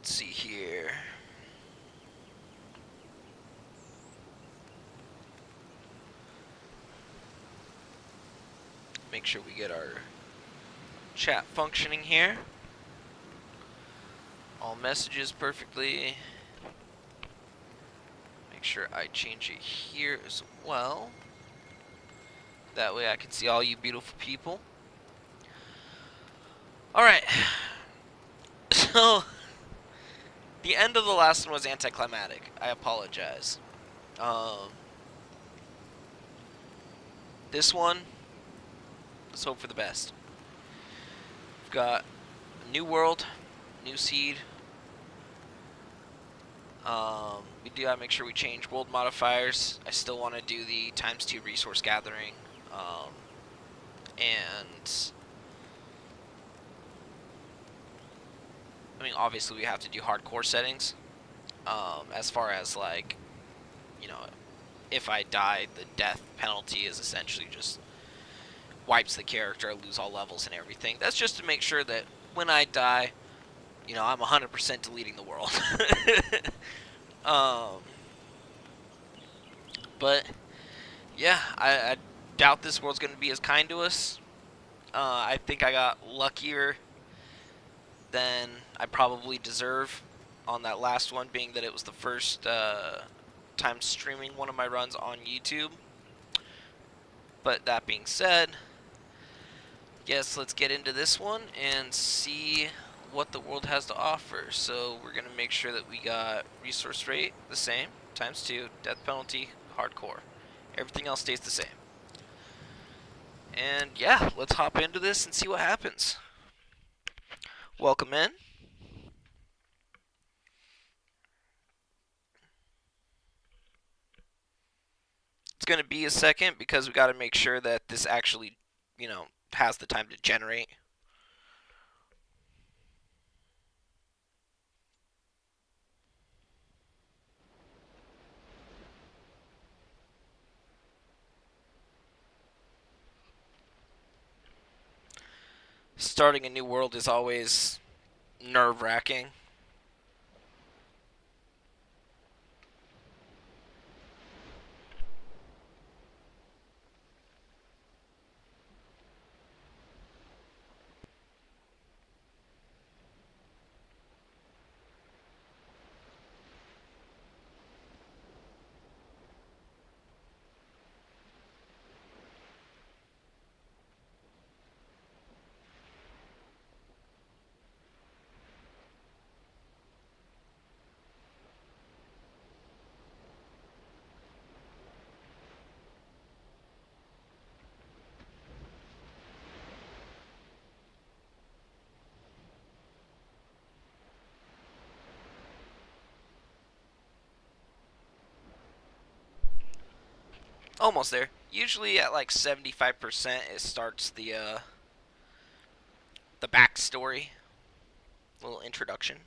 Let's see here. Make sure we get our chat functioning here. All messages perfectly. Make sure I change it here as well. That way I can see all you beautiful people. Alright. So, the end of the last one was anticlimactic. I apologize. This one, let's hope for the best. We've got a new world, new seed. We do gotta make sure we change world modifiers. I still want to do the ×2 resource gathering. And I mean, obviously we have to do hardcore settings. As far as, like, you know, if I die, the death penalty is essentially just wipes the character, I lose all levels and everything. That's just to make sure that when I die, you know, I'm 100% deleting the world. But yeah, I doubt this world's going to be as kind to us. I think I got luckier than I probably deserve on that last one, being that it was the first time streaming one of my runs on YouTube. But that being said, yes, let's get into this one and see what the world has to offer. So we're going to make sure that we got resource rate the same, ×2, death penalty, hardcore. Everything else stays the same. And yeah, let's hop into this and see what happens. Welcome in. It's going to be a second because we got to make sure that this actually, you know, has the time to generate. Starting a new world is always nerve-wracking. Almost there. Usually at like 75%, it starts the backstory, little introduction.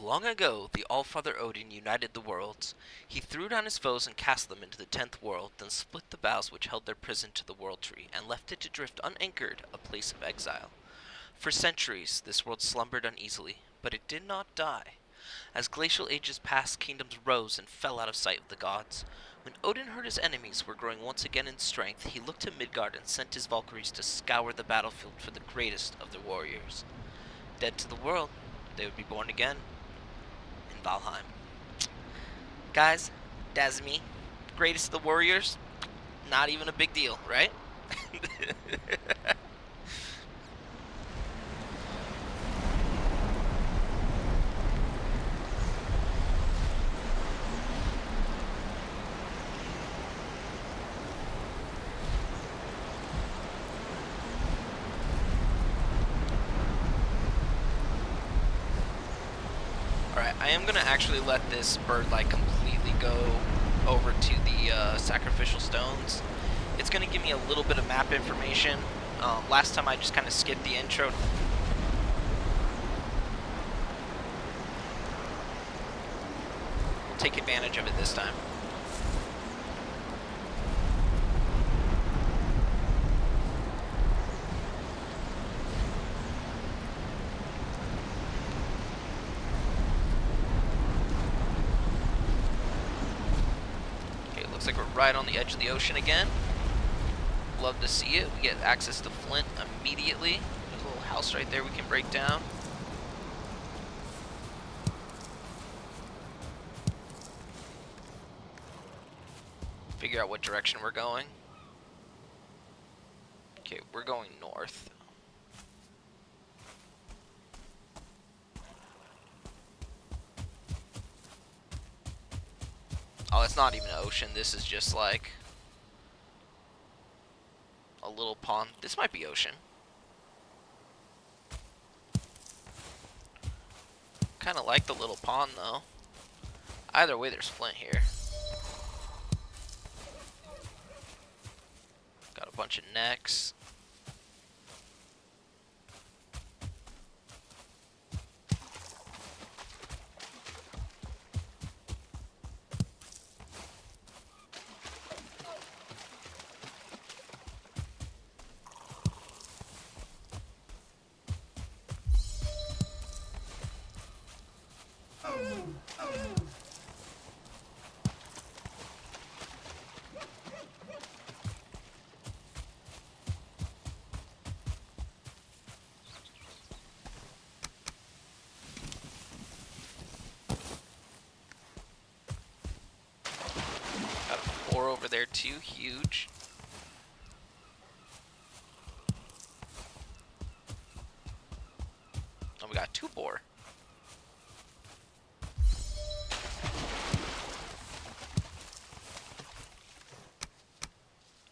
Long ago, the Allfather Odin united the worlds. He threw down his foes and cast them into the 10th world, then split the boughs which held their prison to the World Tree, and left it to drift unanchored, a place of exile. For centuries, this world slumbered uneasily, but it did not die. As glacial ages passed, kingdoms rose and fell out of sight of the gods. When Odin heard his enemies were growing once again in strength, he looked to Midgard and sent his Valkyries to scour the battlefield for the greatest of the warriors. Dead to the world, they would be born again. Valheim. Guys, that's me. Greatest of the warriors. Not even a big deal, right? Alright, I am gonna actually let this bird like completely go over to the sacrificial stones. It's gonna give me a little bit of map information. Last time I just kind of skipped the intro. We'll take advantage of it this time. Looks like we're right on the edge of the ocean again. Love to see it. We get access to flint immediately. There's a little house right there we can break down. Figure out what direction we're going. Okay, we're going north. Oh, it's not even an ocean. This is just like a little pond. This might be ocean. Kind of like the little pond, though. Either way, there's flint here. Got a bunch of necks. Over there too, huge. Oh, we got 2 boar.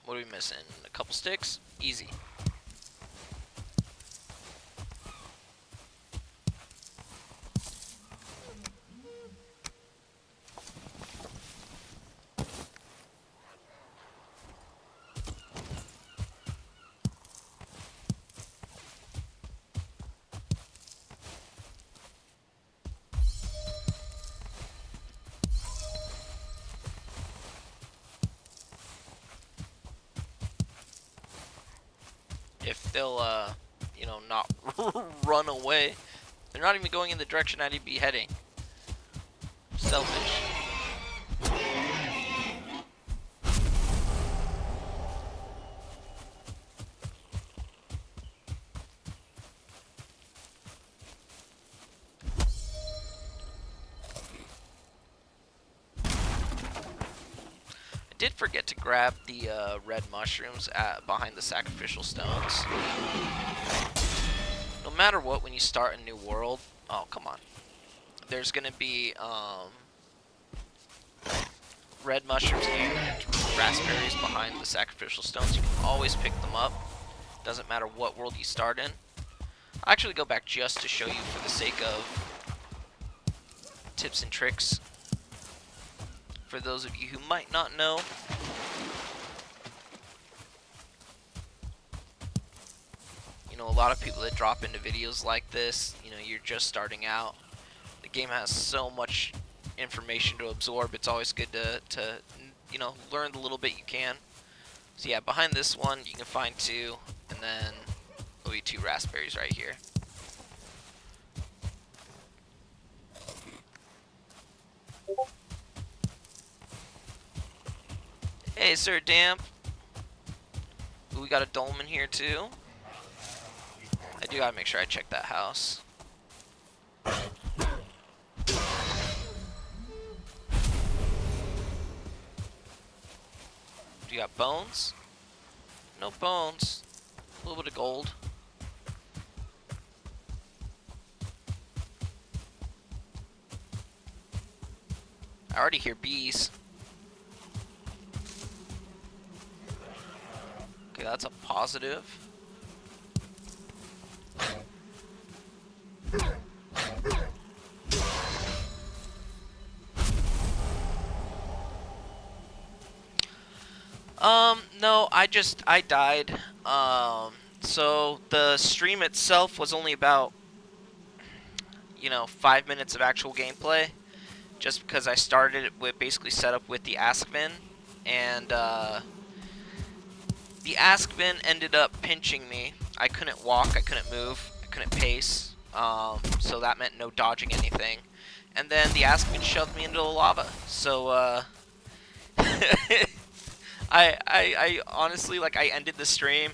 What are we missing? A couple sticks? Easy. If they'll, you know, not run away. They're not even going in the direction I'd be heading. Selfish. Did forget to grab the red mushrooms behind the sacrificial stones. No matter what, when you start a new world, oh come on, there's gonna be red mushrooms and raspberries behind the sacrificial stones. You can always pick them up. Doesn't matter what world you start in. I'll actually go back just to show you for the sake of tips and tricks. For those of you who might not know, you know, a lot of people that drop into videos like this, you know, you're just starting out. The game has so much information to absorb. It's always good to you know, learn the little bit you can. So yeah, behind this one you can find 2, and then there'll be 2 raspberries right here. Hey, Sir Damp. Ooh, we got a dolmen here too. I do gotta make sure I check that house. Do you got bones? No bones. A little bit of gold. I already hear bees. Okay, that's a positive. Well, I died. So the stream itself was only about 5 minutes of actual gameplay, just because I started it with basically set up with the Askvin, and the Askvin ended up pinching me. I couldn't walk, I couldn't move, I couldn't pace, so that meant no dodging anything. And then the Askvin shoved me into the lava. So I honestly, like, I ended the stream,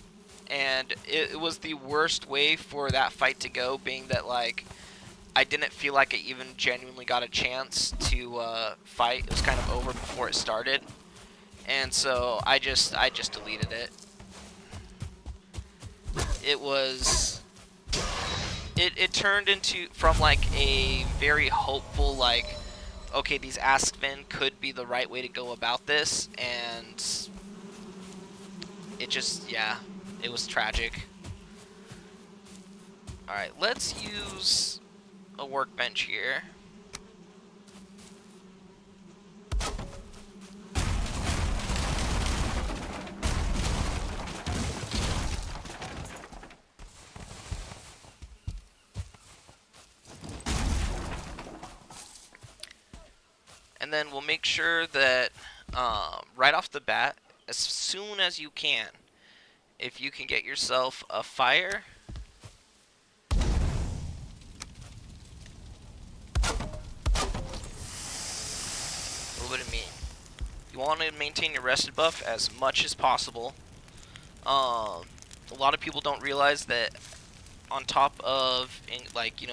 and it was the worst way for that fight to go, being that, like, I didn't feel like I even genuinely got a chance to fight. It was kind of over before it started, and so I just deleted it. It was it turned into from like a very hopeful, like, okay, these Askvin could be the right way to go about this, and it just, yeah, it was tragic. Alright, let's use a workbench here. And then we'll make sure that right off the bat, as soon as you can, if you can get yourself a fire. What would it mean? You want to maintain your rested buff as much as possible. A lot of people don't realize that on top of,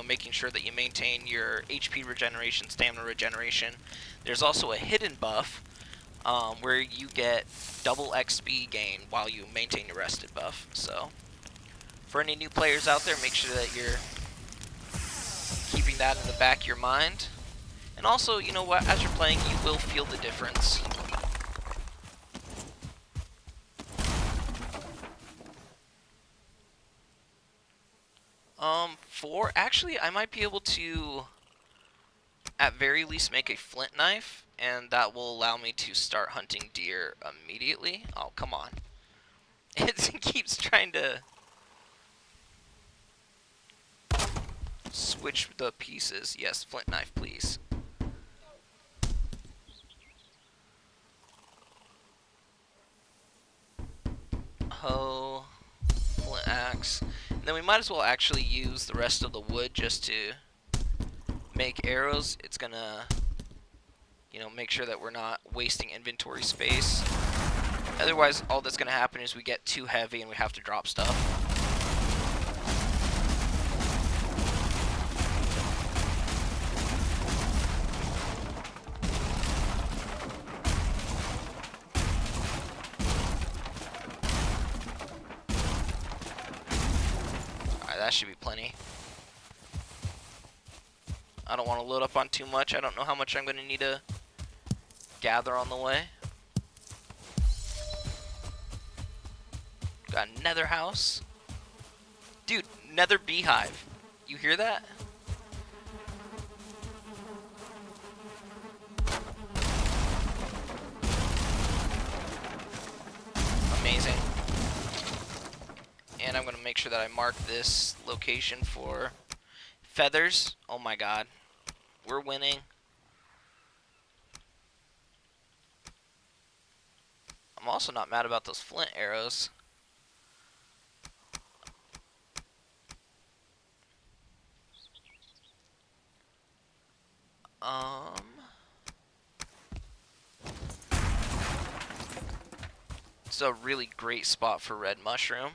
making sure that you maintain your HP regeneration, stamina regeneration, there's also a hidden buff where you get double XP gain while you maintain your rested buff. So, for any new players out there, make sure that you're keeping that in the back of your mind. And also, you know what, as you're playing, you will feel the difference. Actually, I might be able to, at very least, make a flint knife, and that will allow me to start hunting deer immediately. Oh, come on. It keeps trying to switch the pieces. Yes, flint knife, please. Oh, flint axe. And then we might as well actually use the rest of the wood just to make arrows. It's gonna, make sure that we're not wasting inventory space. Otherwise, all that's gonna happen is we get too heavy and we have to drop stuff. That should be plenty. I don't want to load up on too much. I don't know how much I'm going to need to gather on the way. Got a nether house. Dude, nether beehive. You hear that? Amazing. And I'm going to make sure that I mark this location for feathers. Oh my god. We're winning. I'm also not mad about those flint arrows. It's a really great spot for red mushroom.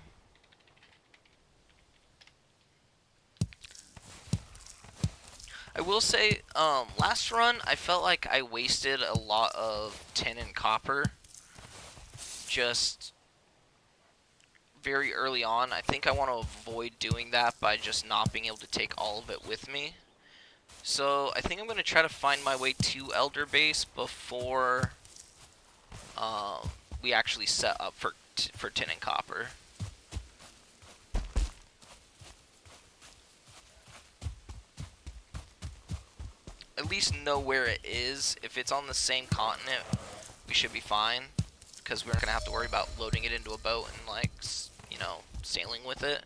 I will say, last run, I felt like I wasted a lot of tin and copper just very early on. I think I want to avoid doing that by just not being able to take all of it with me. So I think I'm going to try to find my way to Elder Base before we actually set up for tin and copper. At least know where it is. If it's on the same continent, we should be fine. because we're not gonna have to worry about loading it into a boat and like, you know, sailing with it,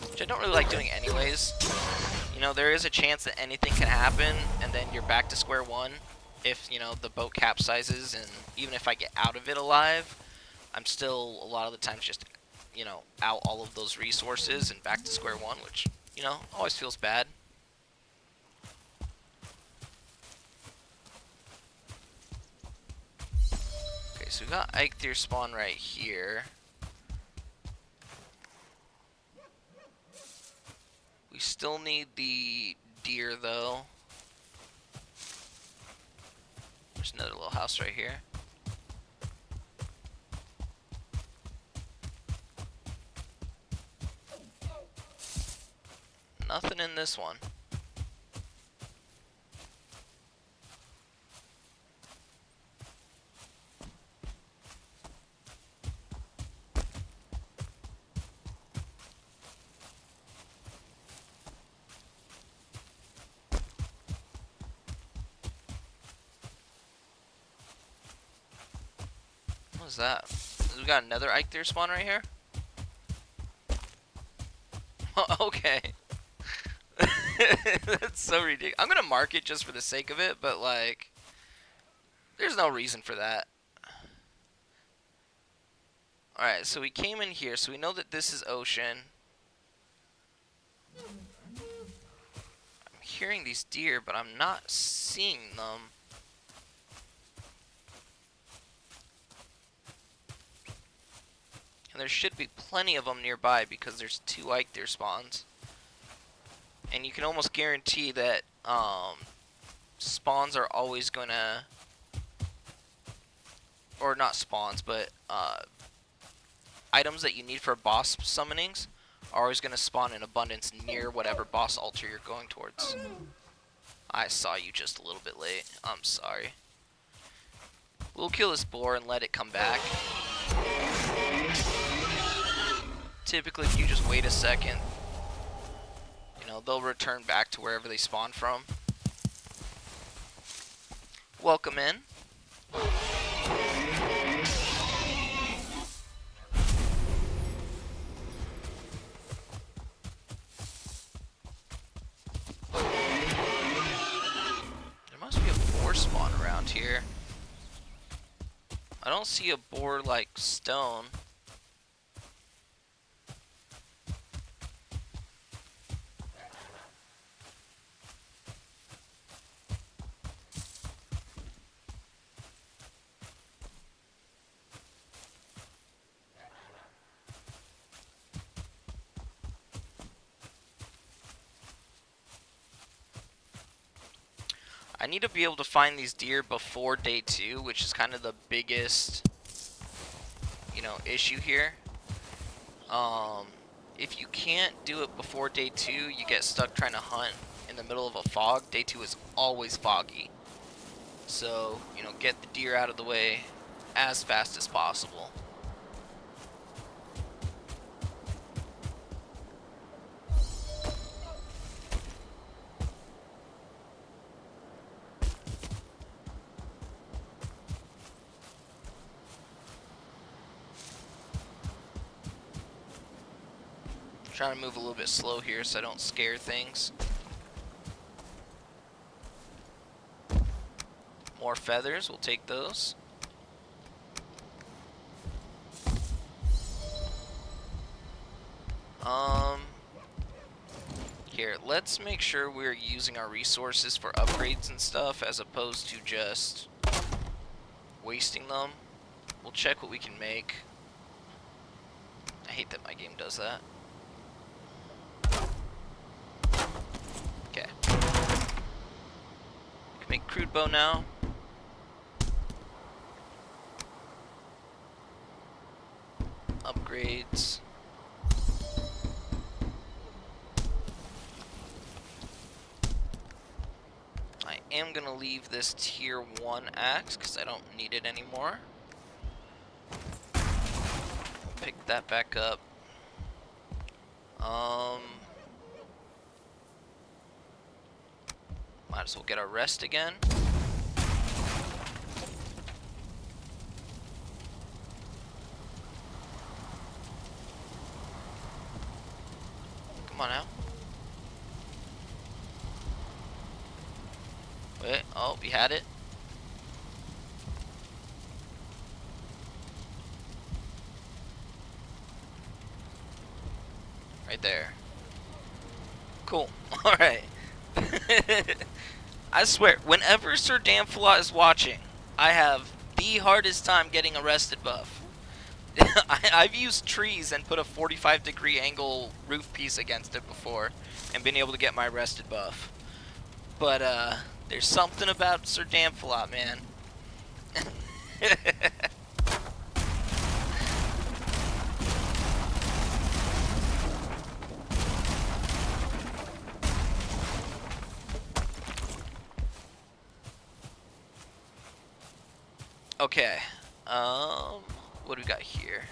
which I don't really like doing anyways. You know, there is a chance that anything can happen, and then you're back to square one if, you know, the boat capsizes, and even if I get out of it alive, I'm still a lot of the times just, you know, out all of those resources and back to square one, which, you know, always feels bad. Okay, so we got Eikthyr spawn right here. We still need the deer, though. There's another little house right here. Nothing in this one. What was that? We got another Eikthyr spawn right here? Okay. That's so ridiculous. I'm gonna mark it just for the sake of it, but like, there's no reason for that. Alright, so we came in here, so we know that this is ocean. I'm hearing these deer, but I'm not seeing them. And there should be plenty of them nearby because there's 2 Eikthyr spawns. And you can almost guarantee that spawns are always gonna, or not spawns, but items that you need for boss summonings are always gonna spawn in abundance near whatever boss altar you're going towards. I saw you just a little bit late. I'm sorry. We'll kill this boar and let it come back. Typically, if you just wait a second, you know, they'll return back to wherever they spawned from. Welcome in. There must be a boar spawn around here. I don't see a boar like stone. I need to be able to find these deer before day 2, which is kind of the biggest, you know, issue here. If you can't do it before day 2, you get stuck trying to hunt in the middle of a fog. Day 2 is always foggy. So, you know, get the deer out of the way as fast as possible. Trying to move a little bit slow here so I don't scare things. More feathers, we'll take those. Here, let's make sure we're using our resources for upgrades and stuff as opposed to just wasting them. We'll check what we can make. I hate that my game does that. Okay. Can make crude bow now. Upgrades. I am gonna leave this tier 1 axe because I don't need it anymore. Pick that back up. Might as well get our rest again. Wait, oh, we had it. Right there. Cool. Alright. I swear, whenever Sir Damflot is watching, I have the hardest time getting a rested buff. I've used trees and put a 45-degree angle roof piece against it before and been able to get my rested buff. But, there's something about Sir Damflot, man. Okay, what do we got here?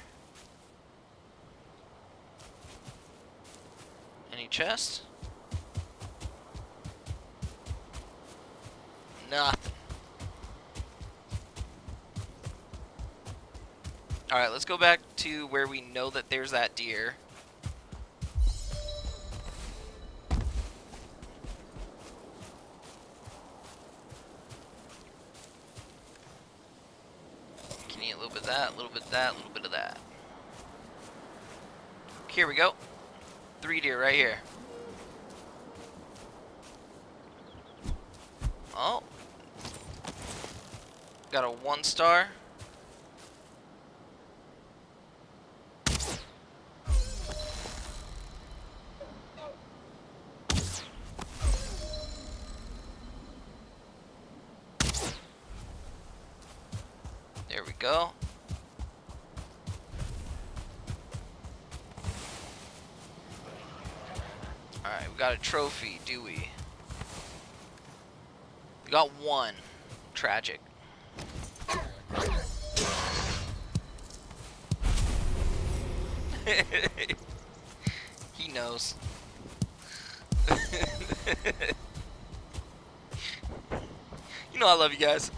Any chests? Nothing. Alright, let's go back to where we know that there's that deer. Can eat a little bit of that, a little bit of that, a little bit of that. Here we go. 3 deer right here. Oh. Got a 1 star. There we go. Alright, we got a trophy, do we? We got 1. Tragic. He knows. You know I love you guys.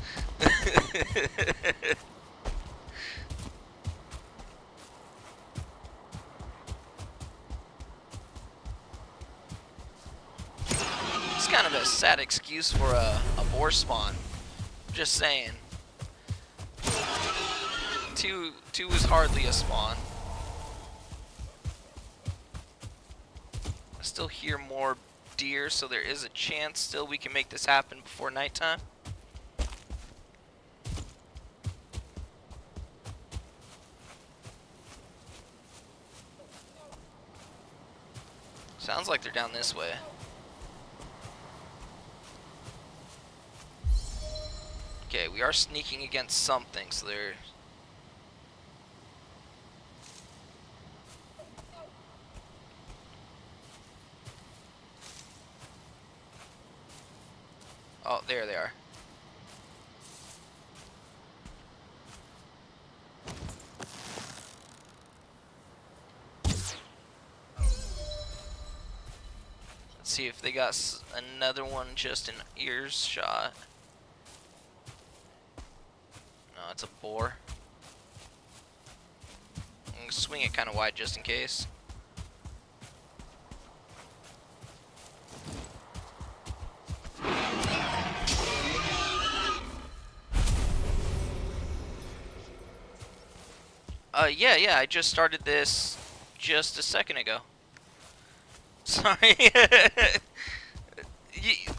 It's kind of a sad excuse for a boar spawn. Just saying. 2 is hardly a spawn. I still hear more deer, so there is a chance still we can make this happen before nighttime. Sounds like they're down this way. Okay, we are sneaking against something, so they're... Oh, there they are. Let's see if they got another one just in earshot. No, it's a boar. I'm gonna swing it kind of wide just in case. Yeah, I just started this just a second ago. Sorry.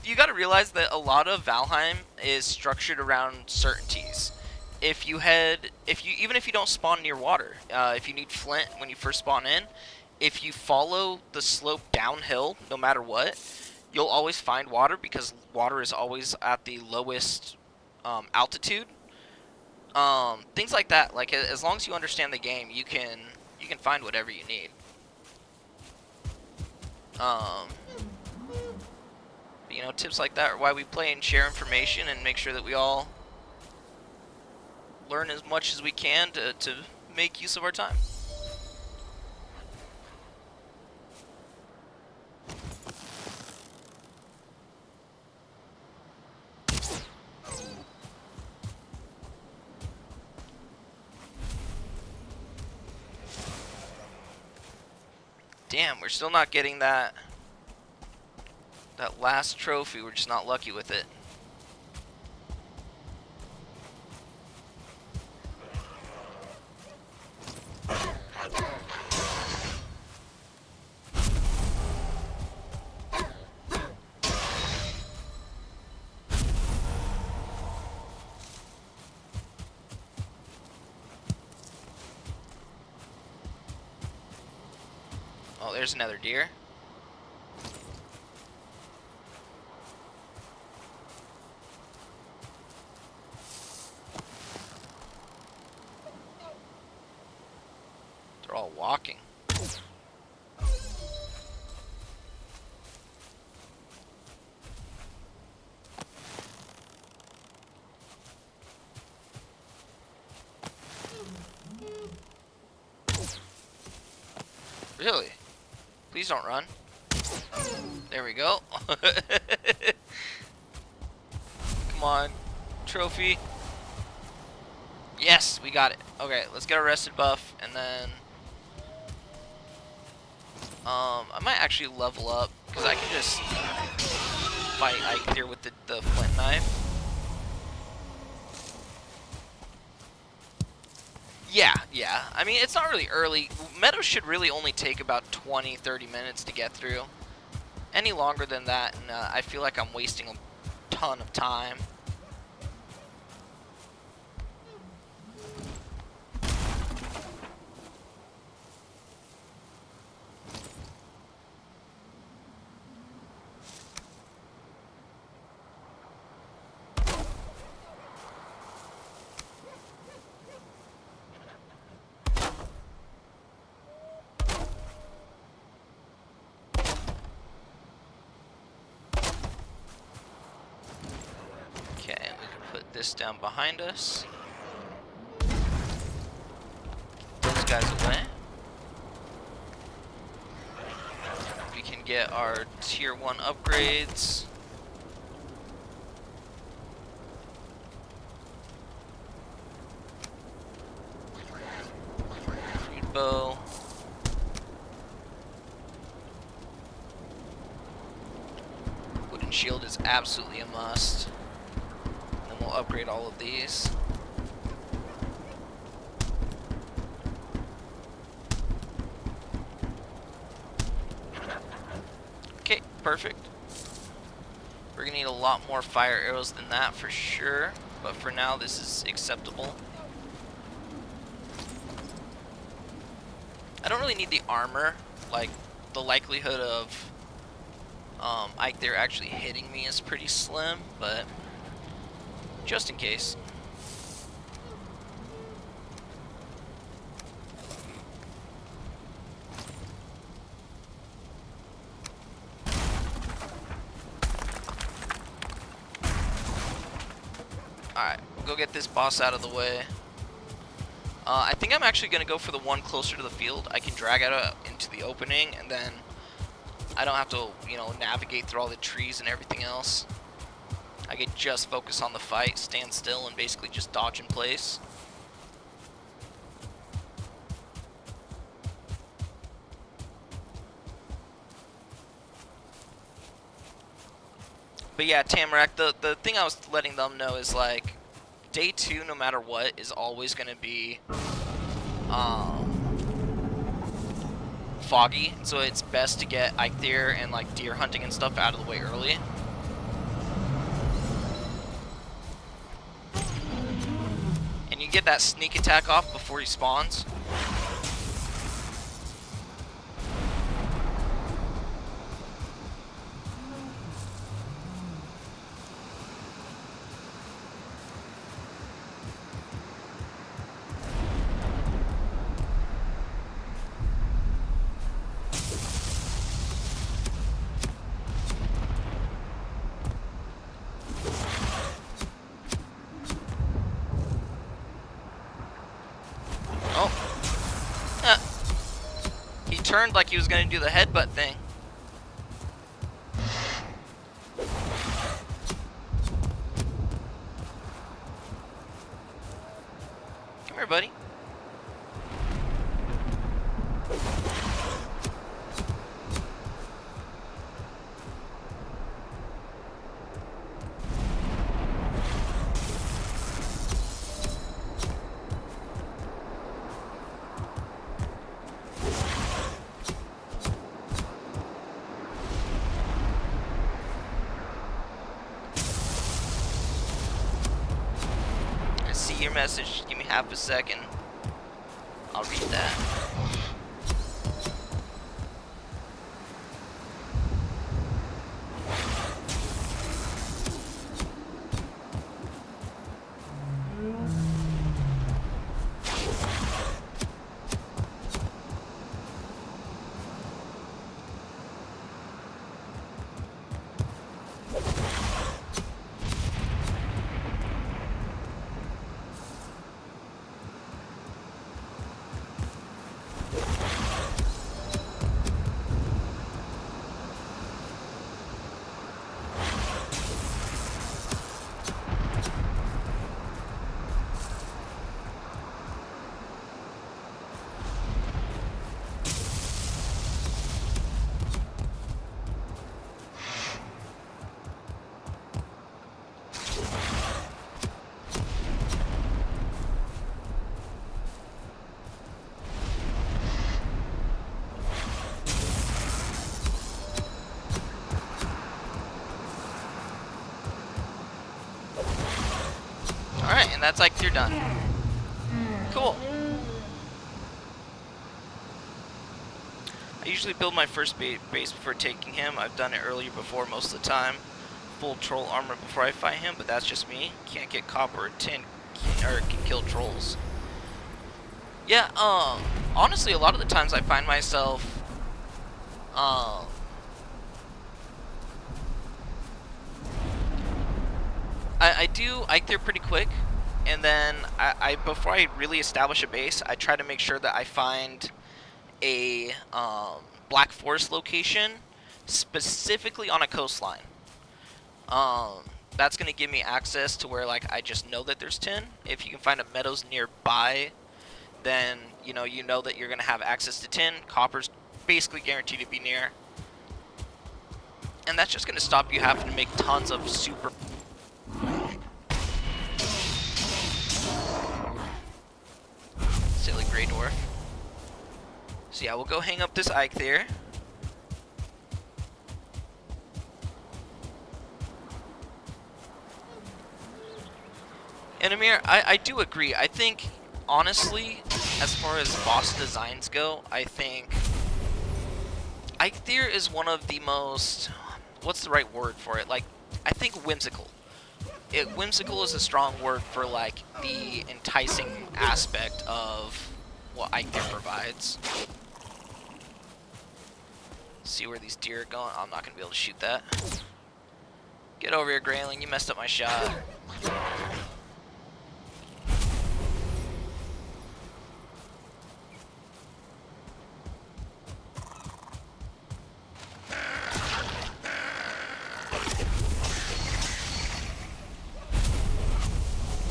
You gotta realize that a lot of Valheim is structured around certainties. Even if you don't spawn near water, if you need flint when you first spawn in, if you follow the slope downhill, no matter what, you'll always find water because water is always at the lowest altitude. Things like that. Like as long as you understand the game, you can find whatever you need. You know, tips like that are why we play and share information and make sure that we all learn as much as we can to make use of our time. Damn, we're still not getting that last trophy. We're just not lucky with it. there's another deer. They're all walking. Really? Please don't run. There we go. Come on. Trophy. Yes, we got it. Okay, let's get a rested buff, and then... I might actually level up, because I can just fight Ike here with the flint knife. Yeah. I mean, it's not really early. Meadows should really only take about 20-30 minutes to get through. Any longer than that, and I feel like I'm wasting a ton of time. This down behind us. Those guys away. We can get our tier 1 upgrades. Reed bow. Wooden shield is absolutely a must. We'll upgrade all of these. Okay, perfect. We're gonna need a lot more fire arrows than that for sure, but for now this is acceptable. I don't really need the armor. Like, the likelihood of Ike there actually hitting me is pretty slim, but just in case. Alright, go get this boss out of the way. I think I'm actually going to go for the one closer to the field. I can drag it out into the opening, and then I don't have to, you know, navigate through all the trees and everything else. I could just focus on the fight, stand still, and basically just dodge in place. But yeah, Tamarack, the thing I was letting them know is, like, day 2, no matter what, is always going to be foggy. So it's best to get Ike there and, like, deer hunting and stuff out of the way early. Get that sneak attack off before he spawns. Turned like he was going to do the headbutt thing. Come here, buddy. Your message. Give me half a second. I'll read that. And that's like, you're done. Cool. I usually build my first base before taking him. I've done it earlier before most of the time. Full troll armor before I fight him, but that's just me. Can't get copper or tin, or can kill trolls. Yeah, honestly, a lot of the times I find myself, I do Ike pretty quick, and then I before I really establish a base, I try to make sure that I find a Black Forest location, specifically on a coastline. That's gonna give me access to where like I just know that there's tin. If you can find a meadows nearby, then you know that you're gonna have access to tin. Copper's basically guaranteed to be near, and that's just gonna stop you having to make tons of super. Silly Grey Dwarf. So yeah, we'll go hang up this Ike there. And Amir, I do agree. I think, honestly, as far as boss designs go, I think Eikthyr is one of the most, what's the right word for it? Like, I think whimsical. Whimsical is a strong word for, like, the enticing aspect of what Eikthyr provides. See where these deer are going? I'm not going to be able to shoot that. Get over here, Grayling. You messed up my shot.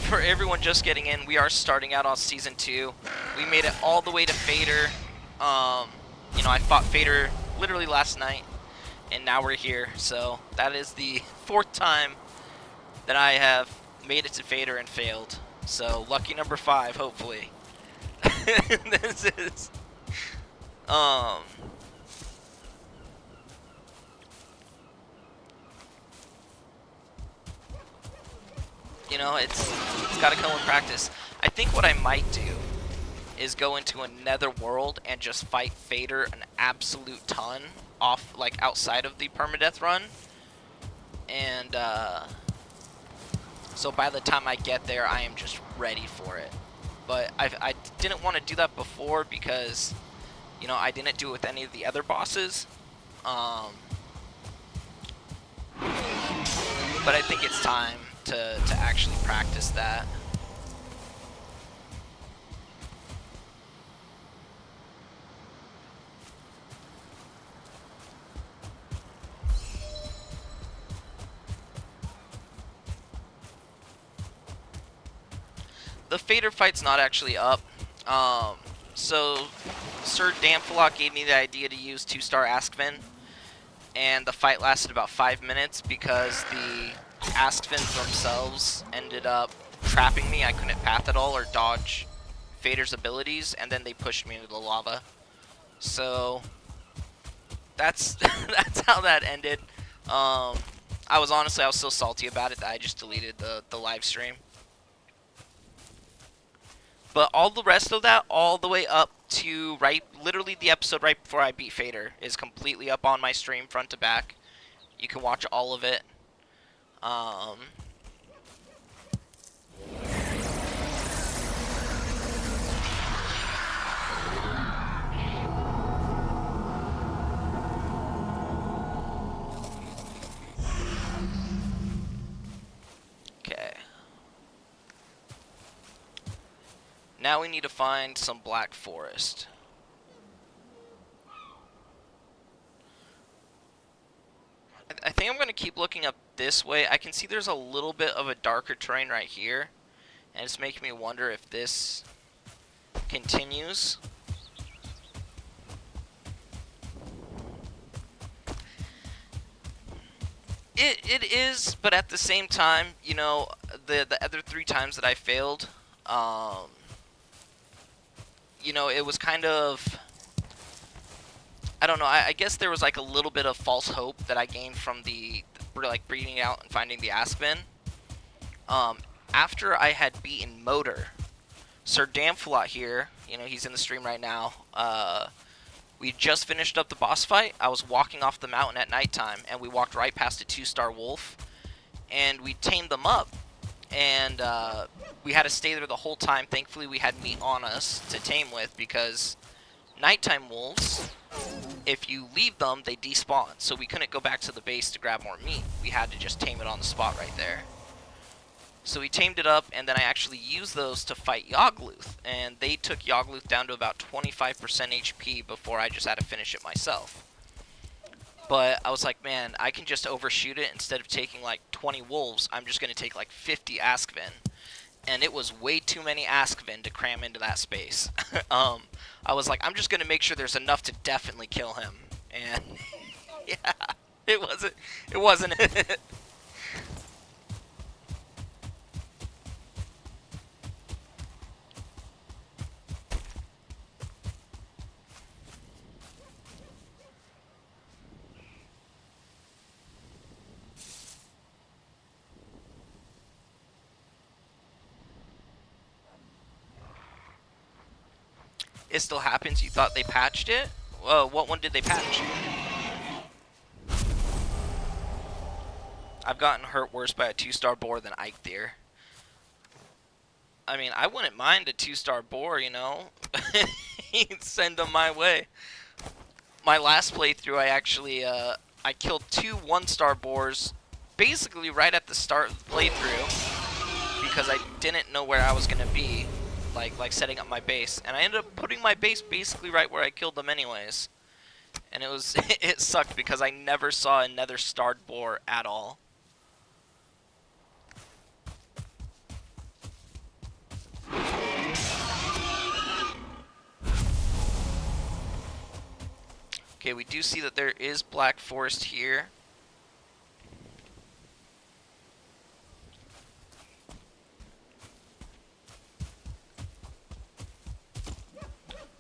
For everyone just getting in, we are starting out on Season 2. We made it all the way to Fader. I fought Fader literally last night, and now we're here. So that is the 4th time that I have made it to Fader and failed. So lucky number 5, hopefully. This is... it's got to come with practice. I think what I might do is go into a nether world and just fight Fader an absolute ton off, like, outside of the permadeath run. And, so by the time I get there, I am just ready for it. But I didn't want to do that before because, I didn't do it with any of the other bosses. But I think it's time to actually practice that. The Fader fight's not actually up. So Sir Damphlock gave me the idea to use 2-star Askven, and the fight lasted about 5 minutes because the Askvens themselves ended up trapping me. I couldn't path at all or dodge Fader's abilities, and then they pushed me into the lava. So that's that's how that ended. I was so salty about it that I just deleted the live stream. But all the rest of that, all the way up to literally the episode right before I beat Fader, is completely up on my stream, front to back. You can watch all of it. Okay. Now we need to find some Black Forest. I think I'm going to keep looking up this way. I can see there's a little bit of a darker terrain right here, and it's making me wonder if this continues. It is, but at the same time, the other 3 times that I failed, it was kind of, I don't know, I guess there was like a little bit of false hope that I gained from the breeding out and finding the Askven. after I had beaten Motor, Sir Damflot here, you know, he's in the stream right now, we just finished up the boss fight. I was walking off the mountain at nighttime, and we walked right past a 2-star wolf, and we tamed them up. And we had to stay there the whole time. Thankfully, we had meat on us to tame with, because nighttime wolves, if you leave them, they despawn. So we couldn't go back to the base to grab more meat. We had to just tame it on the spot right there. So we tamed it up, and then I actually used those to fight Yogluth. And they took Yogluth down to about 25% HP before I just had to finish it myself. But I was like, man, I can just overshoot it. Instead of taking like 20 wolves, I'm just going to take like 50 Askvin. And it was way too many Askvin to cram into that space. I was like, I'm just going to make sure there's enough to definitely kill him. And yeah, it wasn't. It still happens. You thought they patched it? What one did they patch? I've gotten hurt worse by a 2-star boar than Eikthyr. I mean, I wouldn't mind a 2-star boar, you know? You'd send them my way. My last playthrough, I actually, I killed 2 1-star boars basically right at the start of the playthrough because I didn't know where I was going to be. Like setting up my base, and I ended up putting my base basically right where I killed them anyways, and it was it sucked because I never saw another starred boar at all. Okay, we do see that there is Black Forest here.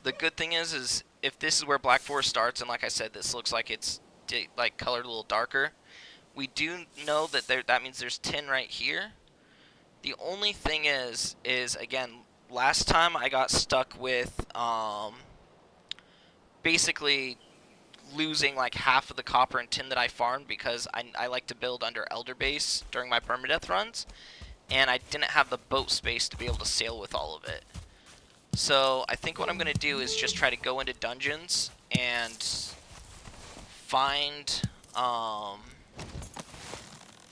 The good thing is if this is where Black Forest starts, and like I said, this looks like it's like colored a little darker, we do know that that means there's tin right here. The only thing is again, last time I got stuck with basically losing like half of the copper and tin that I farmed because I like to build under Elder Base during my permadeath runs, and I didn't have the boat space to be able to sail with all of it. So I think what I'm going to do is just try to go into dungeons and find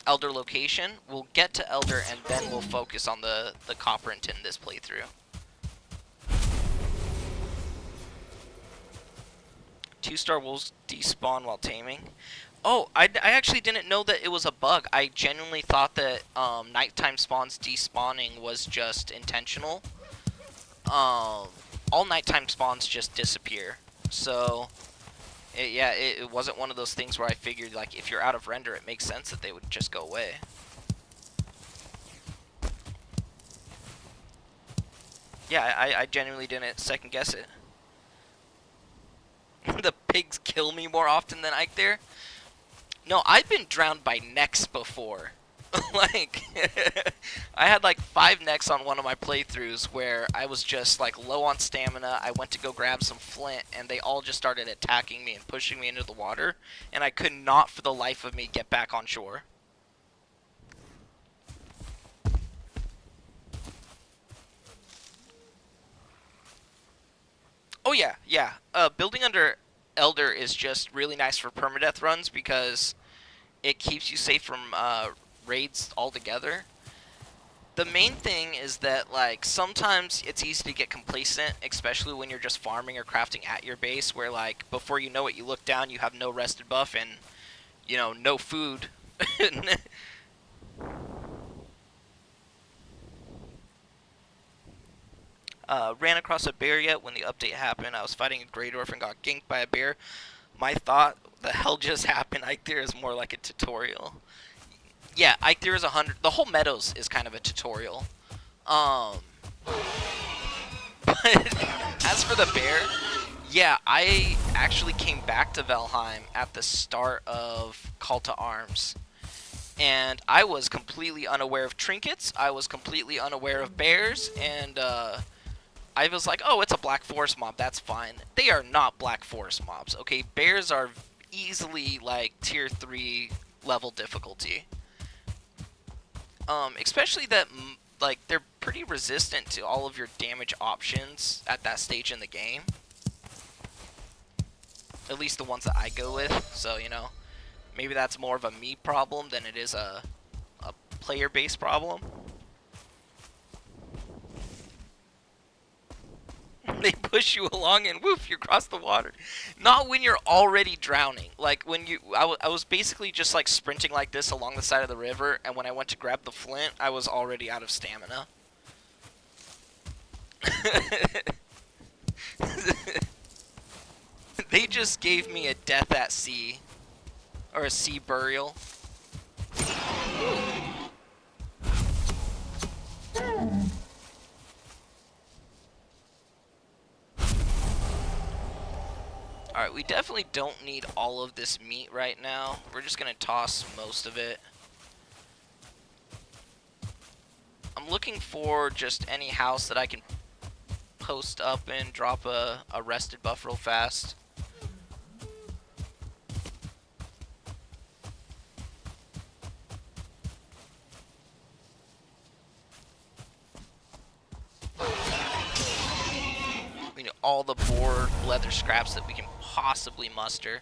Elder location. We'll get to Elder and then we'll focus on the copper and tin this playthrough. 2-star wolves despawn while taming. Oh, I actually didn't know that it was a bug. I genuinely thought that nighttime spawns despawning was just intentional. All nighttime spawns just disappear. So, it wasn't one of those things where I figured, like, if you're out of render, it makes sense that they would just go away. Yeah, I genuinely didn't second guess it. The pigs kill me more often than Eikthyr? No, I've been drowned by necks before. Like, I had like 5 necks on one of my playthroughs where I was just like low on stamina. I went to go grab some flint and they all just started attacking me and pushing me into the water, and I could not for the life of me get back on shore. Oh yeah, yeah. Building under Elder is just really nice for permadeath runs because it keeps you safe from raids altogether. The main thing is that, like, sometimes it's easy to get complacent, especially when you're just farming or crafting at your base, where, like, before you know it, you look down, you have no rested buff and, you know, no food. Ran across a bear yet when the update happened. I was fighting a Grey Dwarf and got ganked by a bear. My thought, the hell just happened? Eikthyr is more like a tutorial. Yeah, Eikthyr is 100. The whole Meadows is kind of a tutorial. But as for the bear, yeah, I actually came back to Valheim at the start of Call to Arms. And I was completely unaware of trinkets. I was completely unaware of bears, and I was like, oh, it's a black forest mob, that's fine. They are not black forest mobs, okay? Bears are easily, like, tier 3 level difficulty. Especially that, like, they're pretty resistant to all of your damage options at that stage in the game. At least the ones that I go with, so, you know, maybe that's more of a me problem than it is a player-based problem. They push you along and woof, you cross the water. Not when you're already drowning. Like when I was basically just like sprinting like this along the side of the river, and when I went to grab the flint, I was already out of stamina. They just gave me a death at sea, or a sea burial. Alright, we definitely don't need all of this meat right now. We're just gonna toss most of it. I'm looking for just any house that I can post up and drop a rested buff real fast. We need all the boar leather scraps that we can possibly muster.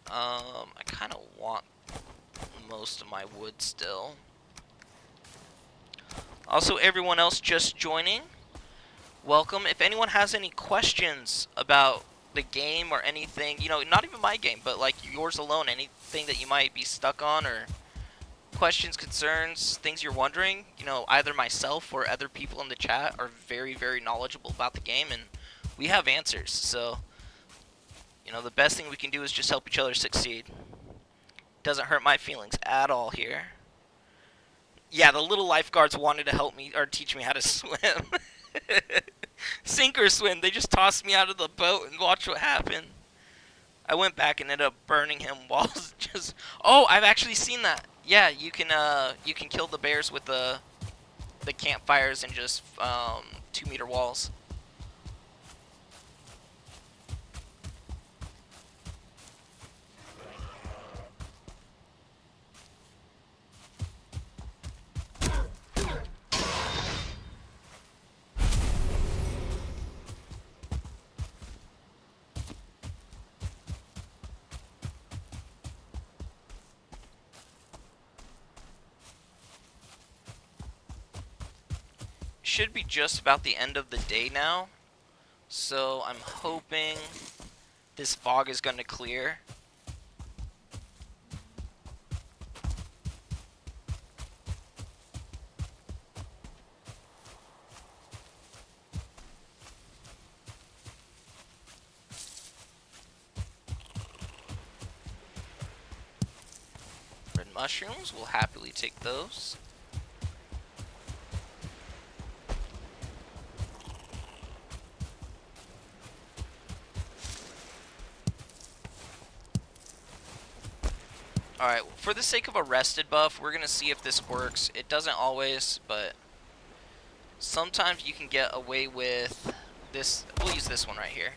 I kind of want most of my wood still. Also, everyone else just joining, welcome. If anyone has any questions about the game or anything, you know, not even my game, but like yours alone, anything that you might be stuck on, or questions, concerns, things you're wondering, you know, either myself or other people in the chat are very, very knowledgeable about the game, and we have answers. So, you know, the best thing we can do is just help each other succeed. Doesn't hurt my feelings at all here. Yeah, the little lifeguards wanted to help me, or teach me how to swim. Sink or swim, they just tossed me out of the boat and watch what happened. I went back and ended up burning him while just... Oh, I've actually seen that. Yeah, you can kill the bears with the campfires and just 2-meter walls. Should be just about the end of the day now, so I'm hoping this fog is going to clear. Red mushrooms, we'll happily take those. Alright, for the sake of a rested buff, we're going to see if this works. It doesn't always, but sometimes you can get away with this. We'll use this one right here.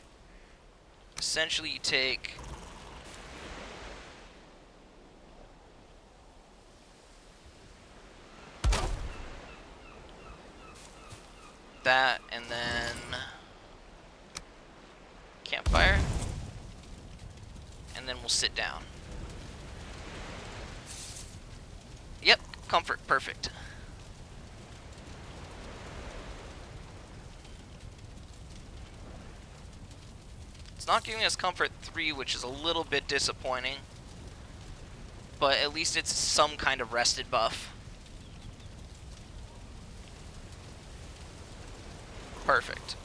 Essentially, you take that, and then campfire, and then we'll sit down. Yep, comfort, perfect. It's not giving us comfort 3, which is a little bit disappointing, but at least it's some kind of rested buff. Perfect.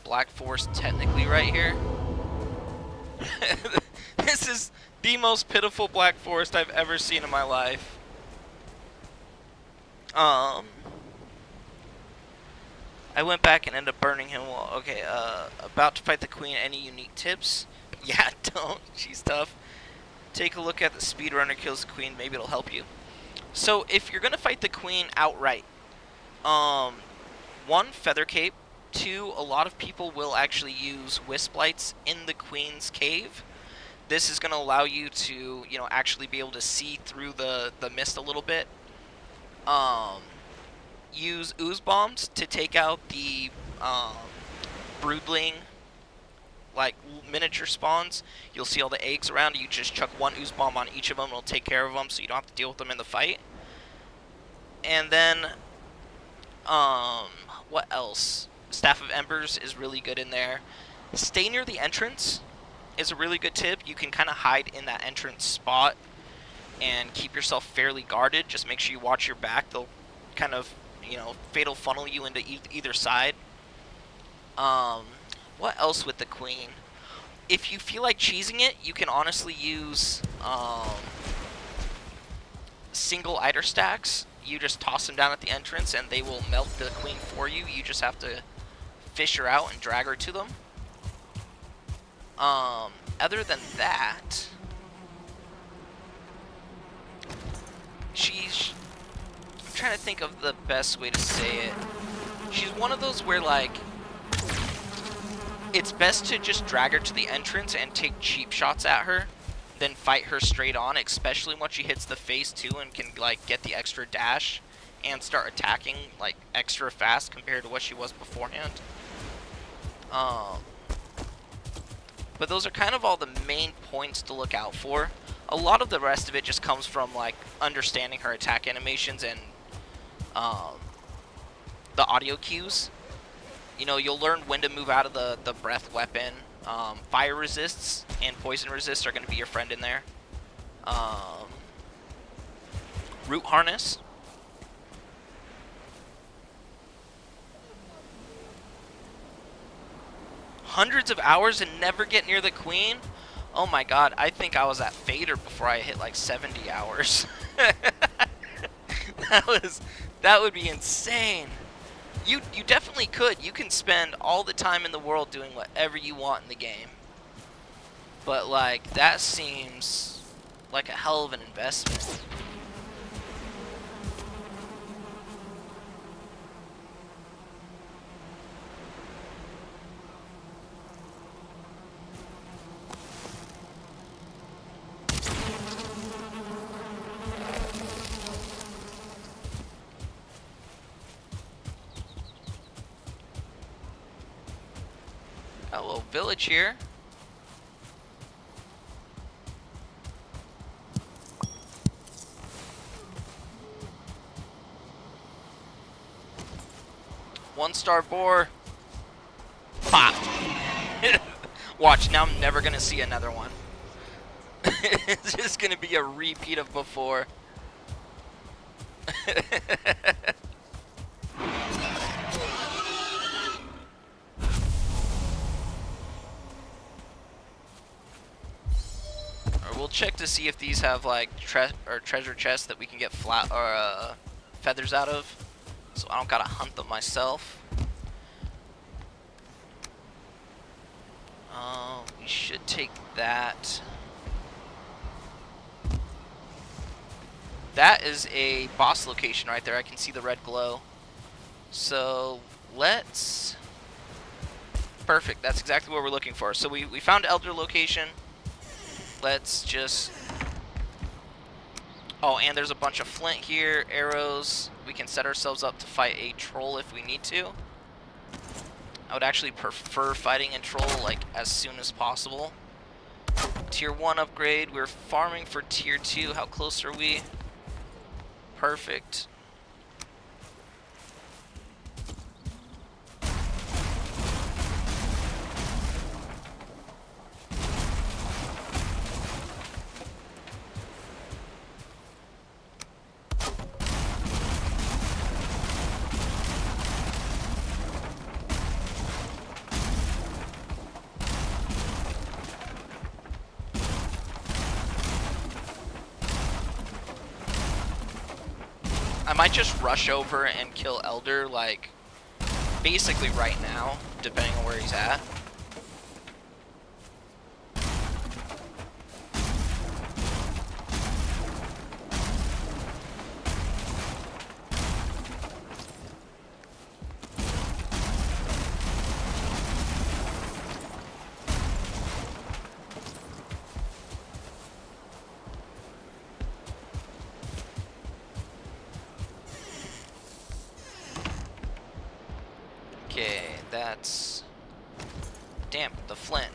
Black Forest technically right here. This is the most pitiful Black Forest I've ever seen in my life. Um, I went back and ended up burning him. Well, okay, about to fight the queen. Any unique tips? Yeah, don't. She's tough. Take a look at the speedrunner kills the queen. Maybe it'll help you. So if you're gonna fight the queen outright, one, feather cape. Two, a lot of people will actually use wisp lights in the queen's cave. This is gonna allow you to, actually be able to see through the mist a little bit. Use ooze bombs to take out the broodling, like, miniature spawns. You'll see all the eggs around. You just chuck one ooze bomb on each of them. It'll take care of them, so you don't have to deal with them in the fight. And then, what else? Staff of Embers is really good in there. Stay near the entrance is a really good tip. You can kind of hide in that entrance spot and keep yourself fairly guarded. Just make sure you watch your back. They'll kind of, fatal funnel you into either side. What else with the queen? If you feel like cheesing it, you can honestly use single Eider stacks. You just toss them down at the entrance and they will melt the queen for you. You just have to fish her out and drag her to them. Other than that, I'm trying to think of the best way to say it. She's one of those where, like, it's best to just drag her to the entrance and take cheap shots at her, then fight her straight on, especially once she hits the face too and can, like, get the extra dash and start attacking, like, extra fast compared to what she was beforehand. But those are kind of all the main points to look out for. A lot of the rest of it just comes from, like, understanding her attack animations and the audio cues. You'll learn when to move out of the breath weapon. Fire resists and poison resists are going to be your friend in there. Root harness. Hundreds of hours and never get near the queen? Oh my god, I think I was at Fader before I hit like 70 hours. That would be insane. You definitely could. You can spend all the time in the world doing whatever you want in the game. But, like, that seems like a hell of an investment. Got a little village here. One-star boar. Pop. Watch, now I'm never gonna see another one. It's just gonna be a repeat of before. We'll check to see if these have, like, treasure chests that we can get feathers out of, so I don't gotta hunt them myself. We should take that. That is a boss location right there. I can see the red glow. So let's... Perfect. That's exactly what we're looking for. So we found Elder location. Let's just... Oh, and there's a bunch of flint here, arrows. We can set ourselves up to fight a troll if we need to. I would actually prefer fighting a troll, like, as soon as possible. Tier 1 upgrade. We're farming for Tier 2. How close are we? Perfect. might just rush over and kill Elder, like, basically right now, depending on where he's at. Okay, that's... Damn, the flint.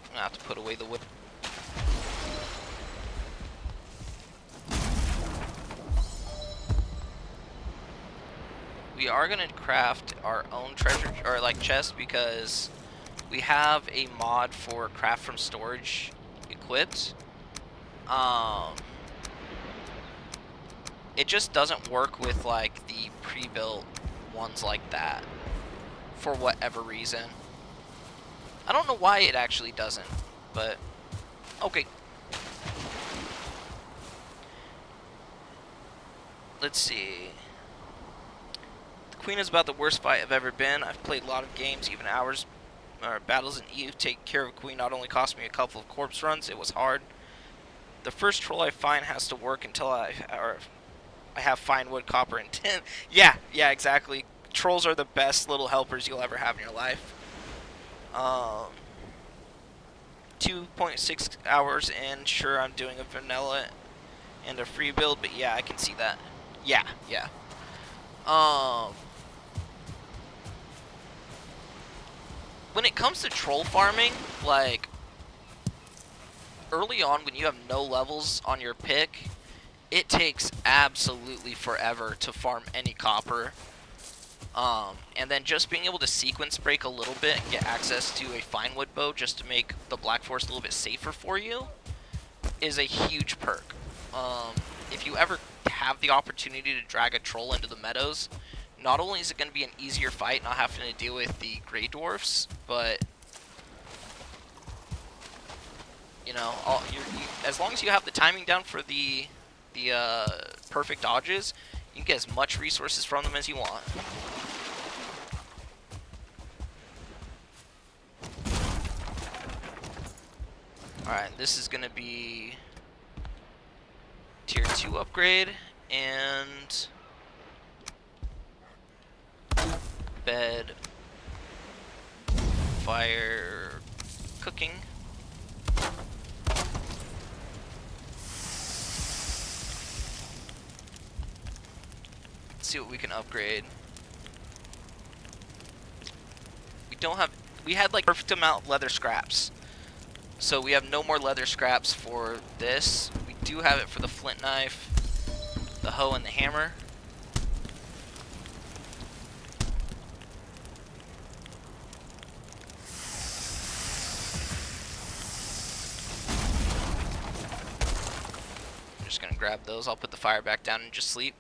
I'm gonna have to put away the wood. We are gonna craft our own treasure, or like chest, because we have a mod for craft from storage equipped. It just doesn't work with like the pre-built ones like that for whatever reason. I don't know why it actually doesn't, but okay. Let's see. The Queen is about the worst fight I've ever been. I've played a lot of games, even hours or battles in EU. Take care of a queen not only cost me a couple of corpse runs, it was hard. The first troll I find has to work until I have fine wood, copper, and tin. Yeah, exactly. Trolls are the best little helpers you'll ever have in your life. 2.6 hours in. Sure, I'm doing a vanilla and a free build, but yeah, I can see that. Yeah. When it comes to troll farming, like, early on when you have no levels on your pick, it takes absolutely forever to farm any copper. And then just being able to sequence break a little bit and get access to a fine wood bow just to make the Black Forest a little bit safer for you is a huge perk. If you ever have the opportunity to drag a troll into the meadows, not only is it going to be an easier fight, not having to deal with the Grey Dwarfs, but, you know, as long as you have the timing down for the perfect dodges, you can get as much resources from them as you want. Alright, this is going to be tier 2 upgrade, and bed, fire, cooking. Let's see what we can upgrade. We had like perfect amount of leather scraps. So we have no more leather scraps for this. We do have it for the flint knife, the hoe, and the hammer. I'm just gonna grab those. I'll put the fire back down and just sleep.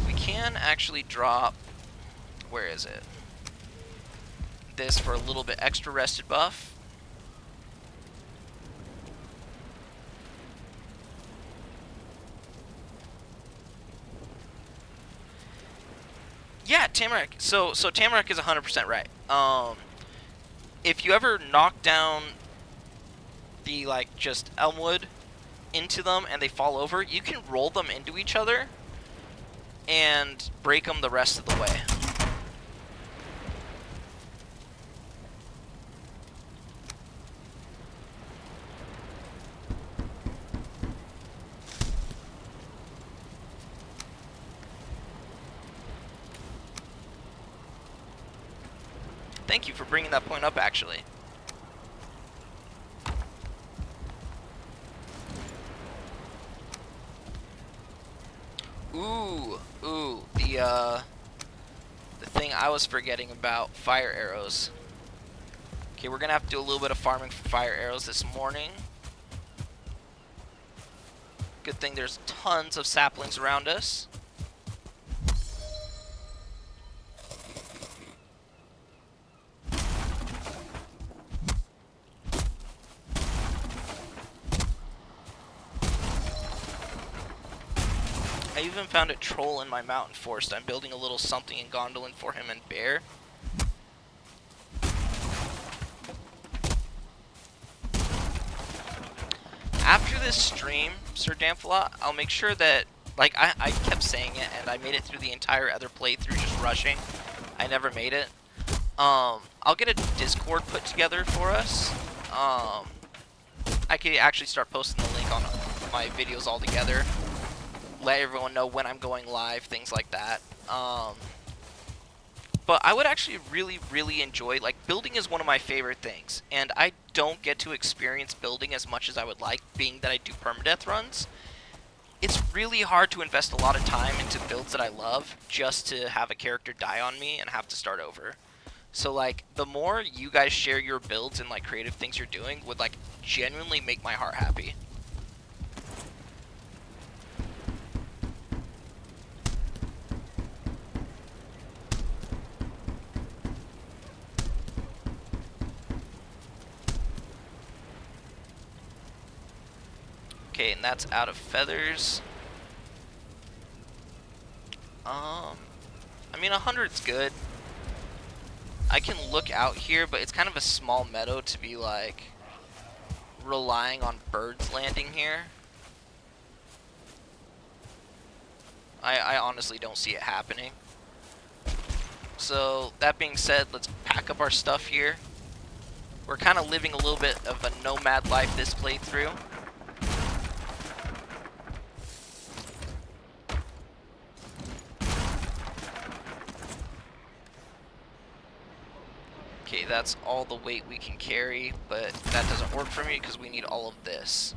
We can actually drop, where is it? This for a little bit extra rested buff. Yeah, Tamarack. So Tamarack is 100% right. If you ever knock down the, like, just Elmwood into them and they fall over, you can roll them into each other and break them the rest of the way. Thank you for bringing that point up, actually. Ooh, the thing I was forgetting about, fire arrows. Okay, we're gonna have to do a little bit of farming for fire arrows this morning. Good thing there's tons of saplings around us. even found a troll in my mountain forest. I'm building a little something in Gondolin for him and Bear. After this stream, Sir Damphla, I'll make sure that, like, I kept saying it, and I made it through the entire other playthrough just rushing. I never made it. I'll get a Discord put together for us. I could actually start posting the link on my videos all together. Let everyone know when I'm going live, things like that. But I would actually really enjoy, like, building is one of my favorite things, and I don't get to experience building as much as I would like, being that I do permadeath runs. It's really hard to invest a lot of time into builds that I love just to have a character die on me and have to start over. So, like, the more you guys share your builds and, like, creative things you're doing would, like, genuinely make my heart happy. Okay, and that's out of feathers. I mean, 100's good. I can look out here, but it's kind of a small meadow to be, like, relying on birds landing here. I honestly don't see it happening. So, that being said, let's pack up our stuff here. We're kind of living a little bit of a nomad life this playthrough. Okay, that's all the weight we can carry, but that doesn't work for me because we need all of this.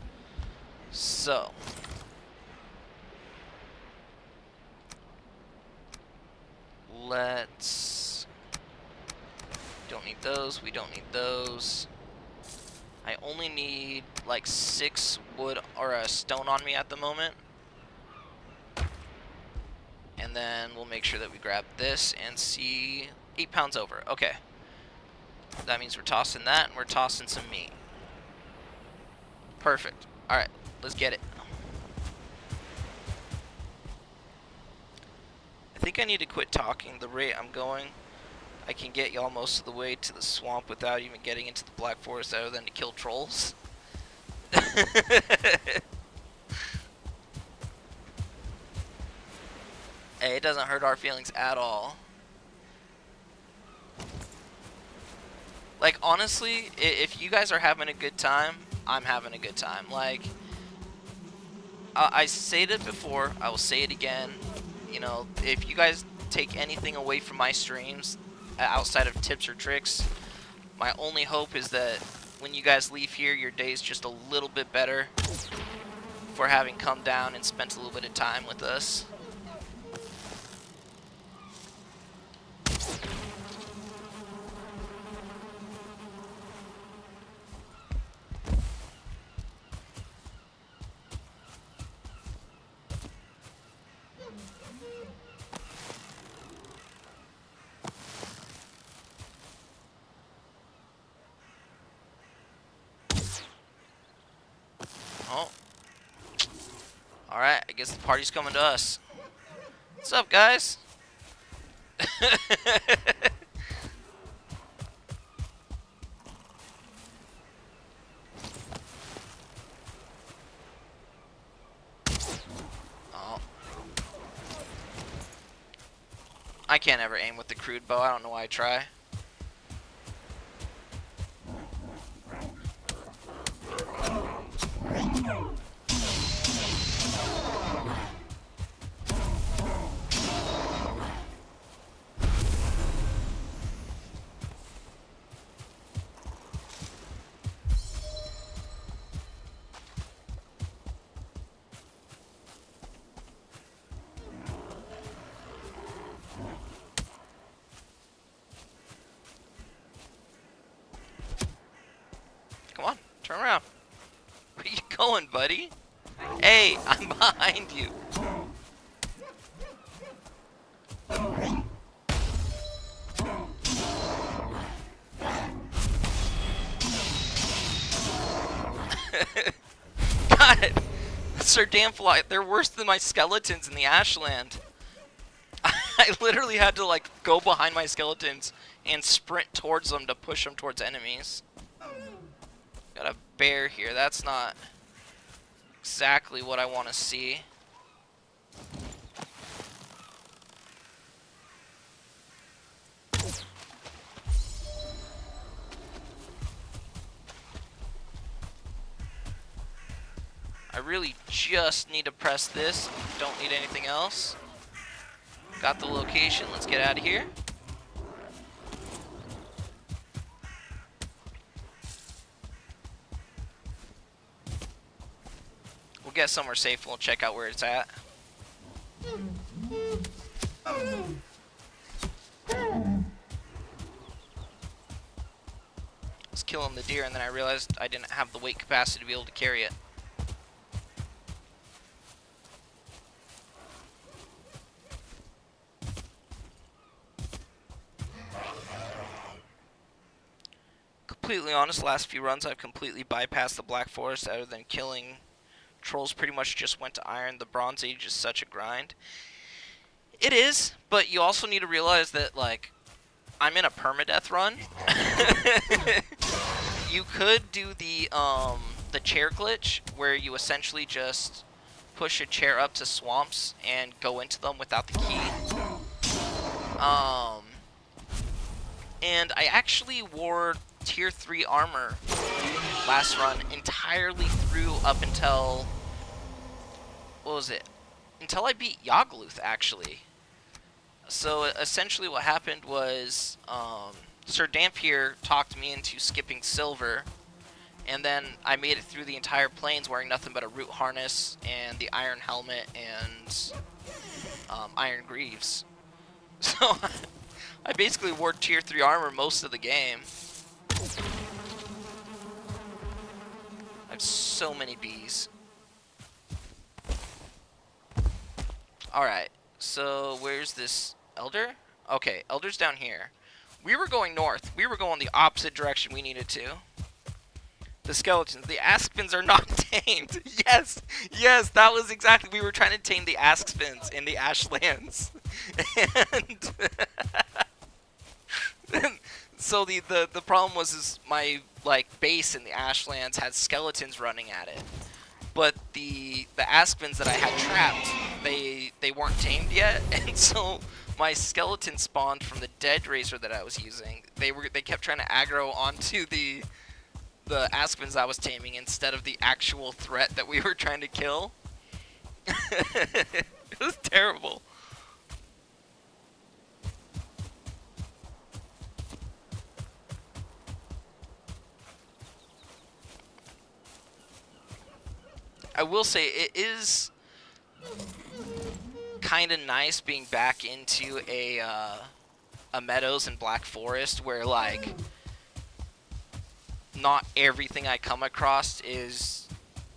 So, let's... Don't need those, we don't need those. I only need like 6 wood or a stone on me at the moment. And then we'll make sure that we grab this and see 8 pounds over. Okay. That means we're tossing that, and we're tossing some meat. Perfect. Alright, let's get it. I think I need to quit talking. The rate I'm going, I can get y'all most of the way to the swamp without even getting into the Black Forest other than to kill trolls. Hey, it doesn't hurt our feelings at all. Like, honestly, if you guys are having a good time, I'm having a good time. Like, I said it before, I will say it again. You know, if you guys take anything away from my streams, outside of tips or tricks, my only hope is that when you guys leave here, your day's just a little bit better for having come down and spent a little bit of time with us. Oh. Alright, I guess the party's coming to us. What's up, guys? Oh. I can't ever aim with the crude bow. I don't know why I try. Come on, turn around. Where you going, buddy? Hey, I'm behind you. God, Sir Damfly, they're worse than my skeletons in the Ashland. I literally had to, like, go behind my skeletons and sprint towards them to push them towards enemies. Got a bear here. That's not exactly what I want to see. I really just need to press this. Don't need anything else. Got the location. Let's get out of here. We'll get somewhere safe and we'll check out where it's at. I was killing the deer and then I realized I didn't have the weight capacity to be able to carry it. Completely honest, last few runs I've completely bypassed the Black Forest other than killing trolls. Pretty much just went to iron. The Bronze Age is such a grind. It is, but you also need to realize that, like, I'm in a permadeath run. You could do the chair glitch where you essentially just push a chair up to swamps and go into them without the key. And I actually wore tier 3 armor last run entirely through up until, what was it? Until I beat Yogluth, actually. So essentially what happened was Sir Damp here talked me into skipping silver, and then I made it through the entire plains wearing nothing but a root harness and the iron helmet and iron greaves. So I basically wore tier 3 armor most of the game. I have so many bees. Alright, so where's this elder? Okay, elder's down here. We were going north. We were going the opposite direction we needed to. The skeletons. The Askspins are not tamed. Yes, yes, that was exactly. We were trying to tame the Askspins in the Ashlands. And so the problem was is my, like, base in the Ashlands had skeletons running at it. But the Askspins that I had trapped, they weren't tamed yet, and so my skeleton spawned from the dead razor that I was using. They kept trying to aggro onto the Askspins I was taming instead of the actual threat that we were trying to kill. It was terrible. I will say it is kind of nice being back into a meadows and Black Forest where, like, not everything I come across is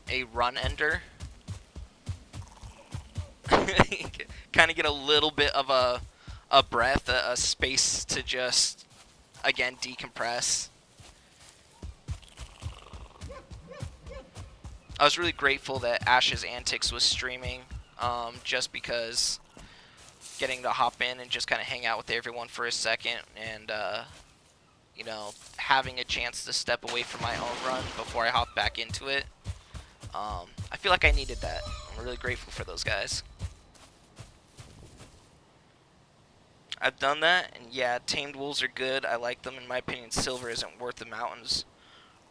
a run ender. Kind of get a little bit of a breath, a space to just, again, decompress. I was really grateful that Ash's Antics was streaming, just because getting to hop in and just kind of hang out with everyone for a second and, you know, having a chance to step away from my own run before I hop back into it. I feel like I needed that. I'm really grateful for those guys. I've done that, and yeah, tamed wolves are good. I like them. In my opinion, silver isn't worth the mountains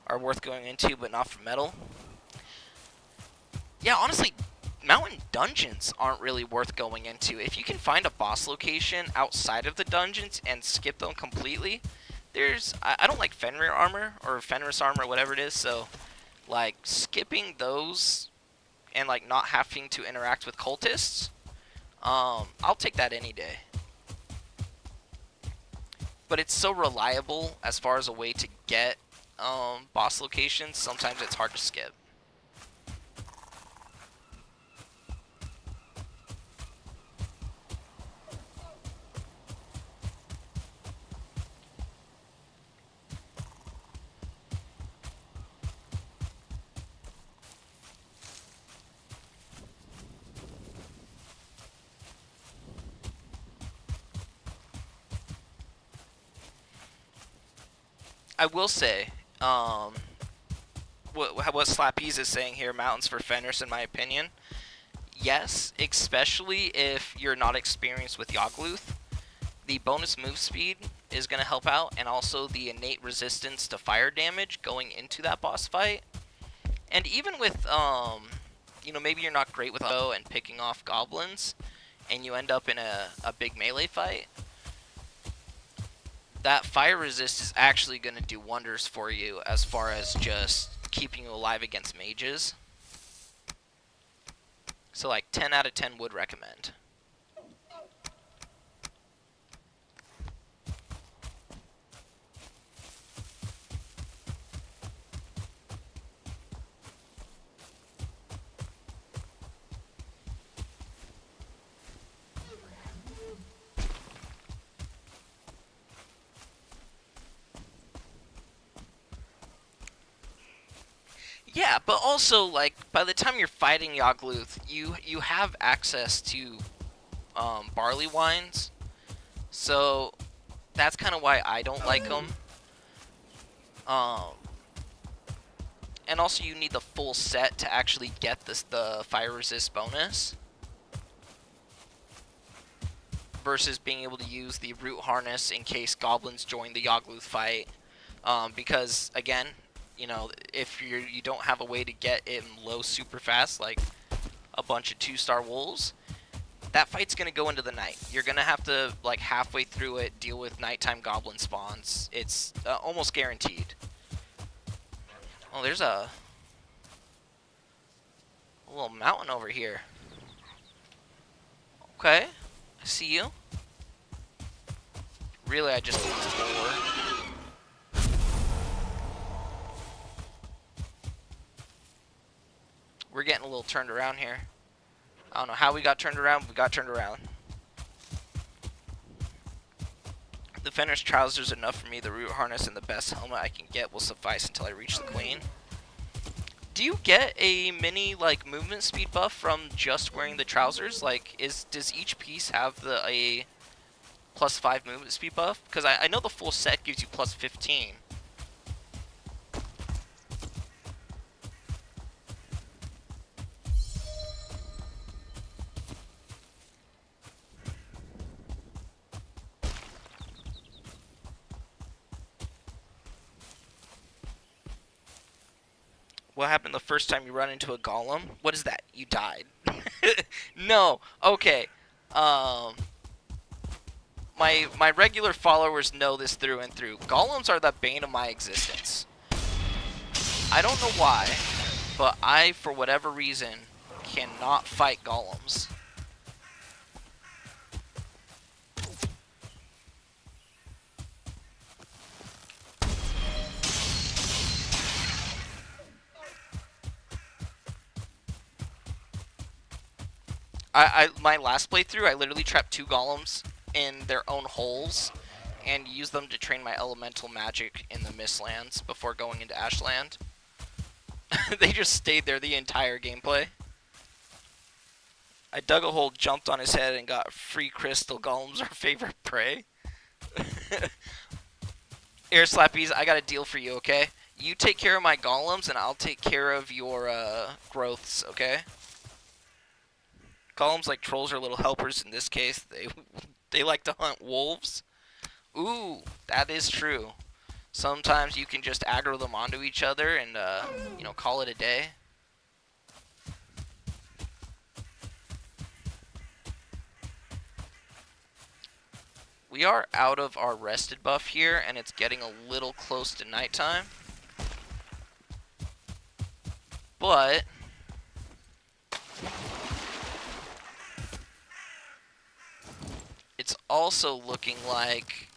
are worth going into, but not for metal. Yeah, honestly, mountain dungeons aren't really worth going into. If you can find a boss location outside of the dungeons and skip them completely, I don't like Fenrir armor, or Fenris armor, whatever it is, so, like, skipping those and, like, not having to interact with cultists, I'll take that any day. But it's so reliable as far as a way to get boss locations, sometimes it's hard to skip. I will say, what Slappies is saying here, mountains for Fenris, in my opinion. Yes, especially if you're not experienced with Yogluth. The bonus move speed is going to help out, and also the innate resistance to fire damage going into that boss fight. And even with, you know, maybe you're not great with bow and picking off goblins, and you end up in a big melee fight, that fire resist is actually going to do wonders for you as far as just keeping you alive against mages. So like 10 out of 10 would recommend. Yeah, but also, like, by the time you're fighting Yogluth, you have access to barley wines, so that's kind of why I don't like them. And also, you need the full set to actually get the fire resist bonus, versus being able to use the root harness in case goblins join the Yogluth fight. Because again, you know, if you don't have a way to get it in low super fast, like a bunch of 2-star wolves, that fight's gonna go into the night. You're gonna have to, like, halfway through it, deal with nighttime goblin spawns. It's almost guaranteed. Oh, there's a little mountain over here. Okay, I see you. Really, I just need four. We're getting a little turned around here. I don't know how we got turned around, but we got turned around. The Fenris trousers are enough for me. The root harness and the best helmet I can get will suffice until I reach the queen. Do you get a mini, like, movement speed buff from just wearing the trousers? Like, does each piece have a +5 movement speed buff? Because I know the full set gives you +15. What happened the first time you run into a golem? What is that? You died. No. Okay. My regular followers know this through and through. Golems are the bane of my existence. I don't know why, but I, for whatever reason, cannot fight golems. My last playthrough, I literally trapped 2 golems in their own holes and used them to train my elemental magic in the Mistlands before going into Ashland. They just stayed there the entire gameplay. I dug a hole, jumped on his head, and got free crystal. Golems are favorite prey. Air Slappies, I got a deal for you, okay? You take care of my golems, and I'll take care of your growths, okay? Golems, like trolls, are little helpers in this case. They like to hunt wolves. Ooh, that is true. Sometimes you can just aggro them onto each other and, you know, call it a day. We are out of our rested buff here, and it's getting a little close to nighttime. But it's also looking like,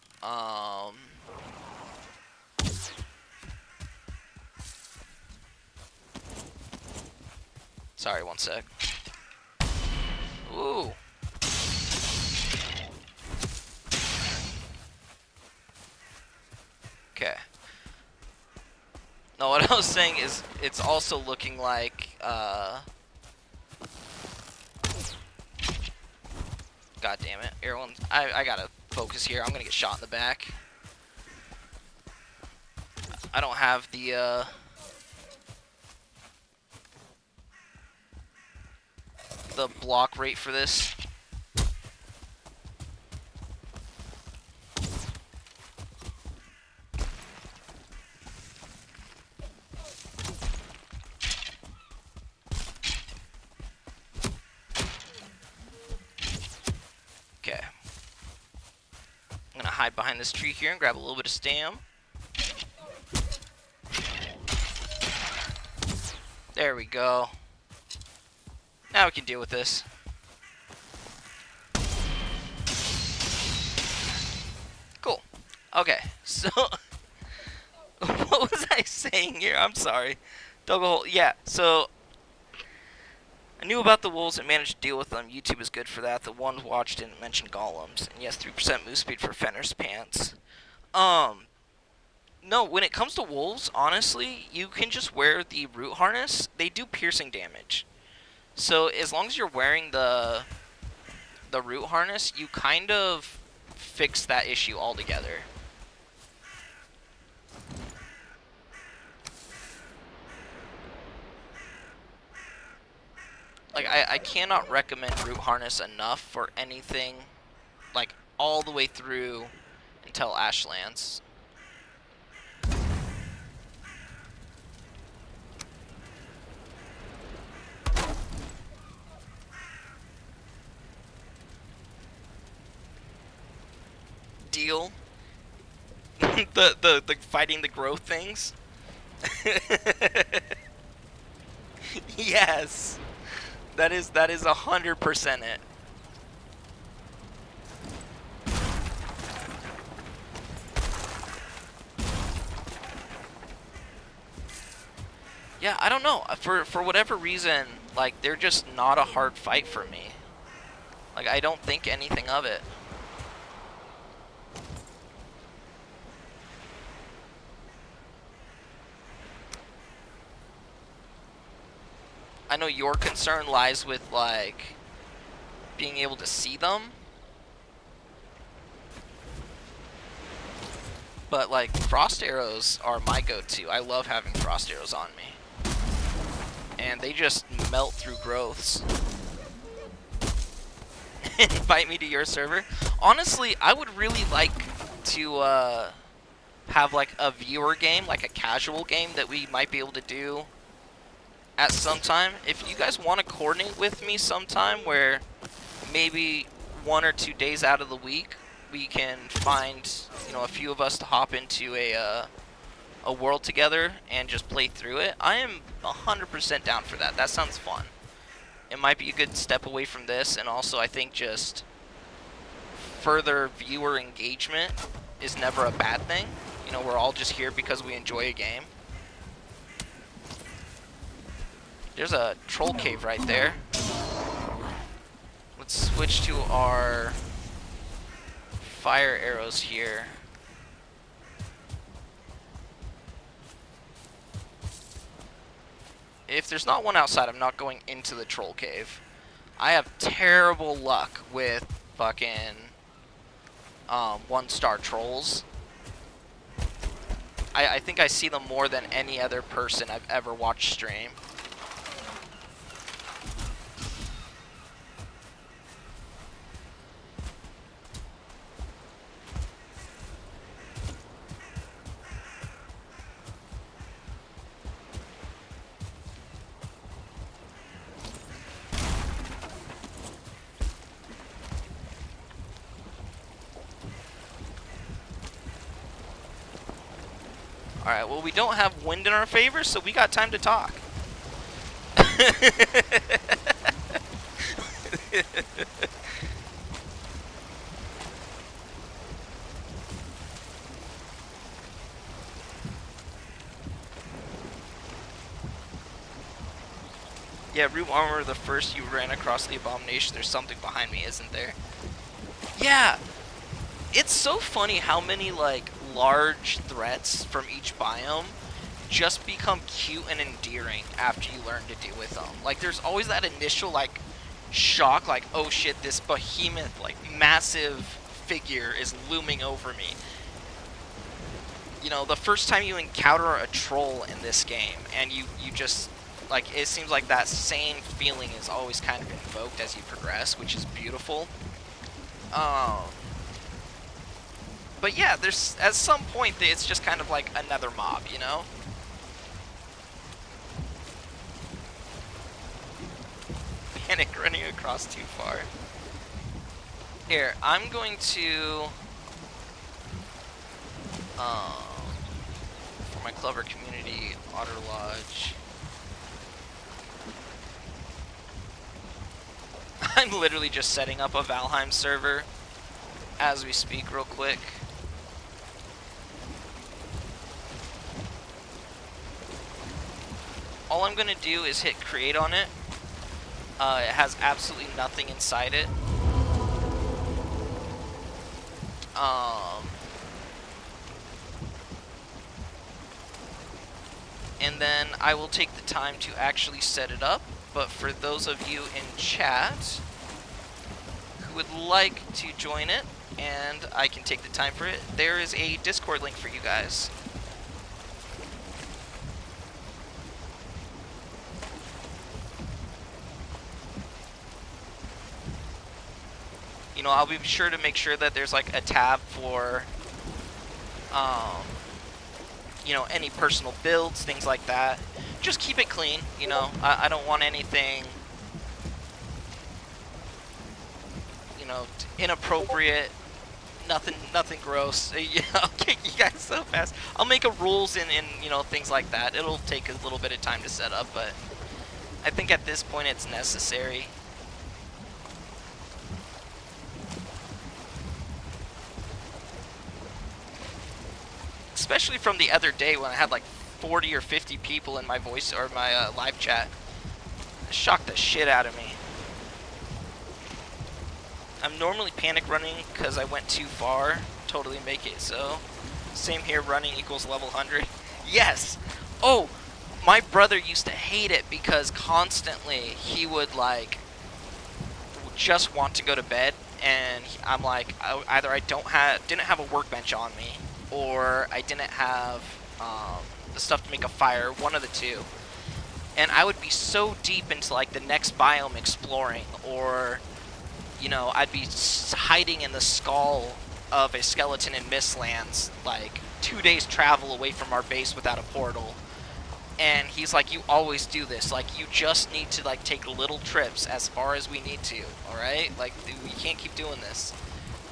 sorry, one sec. Ooh. Okay. No, what I was saying is it's also looking like, God damn it. Everyone, I gotta focus here. I'm gonna get shot in the back. I don't have the block rate for this. Okay. I'm gonna hide behind this tree here and grab a little bit of stam. There we go. Now we can deal with this. Cool. Okay, so what was I saying here? I'm sorry. Dug a hole. Yeah, so I knew about the wolves and managed to deal with them. YouTube is good for that. The ones watched didn't mention golems. And yes, 3% move speed for Fenner's pants. No, when it comes to wolves, honestly, you can just wear the root harness. They do piercing damage. So as long as you're wearing the root harness, you kind of fix that issue altogether. Like, I cannot recommend root harness enough for anything, like, all the way through until Ashlands. Deal. the fighting the growth things. Yes. That is 100% it. Yeah, I don't know. For whatever reason, like, they're just not a hard fight for me. Like, I don't think anything of it. I know your concern lies with, like, being able to see them. But, like, frost arrows are my go-to. I love having frost arrows on me. And they just melt through growths. Invite me to your server. Honestly, I would really like to have, like, a viewer game, like a casual game that we might be able to do at some time. If you guys want to coordinate with me sometime where maybe 1 or 2 days out of the week we can find, you know, a few of us to hop into a world together and just play through it, I am 100% down for that. That sounds fun. It might be a good step away from this, and also I think just further viewer engagement is never a bad thing. You know, we're all just here because we enjoy a game. There's a troll cave right there. Let's switch to our fire arrows here. If there's not one outside, I'm not going into the troll cave. I have terrible luck with fucking 1-star trolls. I think I see them more than any other person I've ever watched stream. Alright, well, we don't have wind in our favor, so we got time to talk. Yeah, root armor, the first you ran across the abomination, there's something behind me, isn't there? Yeah! It's so funny how many, like, large threats from each biome just become cute and endearing after you learn to deal with them. Like, there's always that initial, like, shock, like, oh shit, this behemoth, like, massive figure is looming over me. you know, the first time you encounter a troll in this game, and you just, like, it seems like that same feeling is always kind of invoked as you progress, which is beautiful. But yeah, there's, at some point, it's just kind of like another mob, you know? Panic running across too far. Here, I'm going to... for my clever community, Otterlodge. I'm literally just setting up a Valheim server as we speak real quick. All I'm going to do is hit create on it. It has absolutely nothing inside it. And then I will take the time to actually set it up. But for those of you in chat who would like to join it, and I can take the time for it, there is a Discord link for you guys. You know, I'll be sure to make sure that there's like a tab for, you know, any personal builds, things like that. Just keep it clean, you know. I don't want anything, you know, inappropriate. Nothing gross. Yeah, I'll kick you guys so fast. I'll make a rules and you know, things like that. It'll take a little bit of time to set up, but I think at this point it's necessary. Especially from the other day when I had like 40 or 50 people in my voice or my live chat. It shocked the shit out of me. I'm normally panic running because I went too far. Totally make it so. Same here, running equals level 100. Yes! Oh! My brother used to hate it because constantly he would like just want to go to bed, and I'm like, either I didn't have a workbench on me, or I didn't have the stuff to make a fire, one of the two. And I would be so deep into like the next biome exploring, or, you know, I'd be hiding in the skull of a skeleton in Mistlands, like 2 days travel away from our base without a portal. And he's like, you always do this, like, you just need to like take little trips as far as we need to, alright? Like, we can't keep doing this.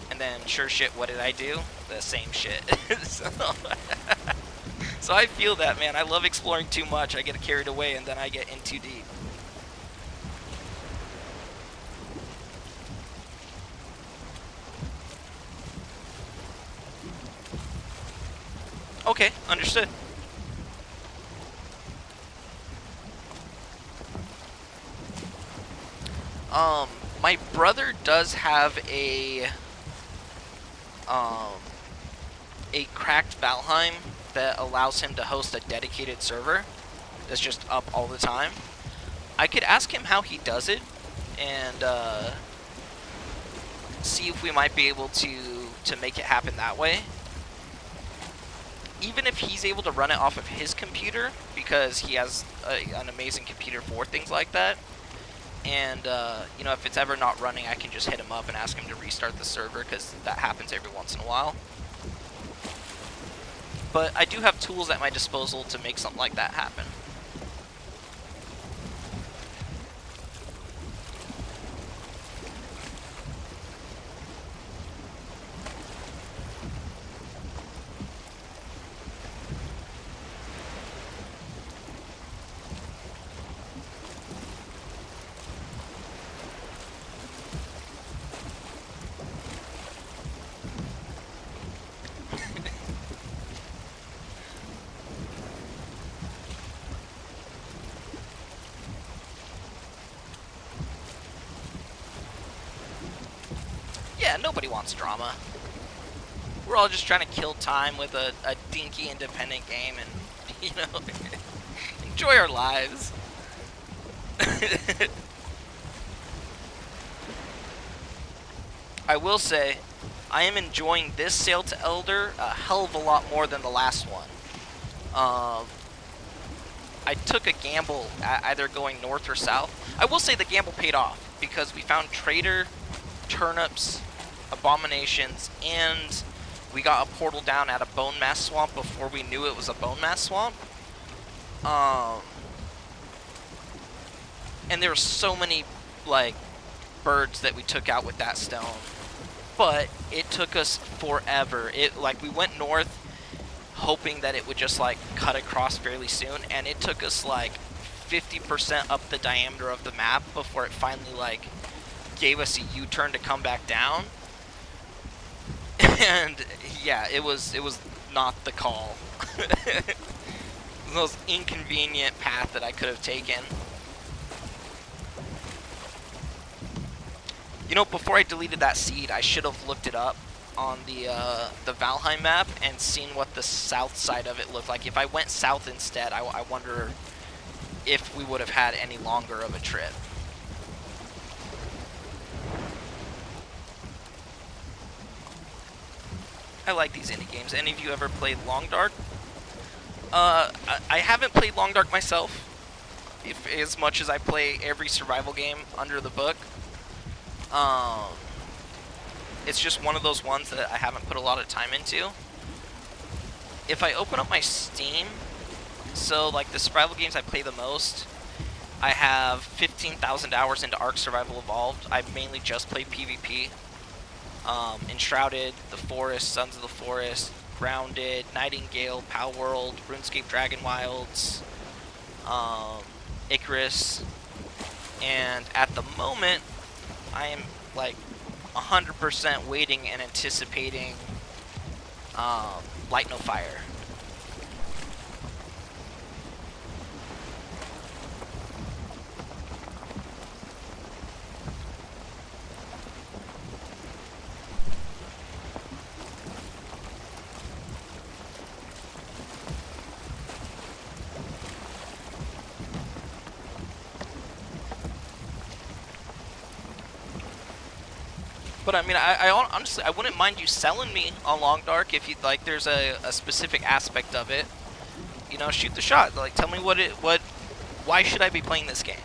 And then, sure shit, what did I do? The same shit. So I feel that, man. I love exploring too much. I get carried away, and then I get in too deep. Okay, understood. My brother does have a cracked Valheim that allows him to host a dedicated server that's just up all the time. I could ask him how he does it, and see if we might be able to make it happen that way. Even if he's able to run it off of his computer, because he has an amazing computer for things like that. And, you know, if it's ever not running, I can just hit him up and ask him to restart the server, because that happens every once in a while. But I do have tools at my disposal to make something like that happen. Yeah, nobody wants drama. We're all just trying to kill time with a dinky independent game and, you know, enjoy our lives. I will say, I am enjoying this Sail to Elder a hell of a lot more than the last one. I took a gamble at either going north or south. I will say the gamble paid off, because we found Trader, Turnips, Abominations, and we got a portal down at a Bone Mass Swamp before we knew it was a Bone Mass Swamp. And there were so many, like, birds that we took out with that stone. But it took us forever. We went north hoping that it would just, like, cut across fairly soon, and it took us, like, 50% up the diameter of the map before it finally, like, gave us a U-turn to come back down. And, yeah, it was not the call. The most inconvenient path that I could have taken. You know, before I deleted that seed, I should have looked it up on the Valheim map and seen what the south side of it looked like. If I went south instead, I wonder if we would have had any longer of a trip. I like these indie games. Any of you ever played Long Dark? I haven't played Long Dark myself, as much as I play every survival game under the book. It's just one of those ones that I haven't put a lot of time into. If I open up my Steam, so like the survival games I play the most, I have 15,000 hours into Ark Survival Evolved. I mainly just play PvP. Enshrouded, The Forest, Sons of the Forest, Grounded, Nightingale, Pal World, RuneScape Dragon Wilds, Icarus, and at the moment, I am like 100% waiting and anticipating Light No Fire. But I mean, I honestly, I wouldn't mind you selling me on Long Dark if you like. There's a specific aspect of it. You know, shoot the shot. Like, tell me why should I be playing this game?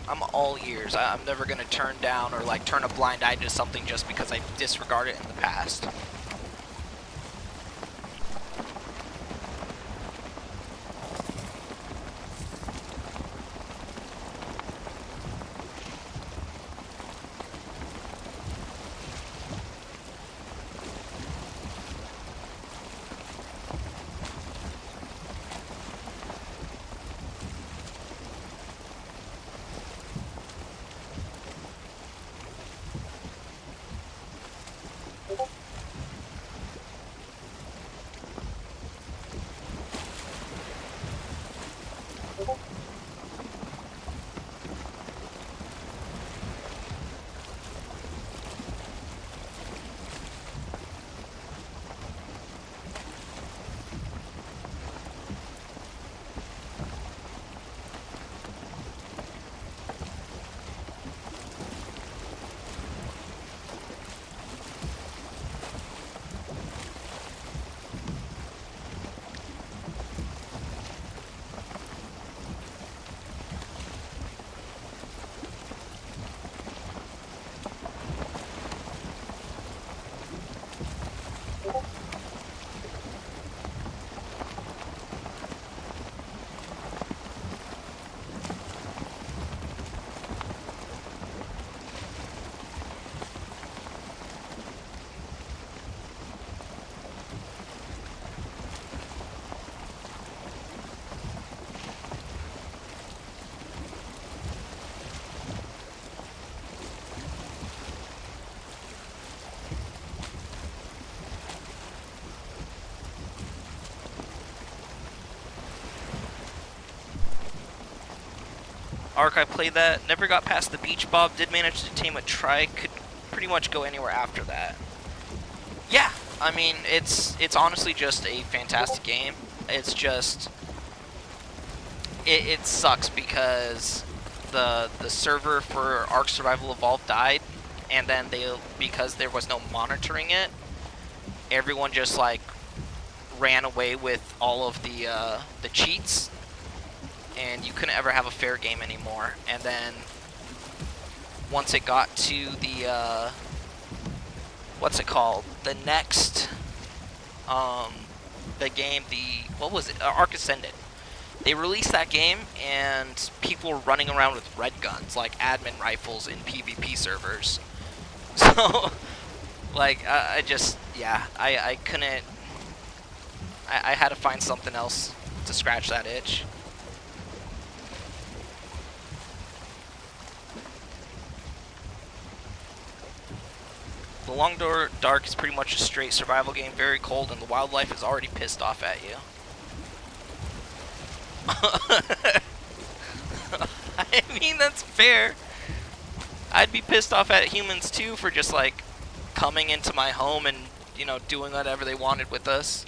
I'm all ears. I'm never gonna turn down or like turn a blind eye to something just because I disregarded it in the past. Ark, I played that, never got past the beach bob, did manage to tame a trike, could pretty much go anywhere after that. Yeah, I mean, it's honestly just a fantastic game. It's just, it sucks because the server for Ark Survival Evolved died, and then because there was no monitoring it, everyone just like ran away with all of the cheats, and you couldn't ever have a fair game anymore. And then once it got to the what's it called? The next the game, what was it? Arc Ascended. They released that game, and people were running around with red guns, like admin rifles in PvP servers. So, like, I just, yeah, I couldn't, I had to find something else to scratch that itch. The Long Dark is pretty much a straight survival game, very cold, and the wildlife is already pissed off at you. I mean, that's fair. I'd be pissed off at humans too for just like coming into my home and, you know, doing whatever they wanted with us.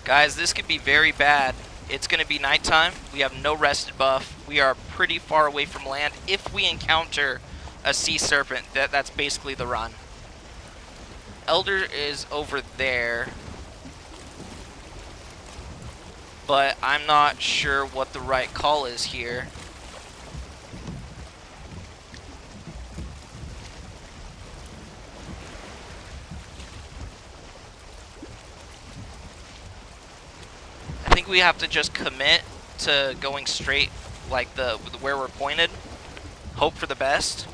Guys, this could be very bad. It's going to be nighttime. We have no rested buff. We are pretty far away from land. If we encounter a sea serpent, that's basically the run. Elder is over there, but I'm not sure what the right call is here. I think we have to just commit to going straight, like where we're pointed. Hope for the best.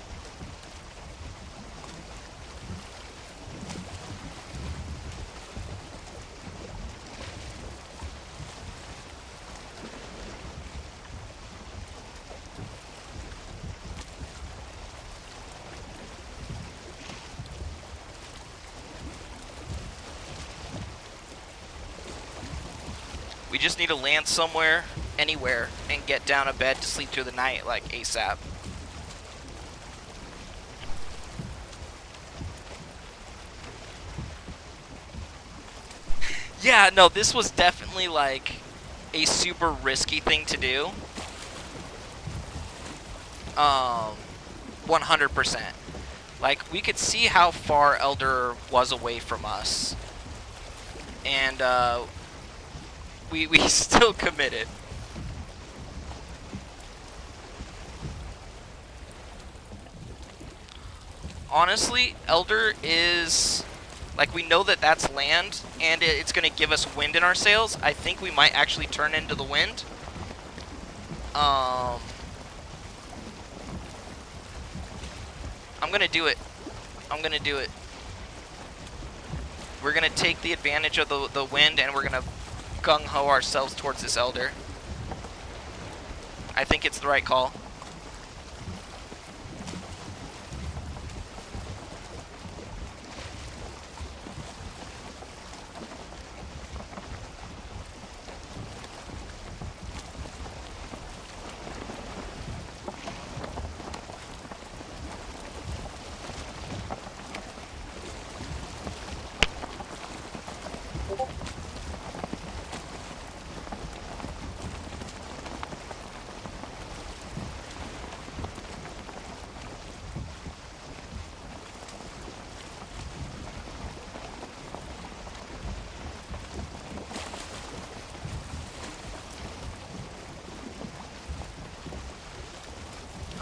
We just need to land somewhere, anywhere, and get down a bed to sleep through the night, like ASAP. Yeah, no, this was definitely like a super risky thing to do. 100%. Like, we could see how far Elder was away from us. And, we still committed. Honestly, Elder is, like, we know that that's land, and it's going to give us wind in our sails. I think we might actually turn into the wind. I'm going to do it. I'm going to do it. We're going to take the advantage of the wind, and we're going to gung-ho ourselves towards this Elder. I think it's the right call.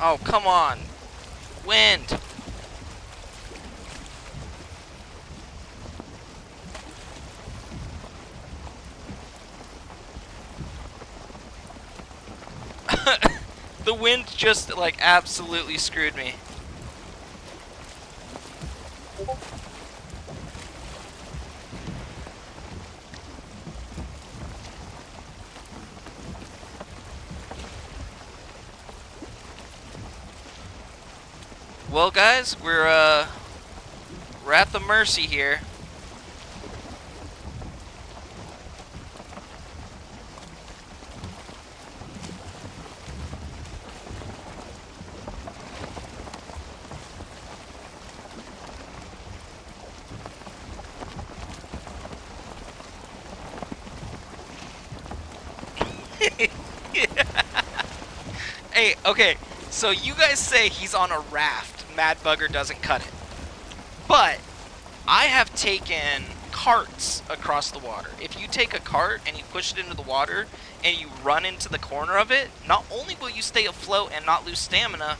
Oh, come on. Wind. The wind just, like, absolutely screwed me. Well, guys, we're at the mercy here. Hey, okay, so you guys say he's on a raft. Mad Bugger doesn't cut it. But I have taken carts across the water. If you take a cart and you push it into the water and you run into the corner of it, not only will you stay afloat and not lose stamina,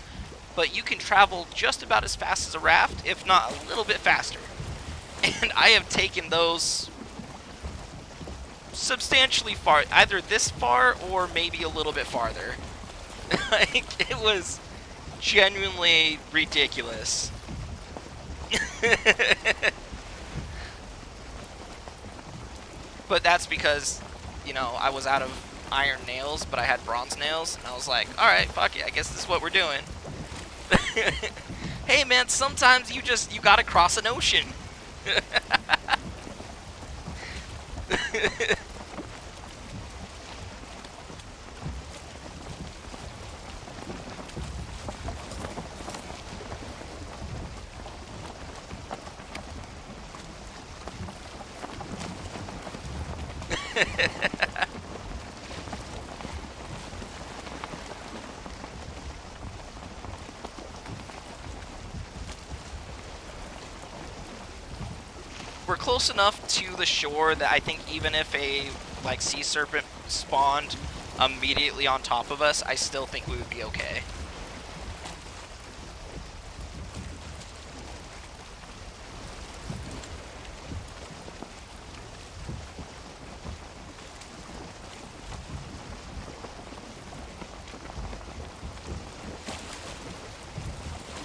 but you can travel just about as fast as a raft, if not a little bit faster. And I have taken those substantially far, either this far or maybe a little bit farther. Like, it was genuinely ridiculous. But that's because, you know, I was out of iron nails, but I had bronze nails, and I was like, alright, fuck it, I guess this is what we're doing. Hey man, sometimes you gotta cross an ocean. We're close enough to the shore that I think even if a like sea serpent spawned immediately on top of us, I still think we would be okay.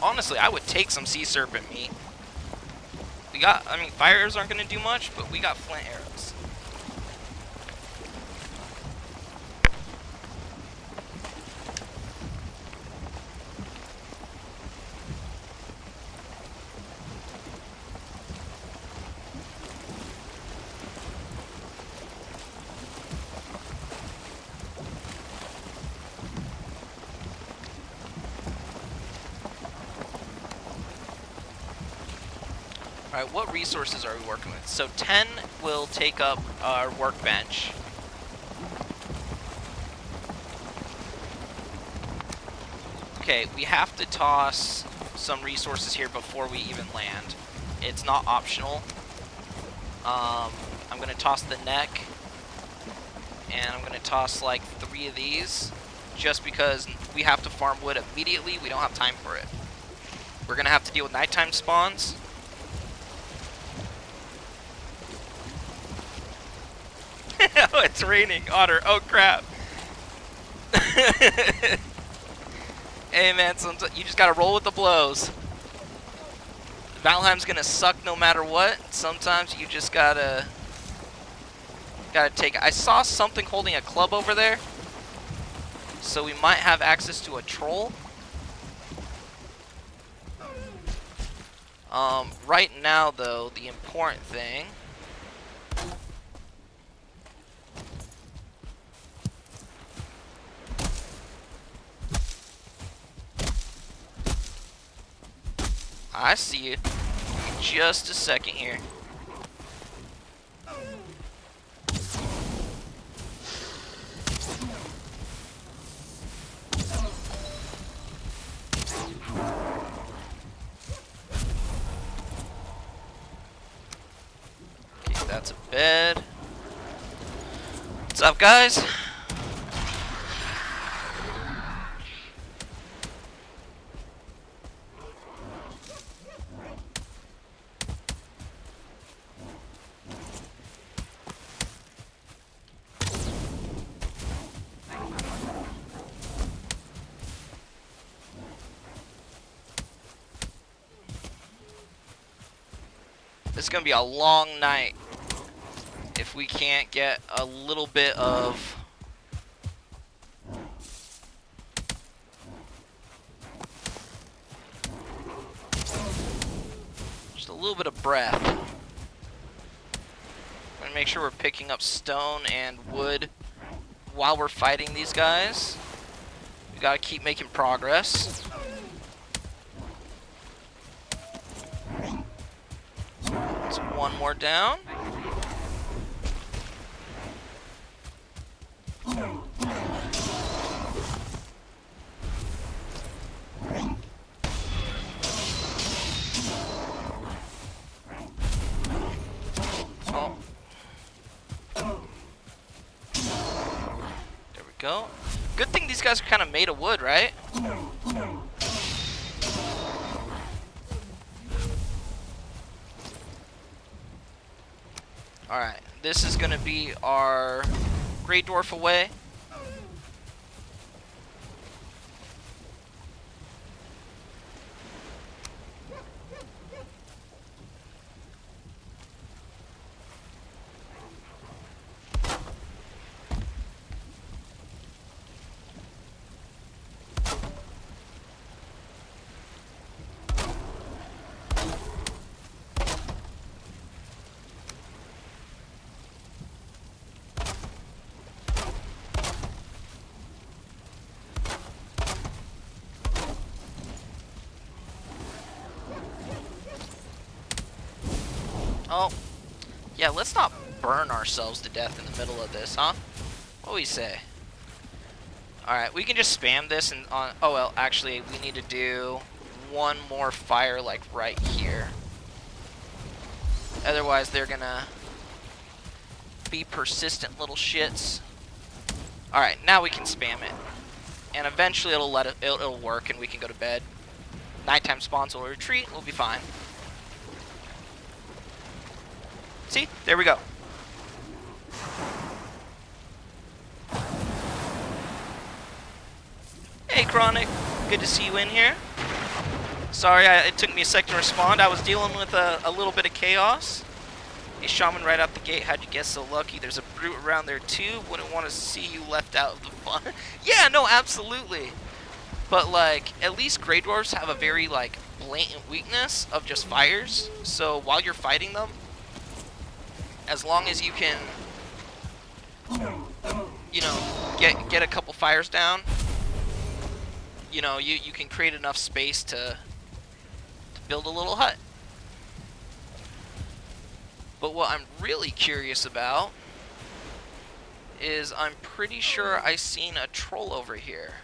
Honestly, I would take some sea serpent meat. I mean, fire arrows aren't going to do much, but we got flint arrows. Alright, what resources are we working with? So 10 will take up our workbench. Okay, we have to toss some resources here before we even land. It's not optional. I'm going to toss the neck, and I'm going to toss like 3 of these, just because we have to farm wood immediately. We don't have time for it. We're going to have to deal with nighttime spawns. Oh, it's raining, Otter. Oh, crap. Hey, man, sometimes you just gotta roll with the blows. Valheim's gonna suck no matter what. Sometimes you just gotta take it. I saw something holding a club over there, so we might have access to a troll. Right now, though, the important thing... I see you. Just a second here. Okay, that's a bed. What's up, guys? This is going to be a long night if we can't get a little bit of... just a little bit of breath. I'm going to make sure we're picking up stone and wood while we're fighting these guys. We got to keep making progress. One more down. Oh. There we go. Good thing these guys are kind of made of wood, right? Alright, this is going to be our Grey Dwarf away. Oh, yeah, let's not burn ourselves to death in the middle of this, huh? What do we say? Alright, we can just spam this and on... Oh, well, actually, we need to do one more fire, like, right here. Otherwise, they're gonna be persistent little shits. Alright, now we can spam it. And eventually it'll work and we can go to bed. Nighttime spawns will retreat, we'll be fine. See? There we go. Hey, Chronic. Good to see you in here. Sorry, it took me a second to respond. I was dealing with a little bit of chaos. Hey, Shaman, right out the gate. How'd you get so lucky? There's a brute around there, too. Wouldn't want to see you left out of the fun. Yeah, no, absolutely. But, like, at least Grey Dwarfs have a very, like, blatant weakness of just fires. So, while you're fighting them, as long as you can, you know, get a couple fires down, you know, you can create enough space to build a little hut. But what I'm really curious about is I'm pretty sure I seen a troll over here.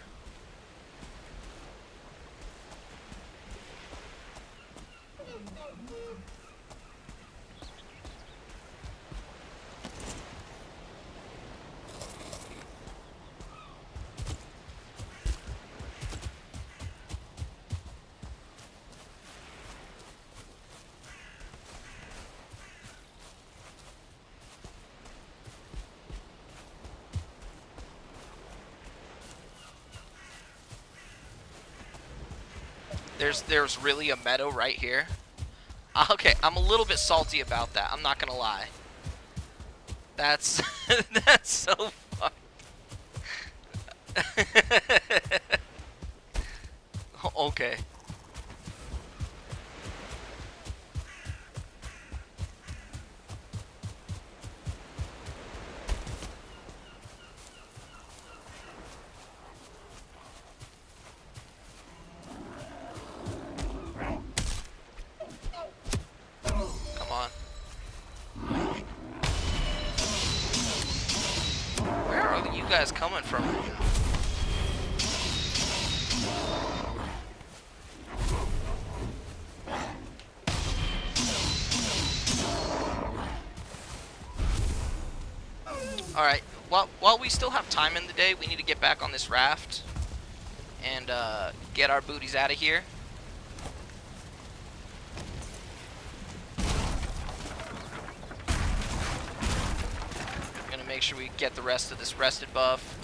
There's really a meadow right here. Okay, I'm a little bit salty about that. I'm not gonna lie. That's that's so fucked. Okay. Guys coming from? Alright, while we still have time in the day, we need to get back on this raft and get our booties out of here. Make sure we get the rest of this rested buff.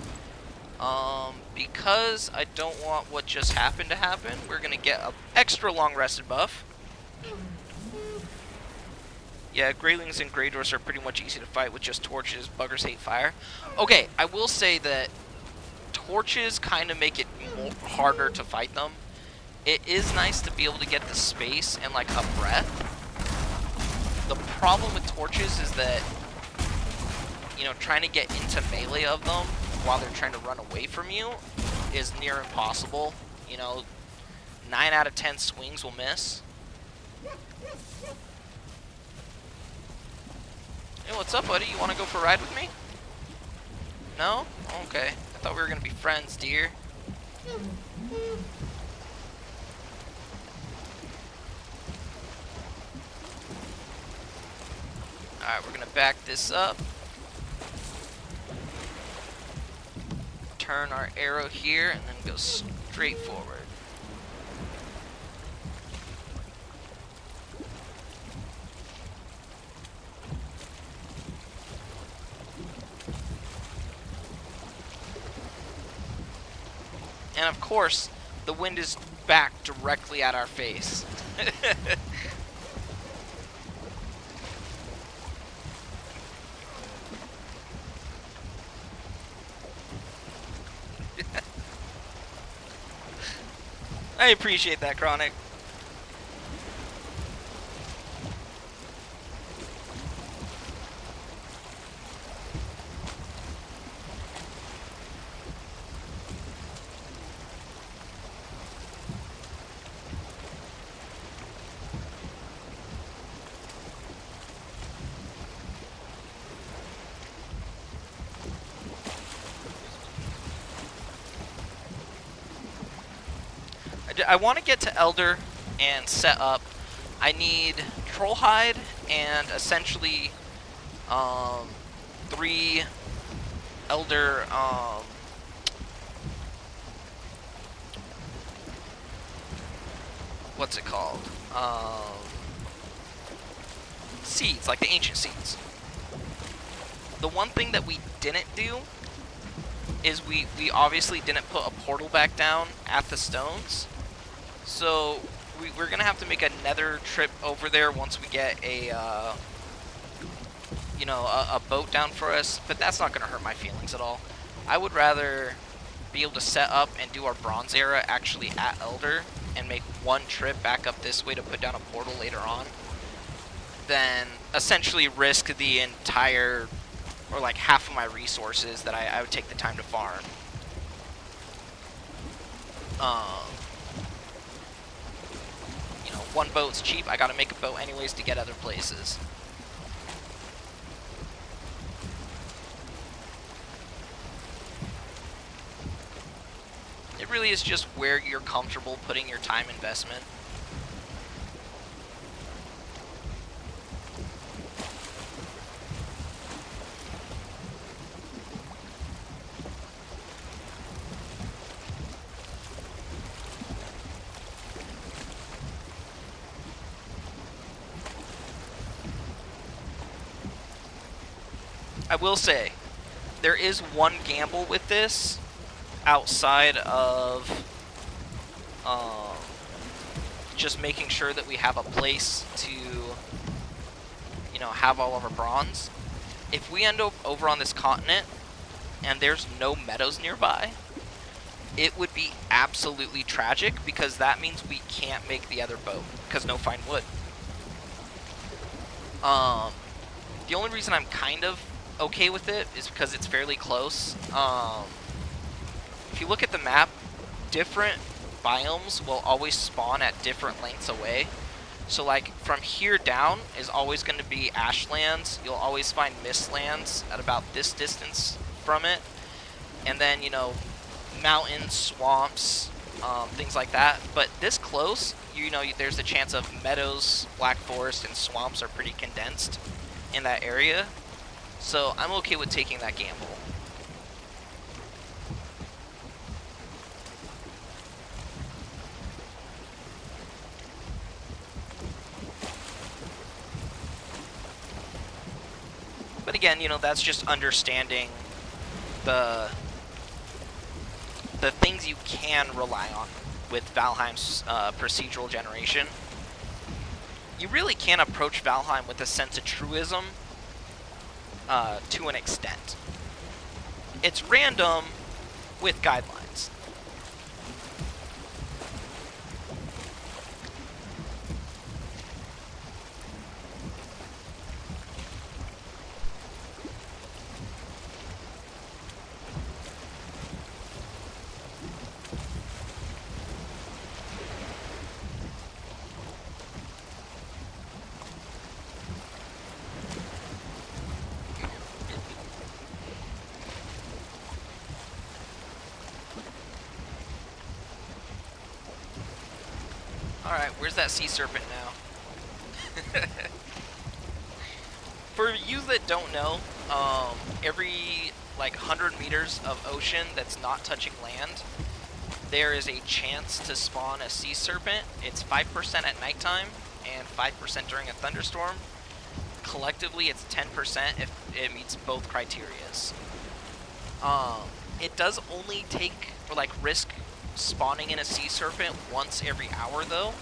Because I don't want what just happened to happen, we're gonna get an extra long rested buff. Yeah, Greylings and Grey Dwarfs are pretty much easy to fight with just torches. Buggers hate fire. Okay, I will say that torches kind of make it harder to fight them. It is nice to be able to get the space and like a breath. The problem with torches is that, you know, trying to get into melee of them while they're trying to run away from you is near impossible. You know, 9 out of 10 swings will miss. Hey, what's up, buddy? You want to go for a ride with me? No? Okay. I thought we were gonna be friends, dear. Alright, we're gonna back this up. Turn our arrow here and then go straight forward. And of course, the wind is back directly at our face. I appreciate that, Chronic. I want to get to Elder and set up. I need Trollhide and essentially 3 Elder what's it called? Seeds, like the ancient seeds. The one thing that we didn't do is we obviously didn't put a portal back down at the stones. So we're gonna have to make another trip over there once we get a you know, a boat down for us, but that's not gonna hurt my feelings at all. I would rather be able to set up and do our Bronze Era actually at Elder and make one trip back up this way to put down a portal later on than essentially risk the entire, or like half of my resources that I would take the time to farm. You know, one boat's cheap, I gotta make a boat anyways to get other places. It really is just where you're comfortable putting your time investment. I will say, there is one gamble with this outside of just making sure that we have a place to, you know, have all of our bronze. If we end up over on this continent and there's no meadows nearby, it would be absolutely tragic because that means we can't make the other boat because no fine wood. The only reason I'm kind of okay with it is because it's fairly close. If you look at the map, different biomes will always spawn at different lengths away. So like from here down is always going to be ashlands. You'll always find mistlands at about this distance from it. And then, you know, mountains, swamps, things like that. But this close, you know, there's a chance of meadows, black forest, and swamps are pretty condensed in that area. So I'm okay with taking that gamble. But again, you know, that's just understanding the things you can rely on with Valheim's procedural generation. You really can approach Valheim with a sense of truism to an extent. It's random with guidelines. Alright, where's that sea serpent now? For you that don't know, every like 100 meters of ocean that's not touching land, there is a chance to spawn a sea serpent. It's 5% at nighttime and 5% during a thunderstorm. Collectively, it's 10% if it meets both criterias. It does only take, or like risk spawning in a sea serpent once every hour though.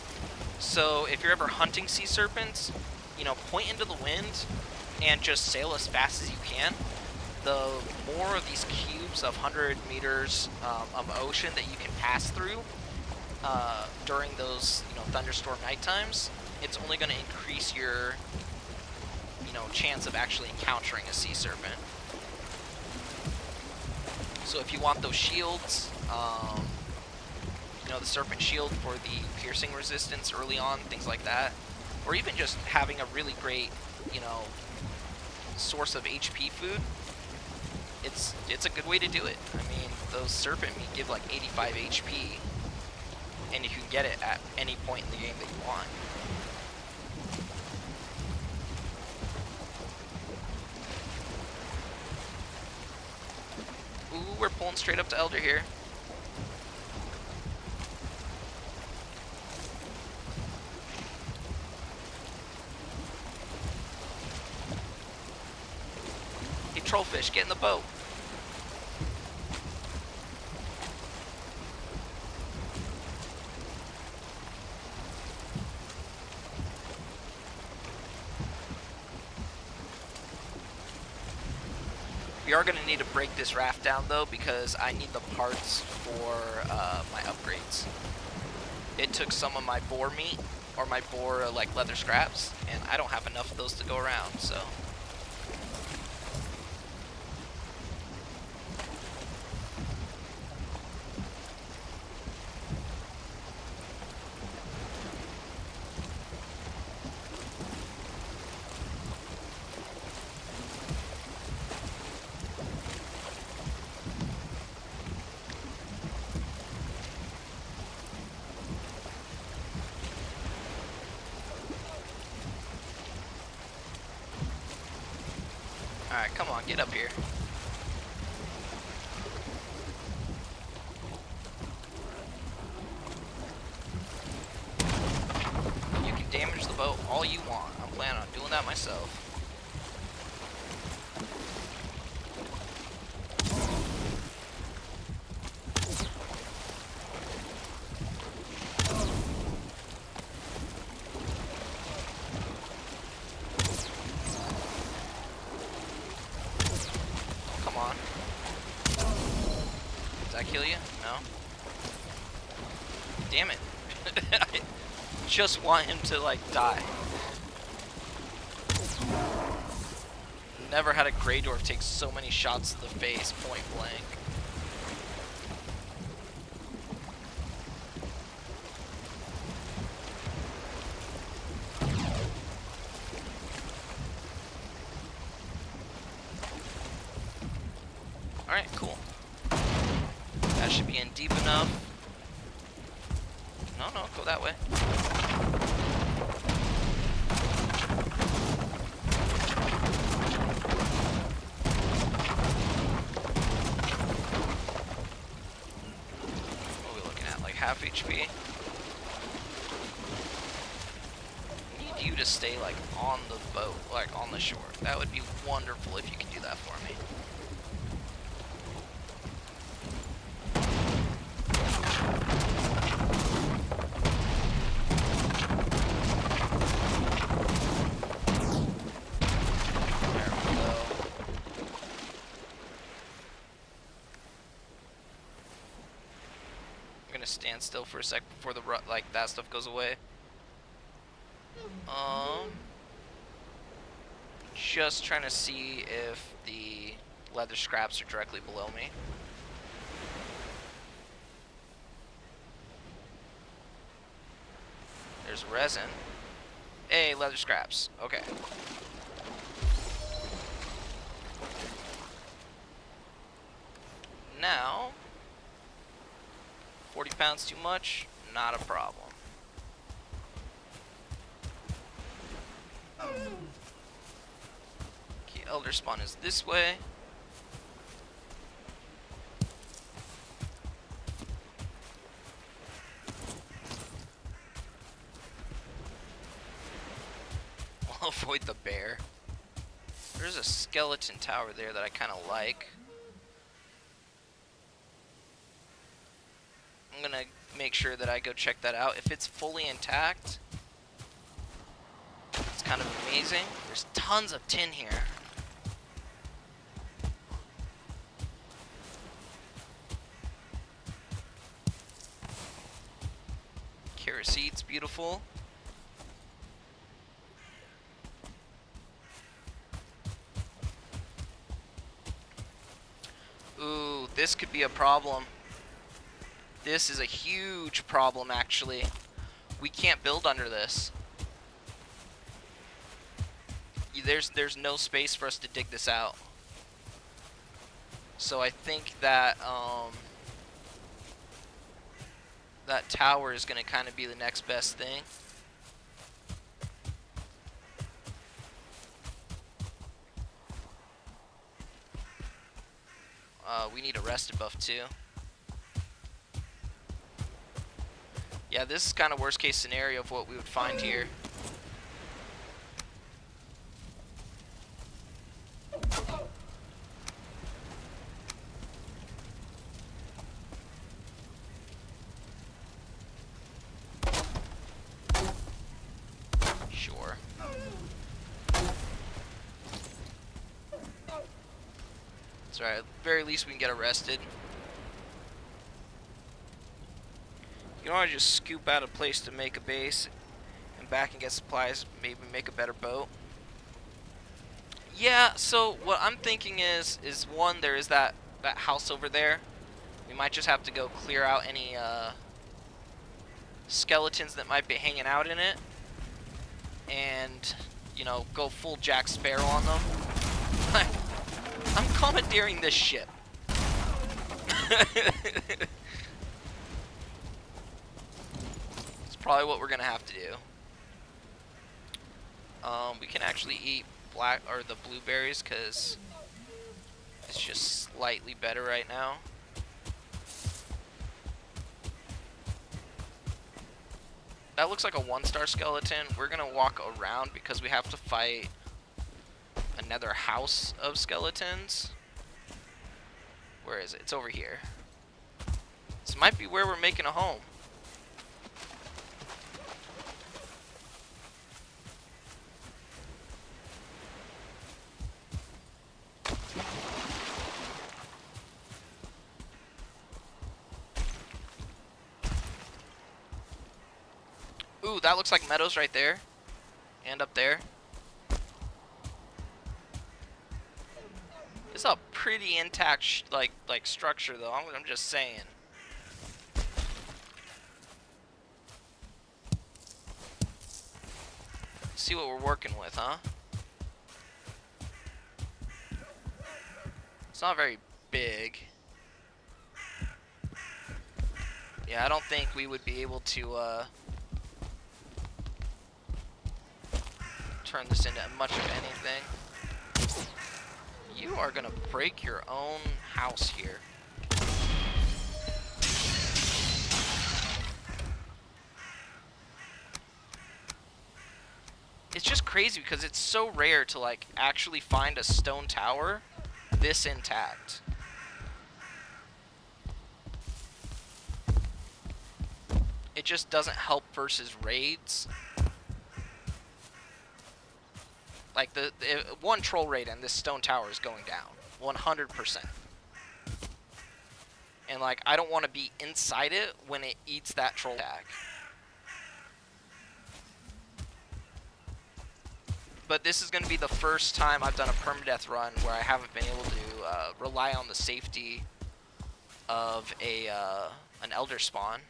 So if you're ever hunting sea serpents, you know, point into the wind and just sail as fast as you can. The more of these cubes of 100 meters of ocean that you can pass through during those, you know, thunderstorm night times, it's only going to increase your, you know, chance of actually encountering a sea serpent. So if you want those shields, you know, the serpent shield for the piercing resistance early on, things like that, or even just having a really great, you know, source of HP food, it's a good way to do it. I mean, those serpent meat give like 85 HP, and you can get it at any point in the game that you want. Ooh, we're pulling straight up to Elder here. Hey, Trollfish, get in the boat. We are going to need to break this raft down though, because I need the parts for my upgrades. It took some of my boar meat, or my boar like leather scraps, and I don't have enough of those to go around, so. Alright, come on, get up here. You can damage the boat all you want. I'm planning on doing that myself. Did I kill you? No? Damn it. I just want him to, like, die. Never had a Grey Dwarf take so many shots to the face, point blank. Alright, cool. That should be in deep enough. No, go that way. What are we looking at? Like half HP? Need you to stay like on the boat, like on the shore. That would be wonderful if you could do that for me. Stand still for a sec before the that stuff goes away. Just trying to see if the leather scraps are directly below me. There's resin. Hey, leather scraps. Okay. Now, 40 pounds too much? Not a problem. Okay, elder spawn is this way. I'll avoid the bear. There's a skeleton tower there that I kind of like. I'm gonna make sure that I go check that out. If it's fully intact, it's kind of amazing. There's tons of tin here. Kerosene, beautiful. Ooh, this could be a problem. This is a huge problem, actually. We can't build under this. There's no space for us to dig this out. So I think that that tower is going to kind of be the next best thing. We need a rested buff too. Yeah, this is kind of worst case scenario of what we would find here. Sure. It's alright, at the very least we can get arrested. You don't want to just scoop out a place to make a base and back and get supplies, maybe make a better boat. Yeah, so what I'm thinking is one, there is that house over there. We might just have to go clear out any skeletons that might be hanging out in it. And, you know, go full Jack Sparrow on them. I'm commandeering this ship. It's probably what we're gonna have to do. We can actually eat the blueberries because it's just slightly better right now. That looks like a 1-star skeleton. We're gonna walk around because we have to fight another house of skeletons. Where is it? It's over here. This might be where we're making a home. Ooh, that looks like meadows right there. And up there. It's a pretty intact like structure though. I'm just saying. See what we're working with, huh? It's not very big. Yeah, I don't think we would be able to turn this into much of anything. You are gonna break your own house here. It's just crazy because it's so rare to like actually find a stone tower this intact. It just doesn't help versus raids. Like the one troll raid and this stone tower is going down 100%. And like I don't want to be inside it when it eats that troll attack. But this is going to be the first time I've done a permadeath run where I haven't been able to rely on the safety of an elder spawn.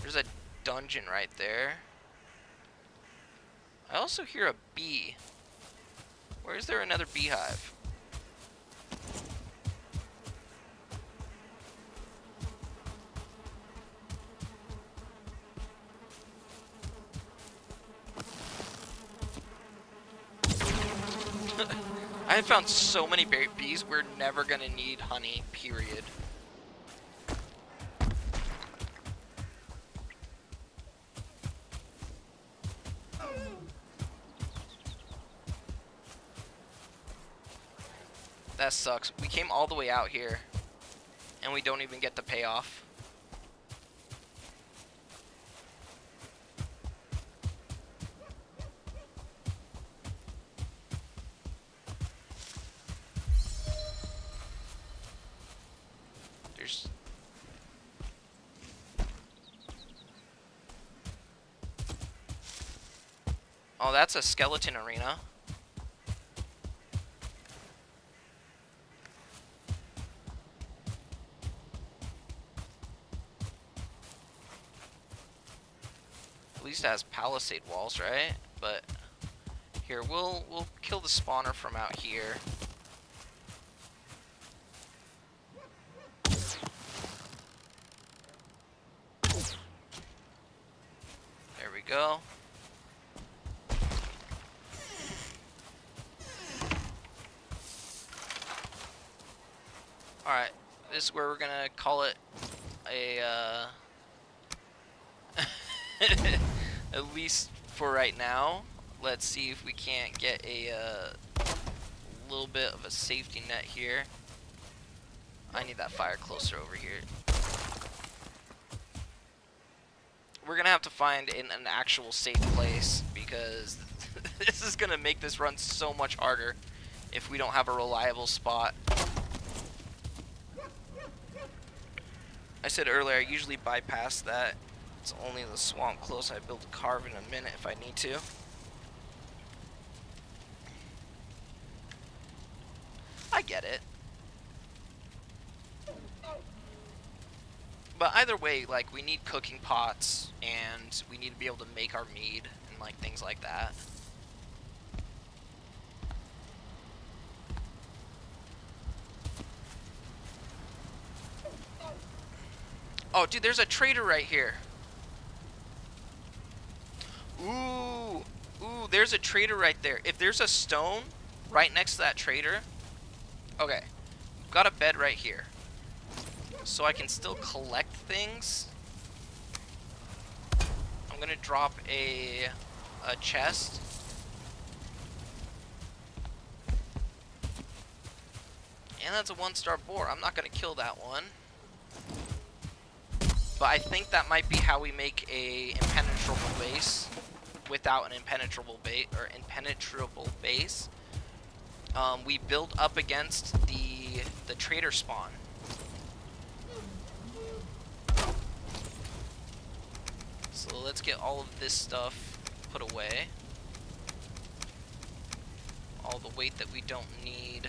There's a dungeon right there. I also hear a bee. Where is there another beehive? I have found so many berry bees, we're never gonna need honey, period. That sucks. We came all the way out here, and we don't even get the payoff. There's... Oh, that's a skeleton arena. At least it has palisade walls, right? But here, we'll kill the spawner from out here. There we go. Alright, this is where we're gonna call it a, at least for right now. Let's see if we can't get a little bit of a safety net here. I need that fire closer over here. We're gonna have to find an actual safe place, because this is gonna make this run so much harder if we don't have a reliable spot. I said earlier, I usually bypass that. It's only the swamp close. I build a carve in a minute if I need to. I get it. But either way, like, we need cooking pots, and we need to be able to make our mead, and, like, things like that. Oh, dude, there's a trader right here. Ooh, there's a trader right there. If there's a stone right next to that trader... Okay, got a bed right here. So I can still collect things. I'm gonna drop a chest. And that's a 1-star boar. I'm not gonna kill that one. But I think that might be how we make a impenetrable base without an impenetrable base. We build up against the trader spawn. So let's get all of this stuff put away. All the weight that we don't need.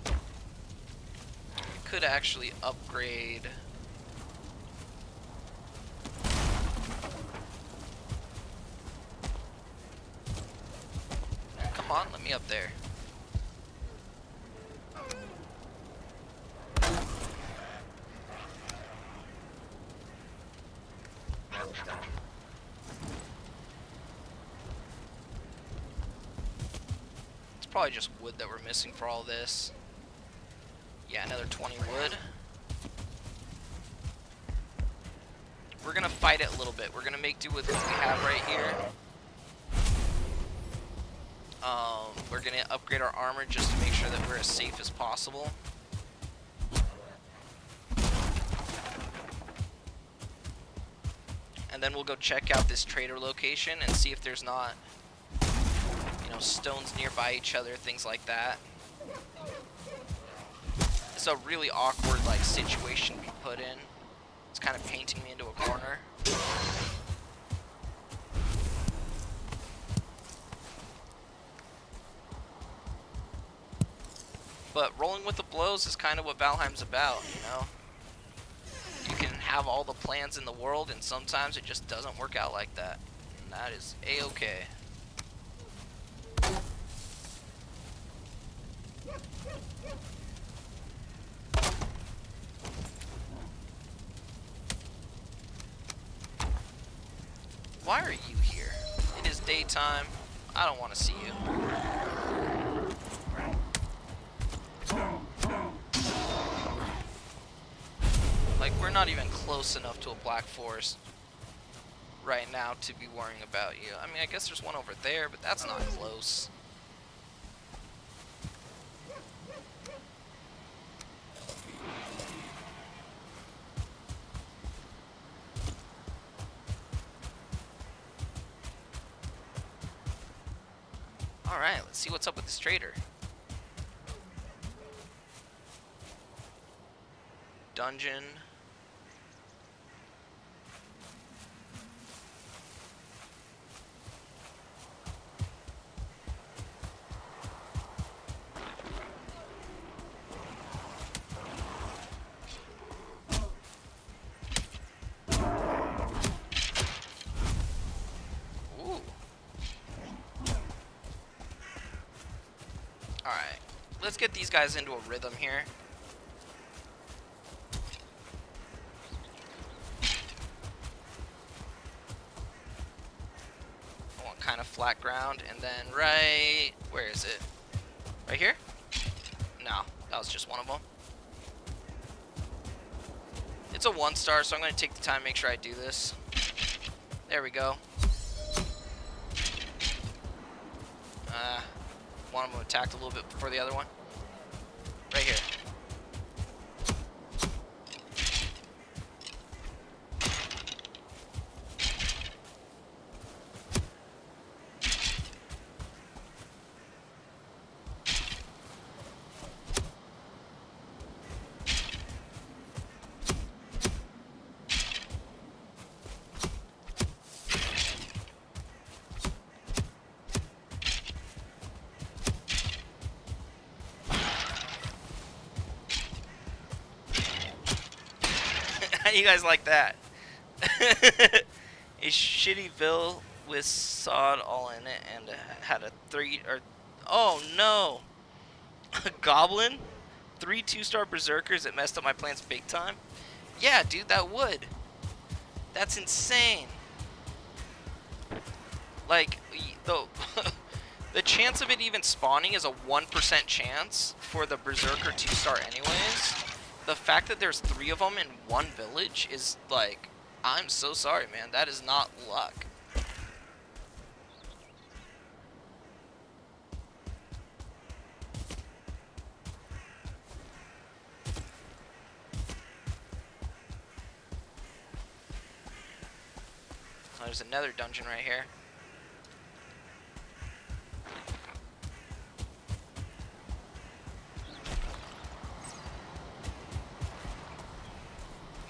We could actually upgrade. Come on, let me up there. It's probably just wood that we're missing for all this. Yeah, another 20 wood. We're gonna fight it a little bit. We're gonna make do with what we have right here. We're gonna upgrade our armor just to make sure that we're as safe as possible. And then we'll go check out this trader location and see if there's not, you know, stones nearby each other, things like that. It's a really awkward, like, situation to be put in. It's kind of painting me into a corner. But rolling with the blows is kind of what Valheim's about, you know? You can have all the plans in the world, and sometimes it just doesn't work out like that. And that is A-okay. Why are you here? It is daytime. I don't want to see you. Like, we're not even close enough to a black forest right now to be worrying about you. I mean, I guess there's one over there, but that's not close. Alright, let's see what's up with this trader. Dungeon. Ooh. Alright, let's get these guys into a rhythm here. I want kind of flat ground, and then right... where is it? Right here? No, that was just one of them. It's a 1-star, so I'm going to take the time to make sure I do this. There we go. One of them attacked a little bit before the other one. Right here. How do you guys like that? A shitty bill with sod all in it and had a 3 or... oh no! A goblin? 3 2-star berserkers that messed up my plans big time? Yeah, dude, that would. That's insane. Like, the chance of it even spawning is a 1% chance for the berserker 2-star anyways. The fact that there's 3 of them in one village is like, I'm so sorry, man. That is not luck. Oh, there's another dungeon right here.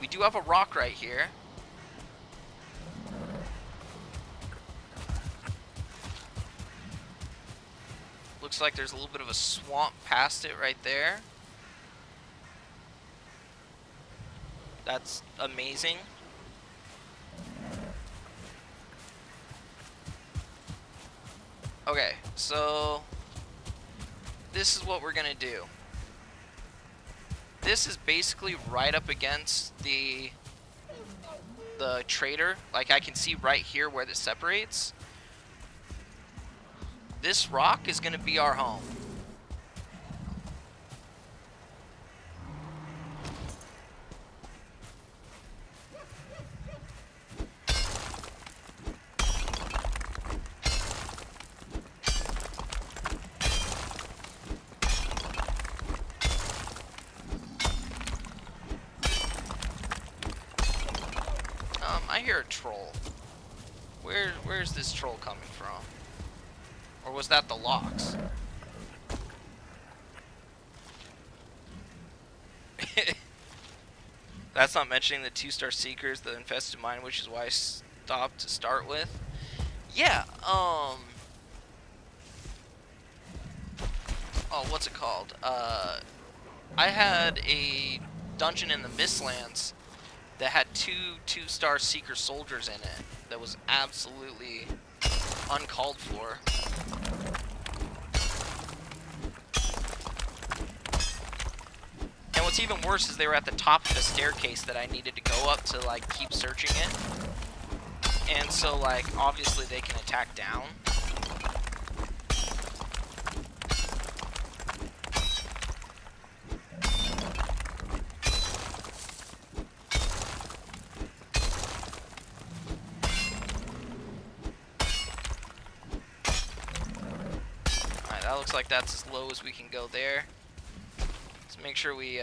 We do have a rock right here. Looks like there's a little bit of a swamp past it right there. That's amazing. Okay, so this is what we're gonna do. This is basically right up against the trader. Like, I can see right here where this separates. This rock is gonna be our home. I hear a troll. Where's this troll coming from? Or was that the locks? That's not mentioning the 2-star seekers, the infested mine, which is why I stopped to start with. Yeah, oh, what's it called? I had a dungeon in the Mistlands that had 2 2-star seeker soldiers in it that was absolutely uncalled for. And what's even worse is they were at the top of the staircase that I needed to go up to, like, keep searching it. And so, like, obviously they can attack down. Alright, that looks like that's as low as we can go there. Let's make sure we,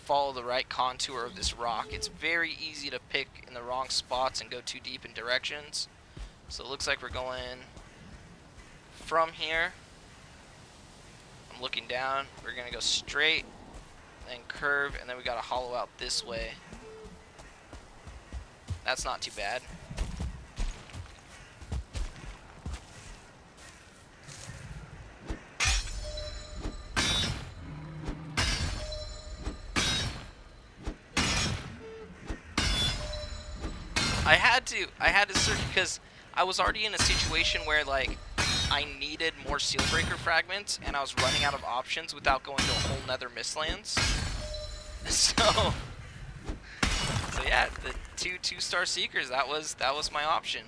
follow the right contour of this rock. It's very easy to pick in the wrong spots and go too deep in directions. So it looks like we're going from here. I'm looking down. We're going to go straight, then curve, and then we got to hollow out this way. That's not too bad. I had to search because I was already in a situation where, like, I needed more Sealbreaker fragments and I was running out of options without going to a whole nether Mistlands. So yeah, the two-star Seekers, that was my option.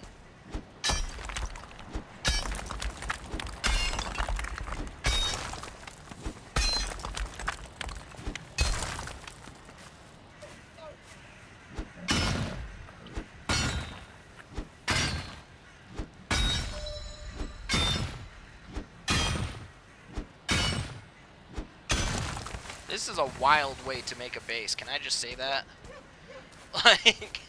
This is a wild way to make a base. Can I just say that? Like,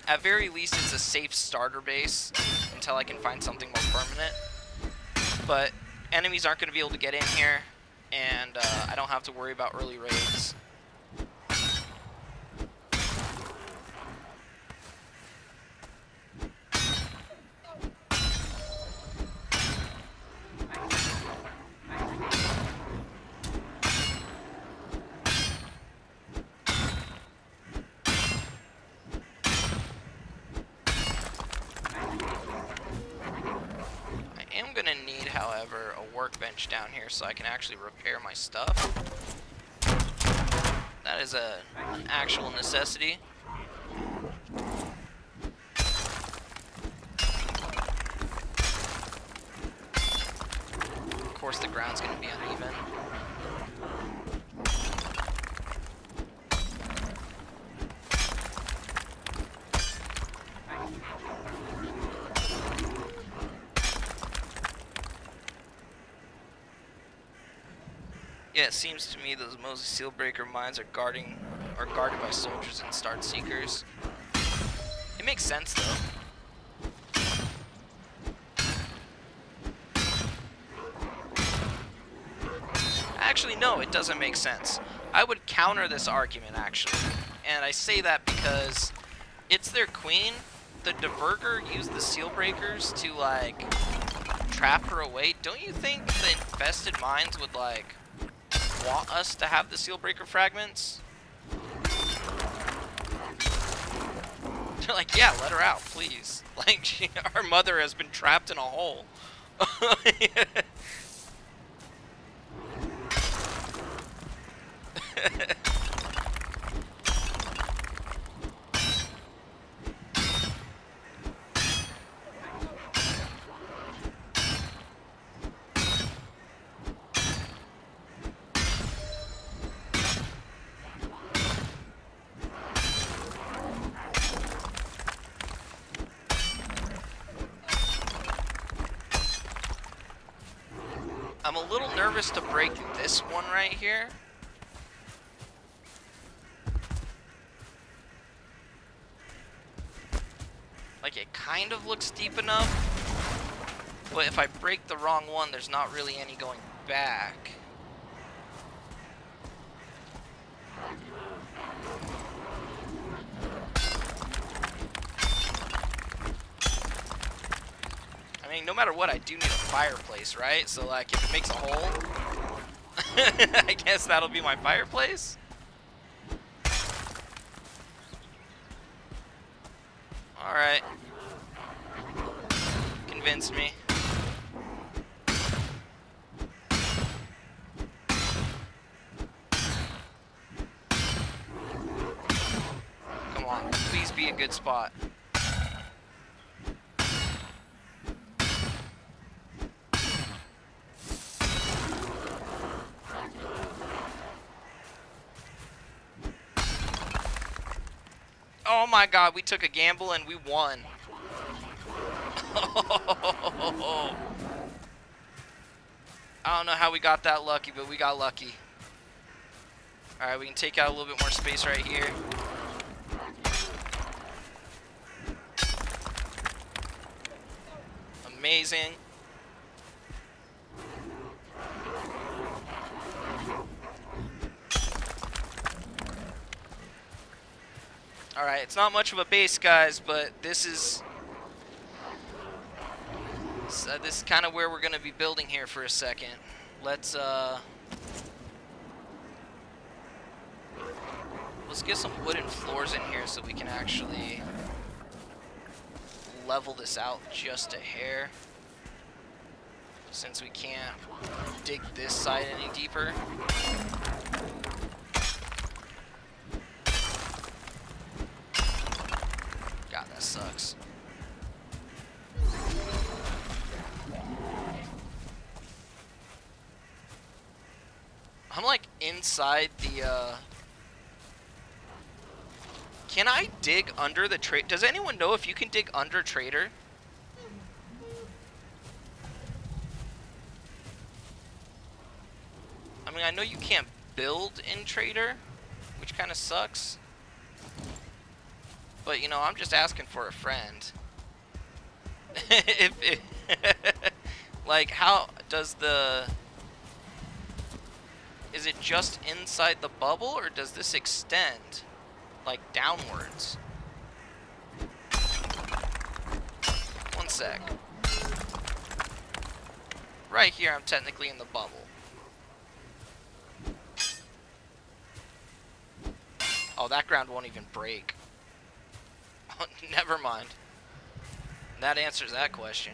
at very least, it's a safe starter base until I can find something more permanent. But enemies aren't going to be able to get in here, and I don't have to worry about early raids. However, a workbench down here so I can actually repair my stuff. That is an actual necessity. Of course, the ground's going to be uneven. Yeah, it seems to me those Moses Sealbreaker mines are guarded by soldiers and Star Seekers. It makes sense though. Actually, no, it doesn't make sense. I would counter this argument actually, and I say that because it's their queen. The Diverger used the Sealbreakers to like trap her away. Don't you think the infested mines would like want us to have the Sealbreaker fragments? They're like, yeah, let her out, please. Like, our mother has been trapped in a hole. I'm a little nervous to break this one right here. Like, it kind of looks deep enough, but if I break the wrong one, there's not really any going back. I mean, no matter what, I do need a fireplace, right? So, like, if it makes a hole, I guess that'll be my fireplace. Alright. Convince me. good spot. Oh my god, we took a gamble and we won. I don't know how we got that lucky, but we got lucky. Alright, we can take out a little bit more space right here. Amazing. Alright, it's not much of a base, guys, but this is kind of where we're going to be building here for a second. Let's get some wooden floors in here so we can actually level this out just a hair, since we can't dig this side any deeper. God, that sucks. I'm like inside the Can I dig under the trade? Does anyone know if you can dig under trader? I mean, I know you can't build in trader, which kind of sucks. But, you know, I'm just asking for a friend. Like, how does the... Is it just inside the bubble, or does this extend, like, downwards? One sec. Right here, I'm technically in the bubble. Oh, that ground won't even break. Never mind. That answers that question.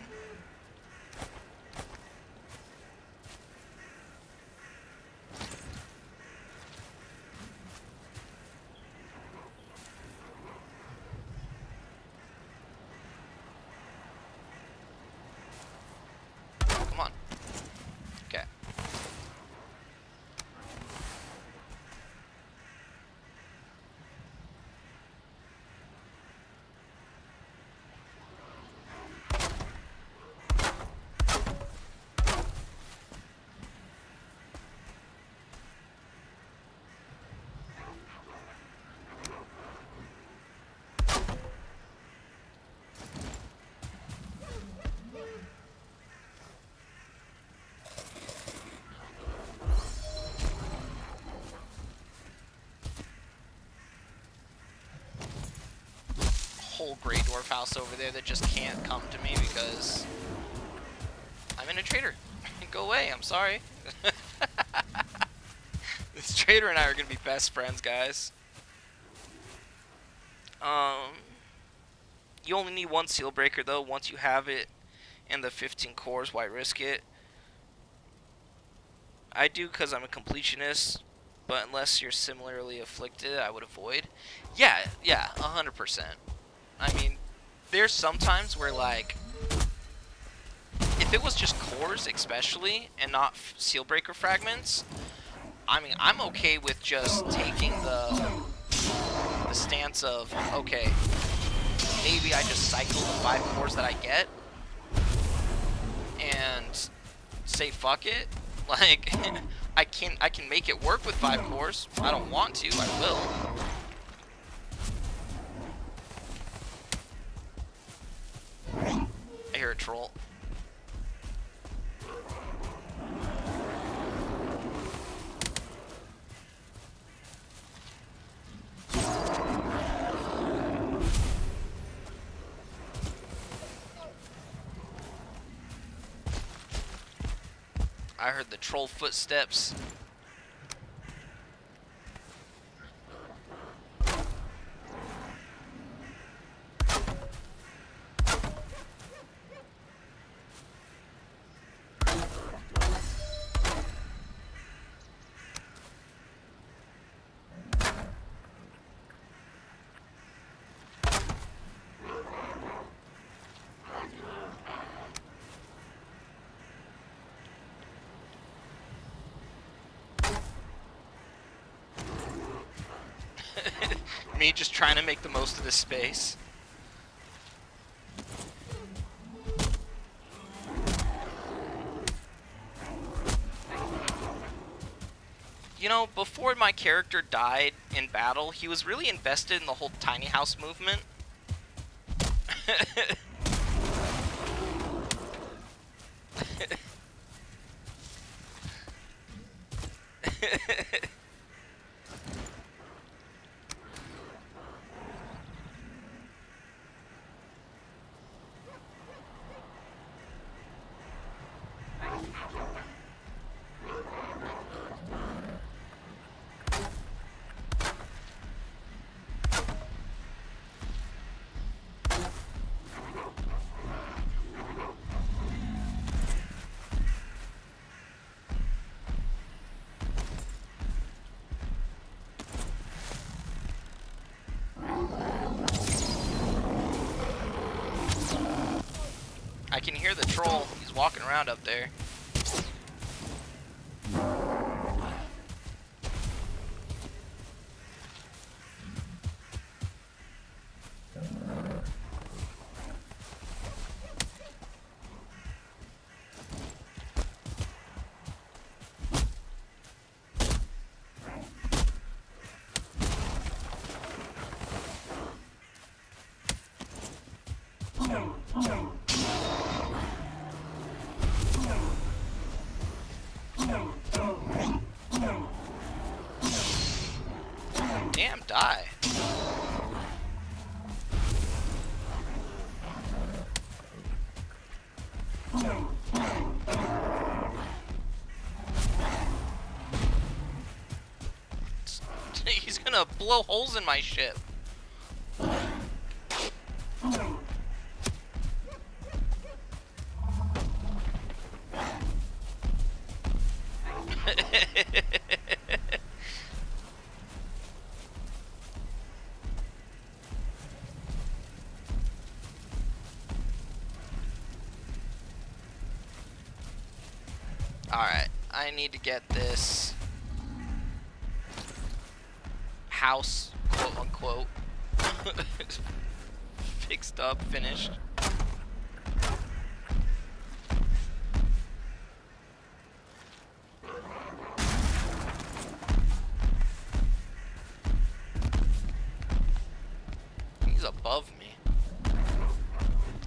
Come on. Okay. Whole Grey Dwarf house over there that just can't come to me because I'm in a trader. Go away, I'm sorry. This trader and I are gonna be best friends, guys. You only need one seal breaker though. Once you have it and the 15 cores, why risk it? I do because I'm a completionist, but unless you're similarly afflicted, I would avoid. Yeah, 100%. I mean, there's sometimes where, like, if it was just cores, especially, and not seal breaker fragments, I mean, I'm okay with just taking the stance of, okay, maybe I just cycle the 5 cores that I get and say fuck it. Like, I can make it work with 5 cores. I don't want to, I will. I hear a troll. I heard the troll footsteps. me just trying to make the most of this space. You know, before my character died in battle, he was really invested in the whole tiny house movement. I can hear the troll. He's walking around up there. Damn, die. He's gonna blow holes in my ship. Alright, I need to get this house, quote unquote, fixed up, finished. He's above me.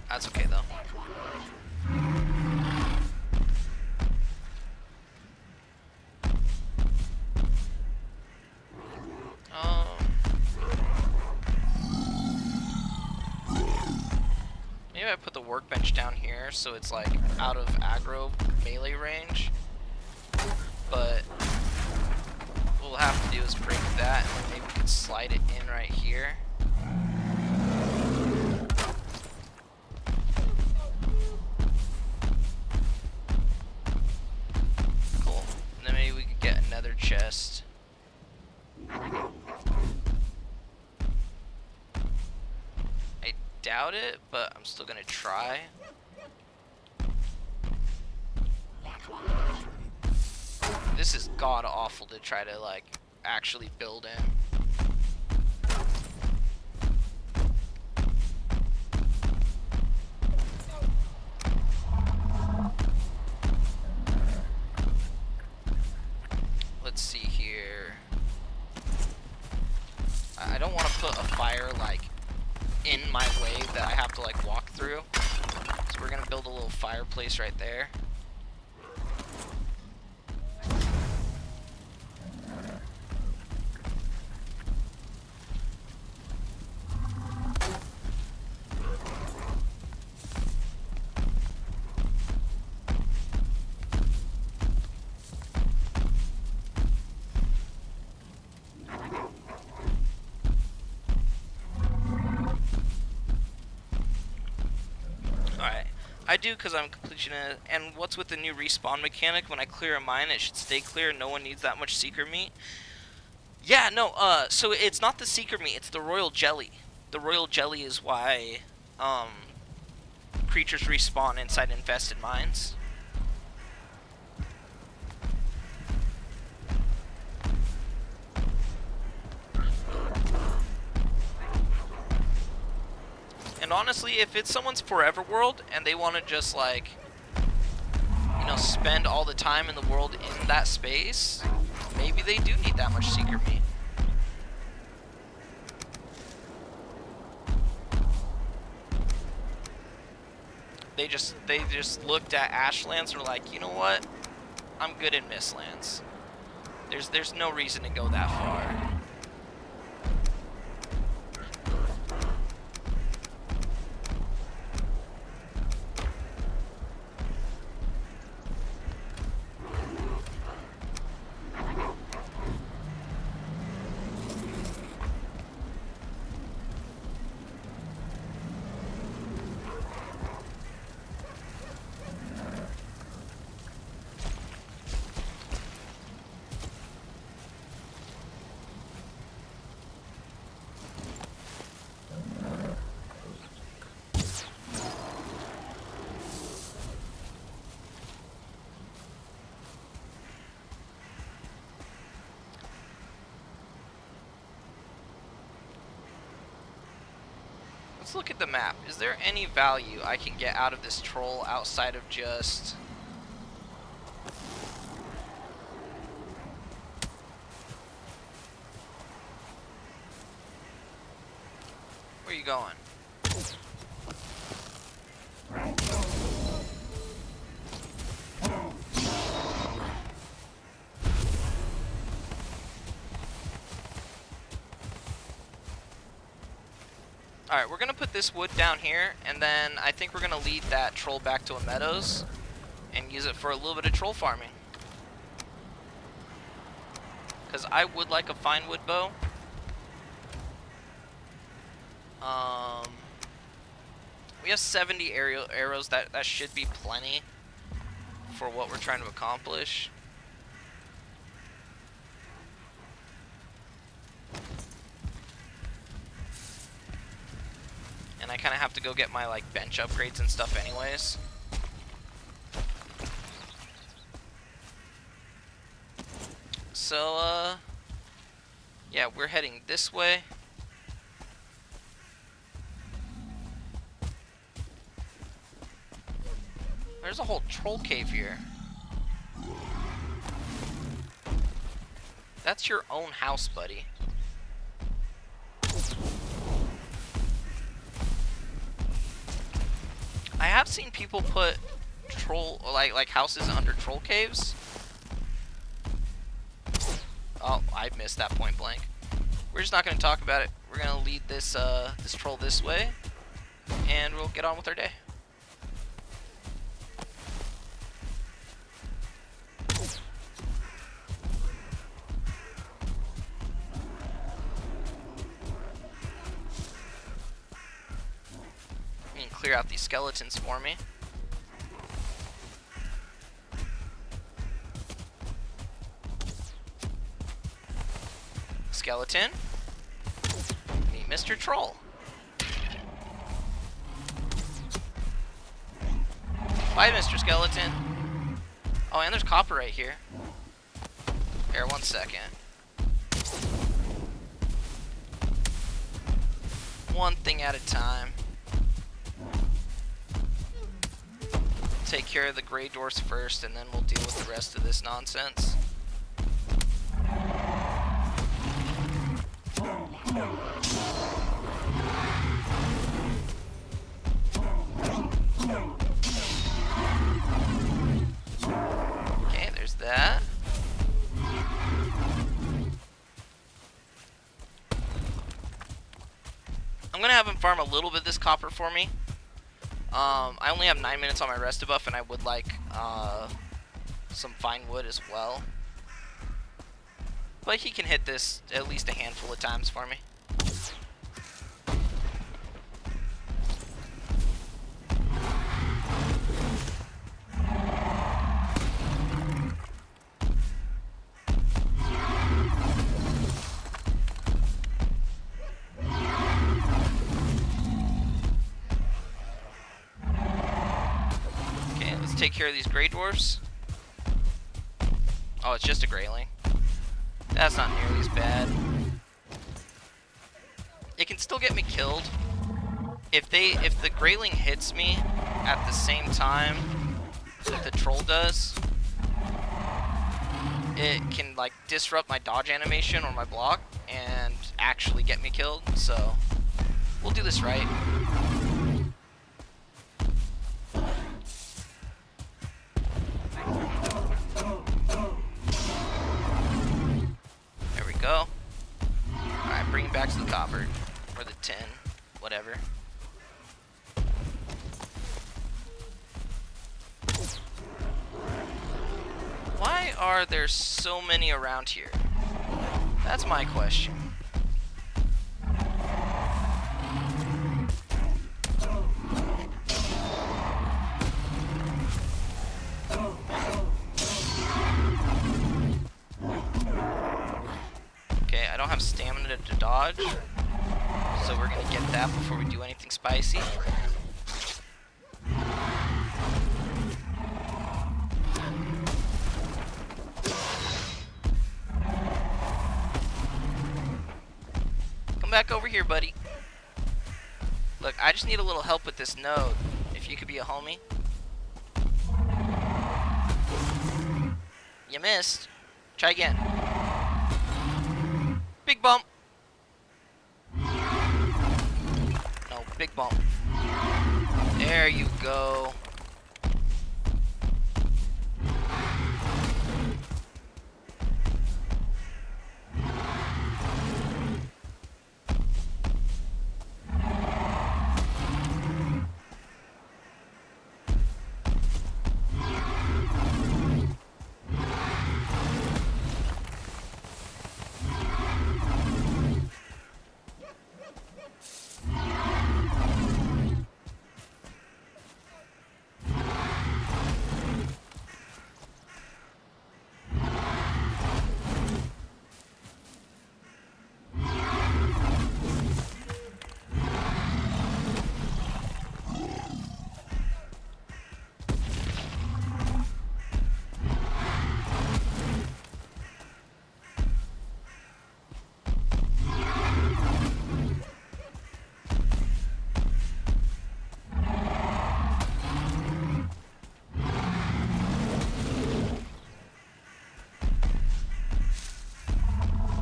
That's okay though. Maybe I put the workbench down here so it's like out of aggro melee range. But what we'll have to do is break that, and then maybe we can slide it in right here. Cool. And then maybe we could get another chest. I doubt it, but I'm still gonna try. This is god awful to try to like actually build in. Let's see here. I don't want to put a fire like in my way that I have to like walk through. So we're gonna build a little fireplace right there. I do because I'm completionist, and what's with the new respawn mechanic? When I clear a mine, it should stay clear. No one needs that much seeker meat. Yeah, no. So it's not the seeker meat; it's the royal jelly. The royal jelly is why creatures respawn inside infested mines. honestly, if it's someone's forever world and they want to just like, you know, spend all the time in the world in that space, maybe they do need that much seeker meat. They just looked at Ashlands and were like, you know what? I'm good in Mistlands. There's no reason to go that far. Let's look at the map. Is there any value I can get out of this troll outside of just... Where are you going? Alright, we're going to put this wood down here, and then I think we're going to lead that troll back to a meadows and use it for a little bit of troll farming. Because I would like a fine wood bow. We have 70 arrows. That should be plenty for what we're trying to accomplish. And I kind of have to go get my like bench upgrades and stuff anyways. So yeah, we're heading this way. There's a whole troll cave here. That's your own house, buddy. I have seen people put troll like houses under troll caves. Oh, I missed that point blank. We're just not going to talk about it. We're going to lead this this troll this way, and we'll get on with our day. Clear out these skeletons for me. Skeleton. Meet Mr. Troll. Bye, Mr. Skeleton. Oh, and there's copper right here. Here, 1 second. One thing at a time. Take care of the gray dwarfs first, and then we'll deal with the rest of this nonsense. Okay, there's that. I'm gonna have him farm a little bit of this copper for me. I only have 9 minutes on my rest debuff, and I would like some fine wood as well. But he can hit this at least a handful of times for me. Take care of these gray dwarfs. Oh, it's just a grayling. That's not nearly as bad. It can still get me killed if the Grayling hits me at the same time that the troll does, it can like disrupt my dodge animation or my block and actually get me killed. So we'll do this right. There we go. Alright, bring it back to the copper. Or the tin. Whatever. Why are there so many around here? That's my question. Okay, I don't have stamina to dodge, so we're gonna get that before we do anything spicy. Back over here, buddy. Look, I just need a little help with this node. If you could be a homie. You missed. Try again. Big bump. No, big bump. There you go.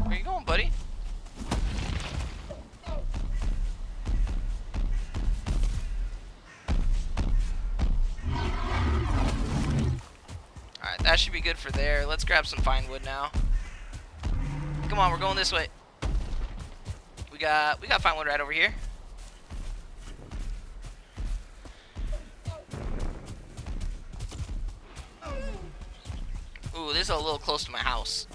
Where you going, buddy? Alright, that should be good for there. Let's grab some fine wood now. Come on, we're going this way. We got fine wood right over here. Ooh, this is a little close to my house.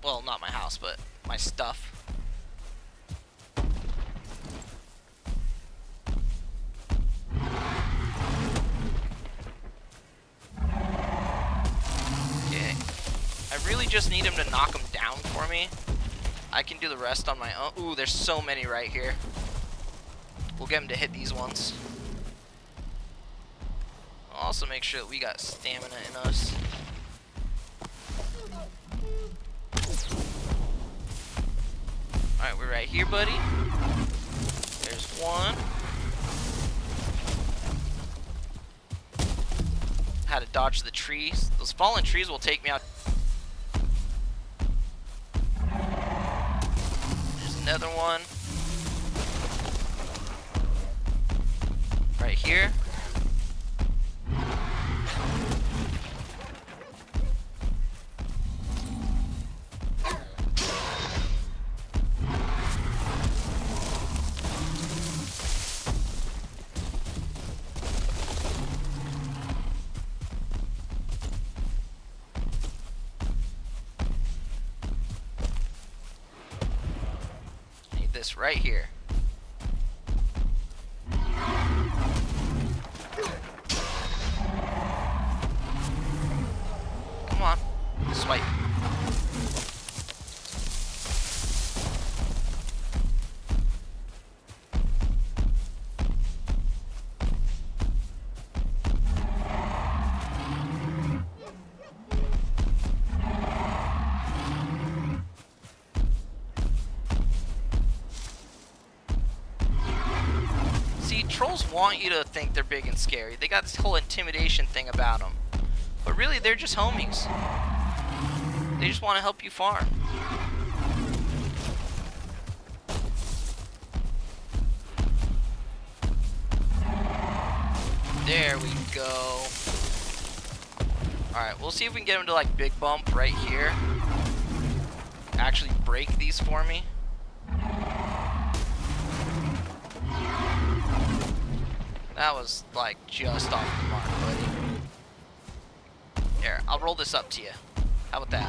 Well, not my house, but my stuff. Okay. I really just need him to knock him down for me. I can do the rest on my own. Ooh, there's so many right here. We'll get him to hit these ones. I'll also make sure that we got stamina in us. Alright, we're right here, buddy. There's one. How to dodge the trees. Those fallen trees will take me out. There's another one. Right here. This right here. Come on, swipe. See, trolls want you to think they're big and scary. They got this whole intimidation thing about them. But really, they're just homies. They just want to help you farm. There we go. Alright, we'll see if we can get him to, like, big bump right here. Actually break these for me. That was, like, just off the mark, buddy. Here, I'll roll this up to you. How about that?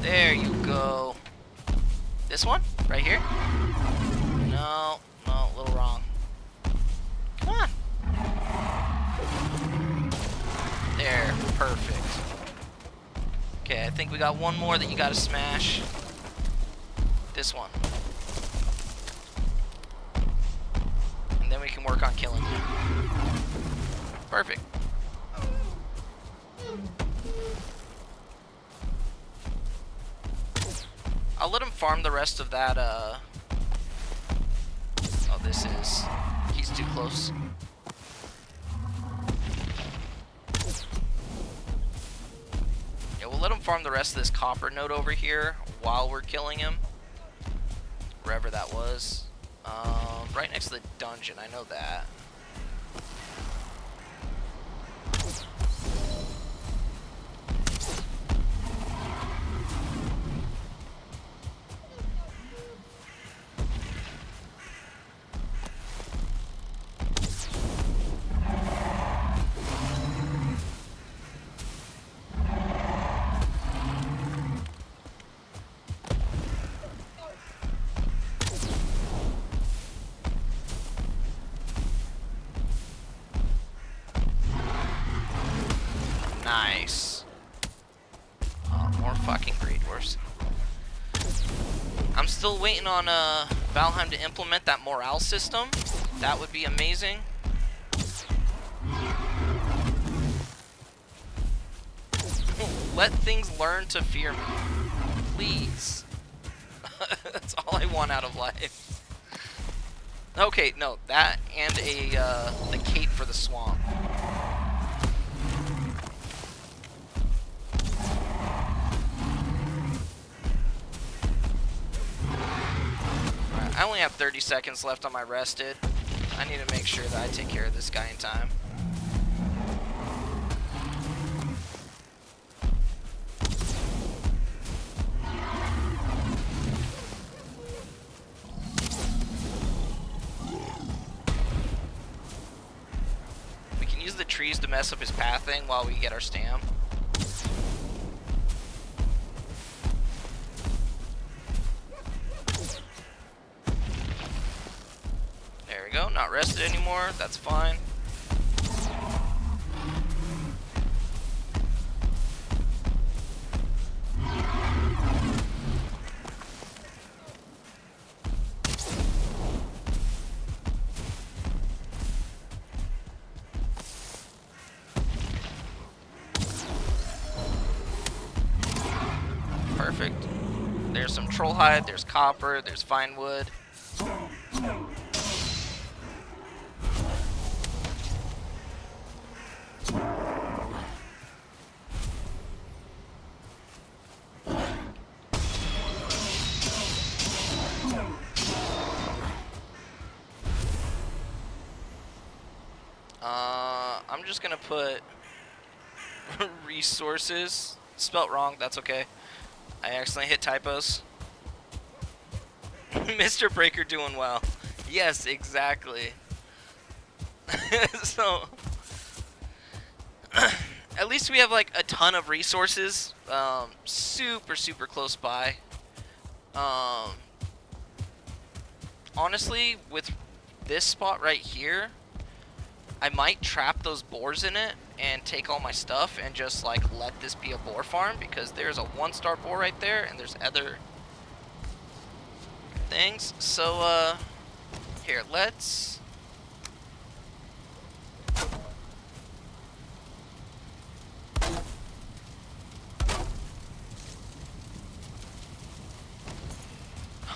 There you go. This one? Right here? No, a little wrong. Come on. There, perfect. Okay, I think we got one more that you gotta smash. This one. And then we can work on killing you. Perfect. I'll let him farm the rest of that, Oh, this is... He's too close. Yeah, we'll let him farm the rest of this copper node over here while we're killing him. Wherever that was. Right next to the dungeon, I know that. Nice. Oh, more fucking Great Dwarfs. I'm still waiting on Valheim to implement that morale system. That would be amazing. Let things learn to fear me. Please. That's all I want out of life. Okay, no, that and the cape for the swamp. I only have 30 seconds left on my rested. I need to make sure that I take care of this guy in time. We can use the trees to mess up his pathing while we get our stam. Go, not rested anymore, that's fine. Perfect. There's some troll hide, there's copper, there's fine wood. I'm just gonna put resources, spelt wrong, that's okay. I accidentally hit typos. Mr. Breaker doing well. Yes, exactly. So, at least we have like a ton of resources, super close by. Honestly, with this spot right here, I might trap those boars in it and take all my stuff and just like let this be a boar farm, because there's a 1-star boar right there and there's other things. So here, let's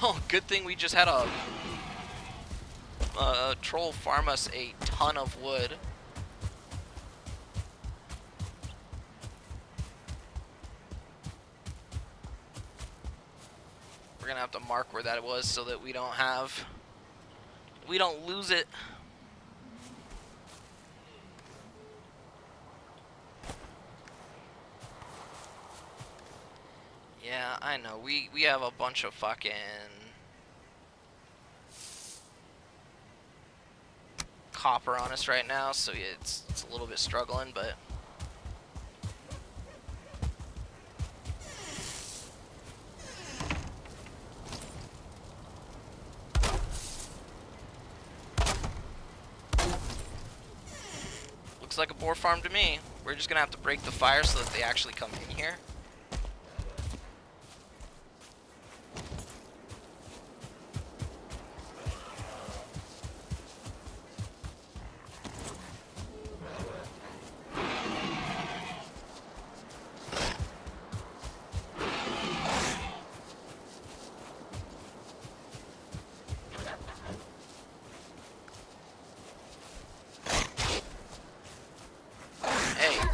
oh, good thing we just had a troll farm us a ton of wood. We're gonna have to mark where that was so that we don't lose it. Yeah, I know. We have a bunch of fucking copper on us right now, so yeah, it's a little bit struggling, but looks like a boar farm to me. We're just gonna have to break the fire so that they actually come in here.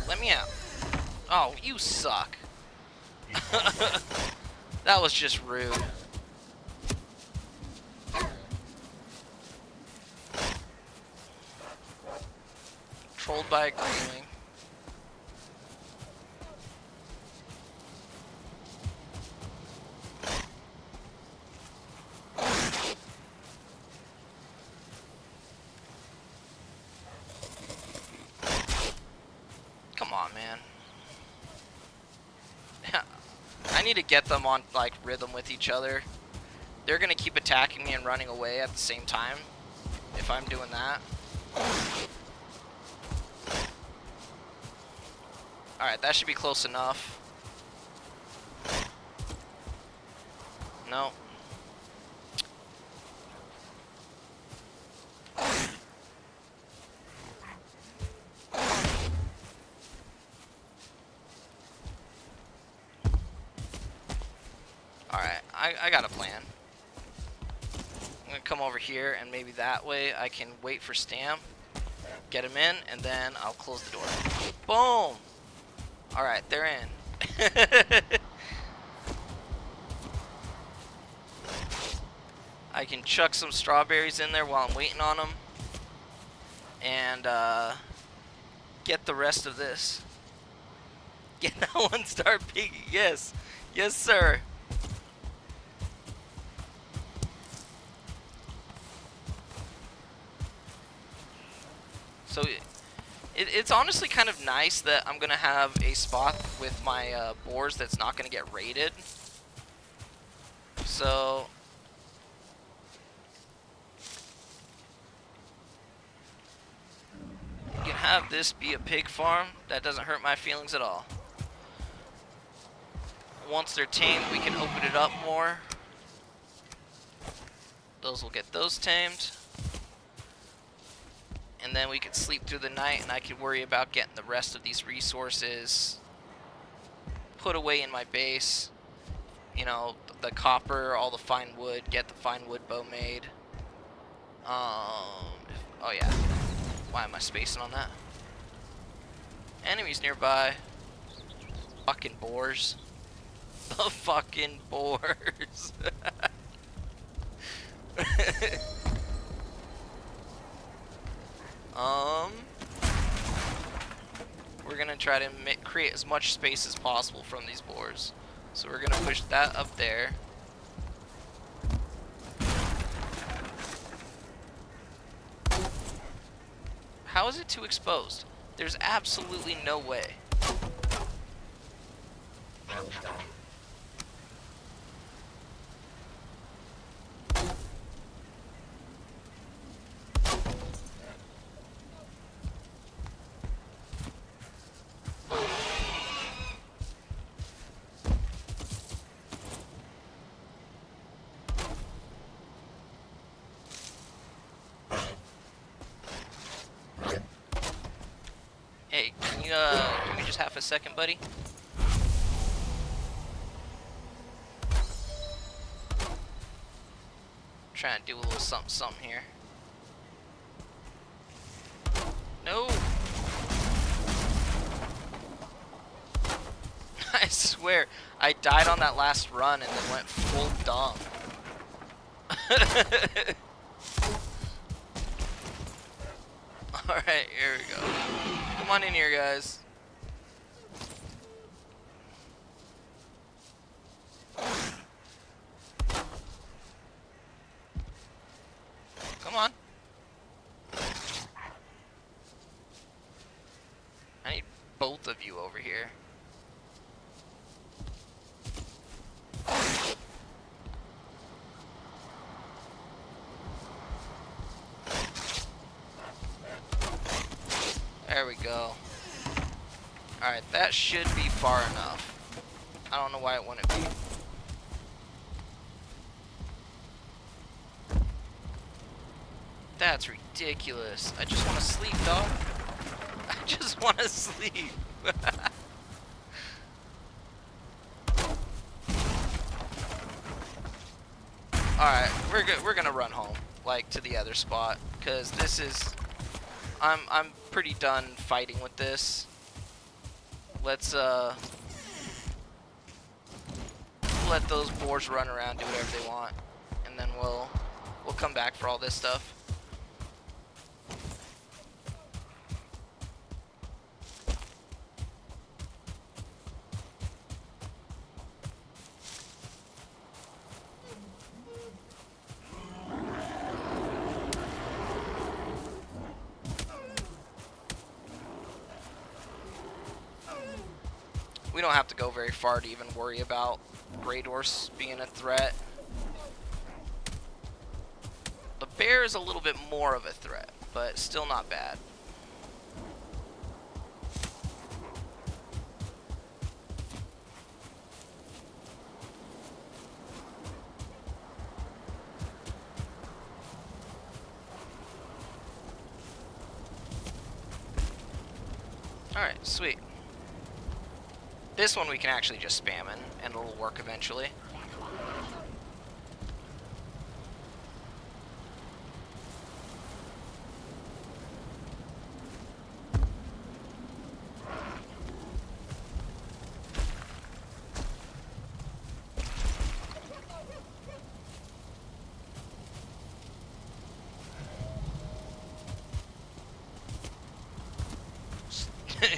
Let me out. Oh, you suck. That was just rude. Trolled by a greenwing. Come on, man. I need to get them on, like, rhythm with each other. They're gonna keep attacking me and running away at the same time if I'm doing that. Alright, that should be close enough. No. Alright, I got a plan. I'm gonna come over here, and maybe that way I can wait for Stam, get him in, and then I'll close the door. Boom! Alright, they're in. I can chuck some strawberries in there while I'm waiting on them, and get the rest of this. Get that 1-star piggy, yes. Yes, sir. So it's honestly kind of nice that I'm going to have a spot with my boars that's not going to get raided. So you can have this be a pig farm. That doesn't hurt my feelings at all. Once they're tamed, we can open it up more. Those will get those tamed. And then we could sleep through the night, and I could worry about getting the rest of these resources put away in my base. You know, the copper, all the fine wood, get the fine wood bow made. Oh yeah. Why am I spacing on that? Enemies nearby. Fucking boars. The fucking boars. We're gonna try to create as much space as possible from these boars. So we're gonna push that up there. How is it too exposed? There's absolutely no way. Hey, can you give me just half a second, buddy? Trying to do a little something here. swear, I died on that last run and then went full dumb. Alright, here we go. Come on in here, guys. Come on. I need both of you over here. There we go. Alright, that should be far enough. I don't know why it wouldn't be. That's ridiculous. I just want to sleep, dog. I just want to sleep. Alright, we're gonna run home, like, to the other spot, because this is... I'm pretty done fighting with this. Let's let those boars run around, do whatever they want, and then we'll come back for all this stuff. We don't have to go very far to even worry about Grey Dwarfs being a threat. The bear is a little bit more of a threat, but still not bad. Alright, sweet. This one we can actually just spam in, and it'll work eventually.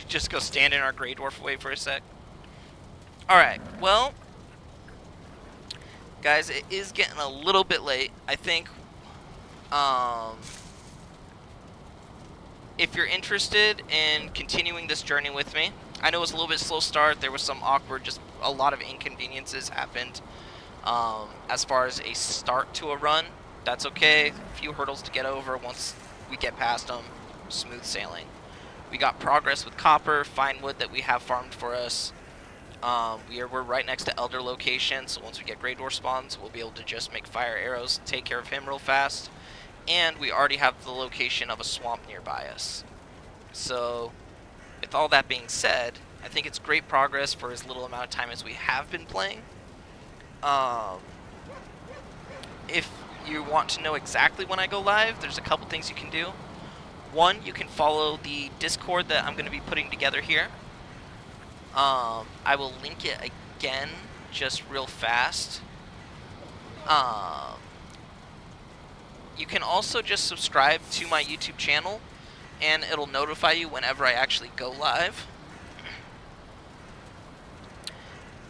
Just go stand in our Grey Dwarf way for a sec. Alright, well, guys, it is getting a little bit late. I think, if you're interested in continuing this journey with me, I know it was a little bit slow start. There was some awkward, just a lot of inconveniences happened as far as a start to a run. That's okay. A few hurdles to get over. Once we get past them, smooth sailing. We got progress with copper, fine wood that we have farmed for us. We're right next to Elder location, so once we get Grey Dwarf spawns, we'll be able to just make fire arrows, take care of him real fast. And we already have the location of a swamp nearby us. So, with all that being said, I think it's great progress for as little amount of time as we have been playing. If you want to know exactly when I go live, there's a couple things you can do. One, you can follow the Discord that I'm going to be putting together here. I will link it again, just real fast. You can also just subscribe to my YouTube channel, and it'll notify you whenever I actually go live.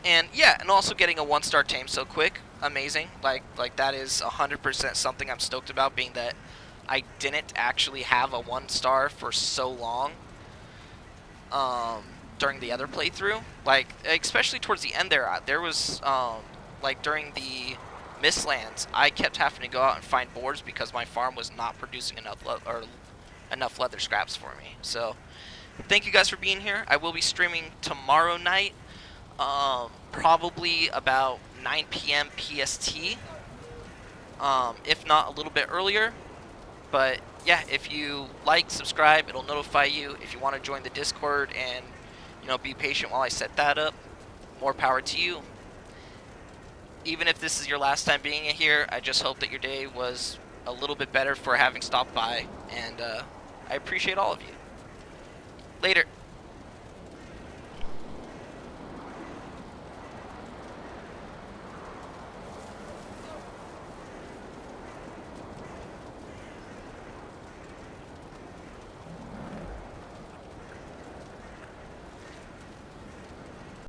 And yeah, and also getting a 1-star tame so quick, amazing. Like that is 100% something I'm stoked about, being that I didn't actually have a 1-star for so long. During the other playthrough, like especially towards the end there was like during the Mistlands, I kept having to go out and find boards because my farm was not producing enough leather scraps for me. So thank you guys for being here. I will be streaming tomorrow night, probably about 9 p.m. PST, if not a little bit earlier. But yeah, if you like, subscribe, it'll notify you. If you want to join the Discord and be patient while I set that up, more power to you. Even if this is your last time being here, I just hope that your day was a little bit better for having stopped by, and I appreciate all of you. Later.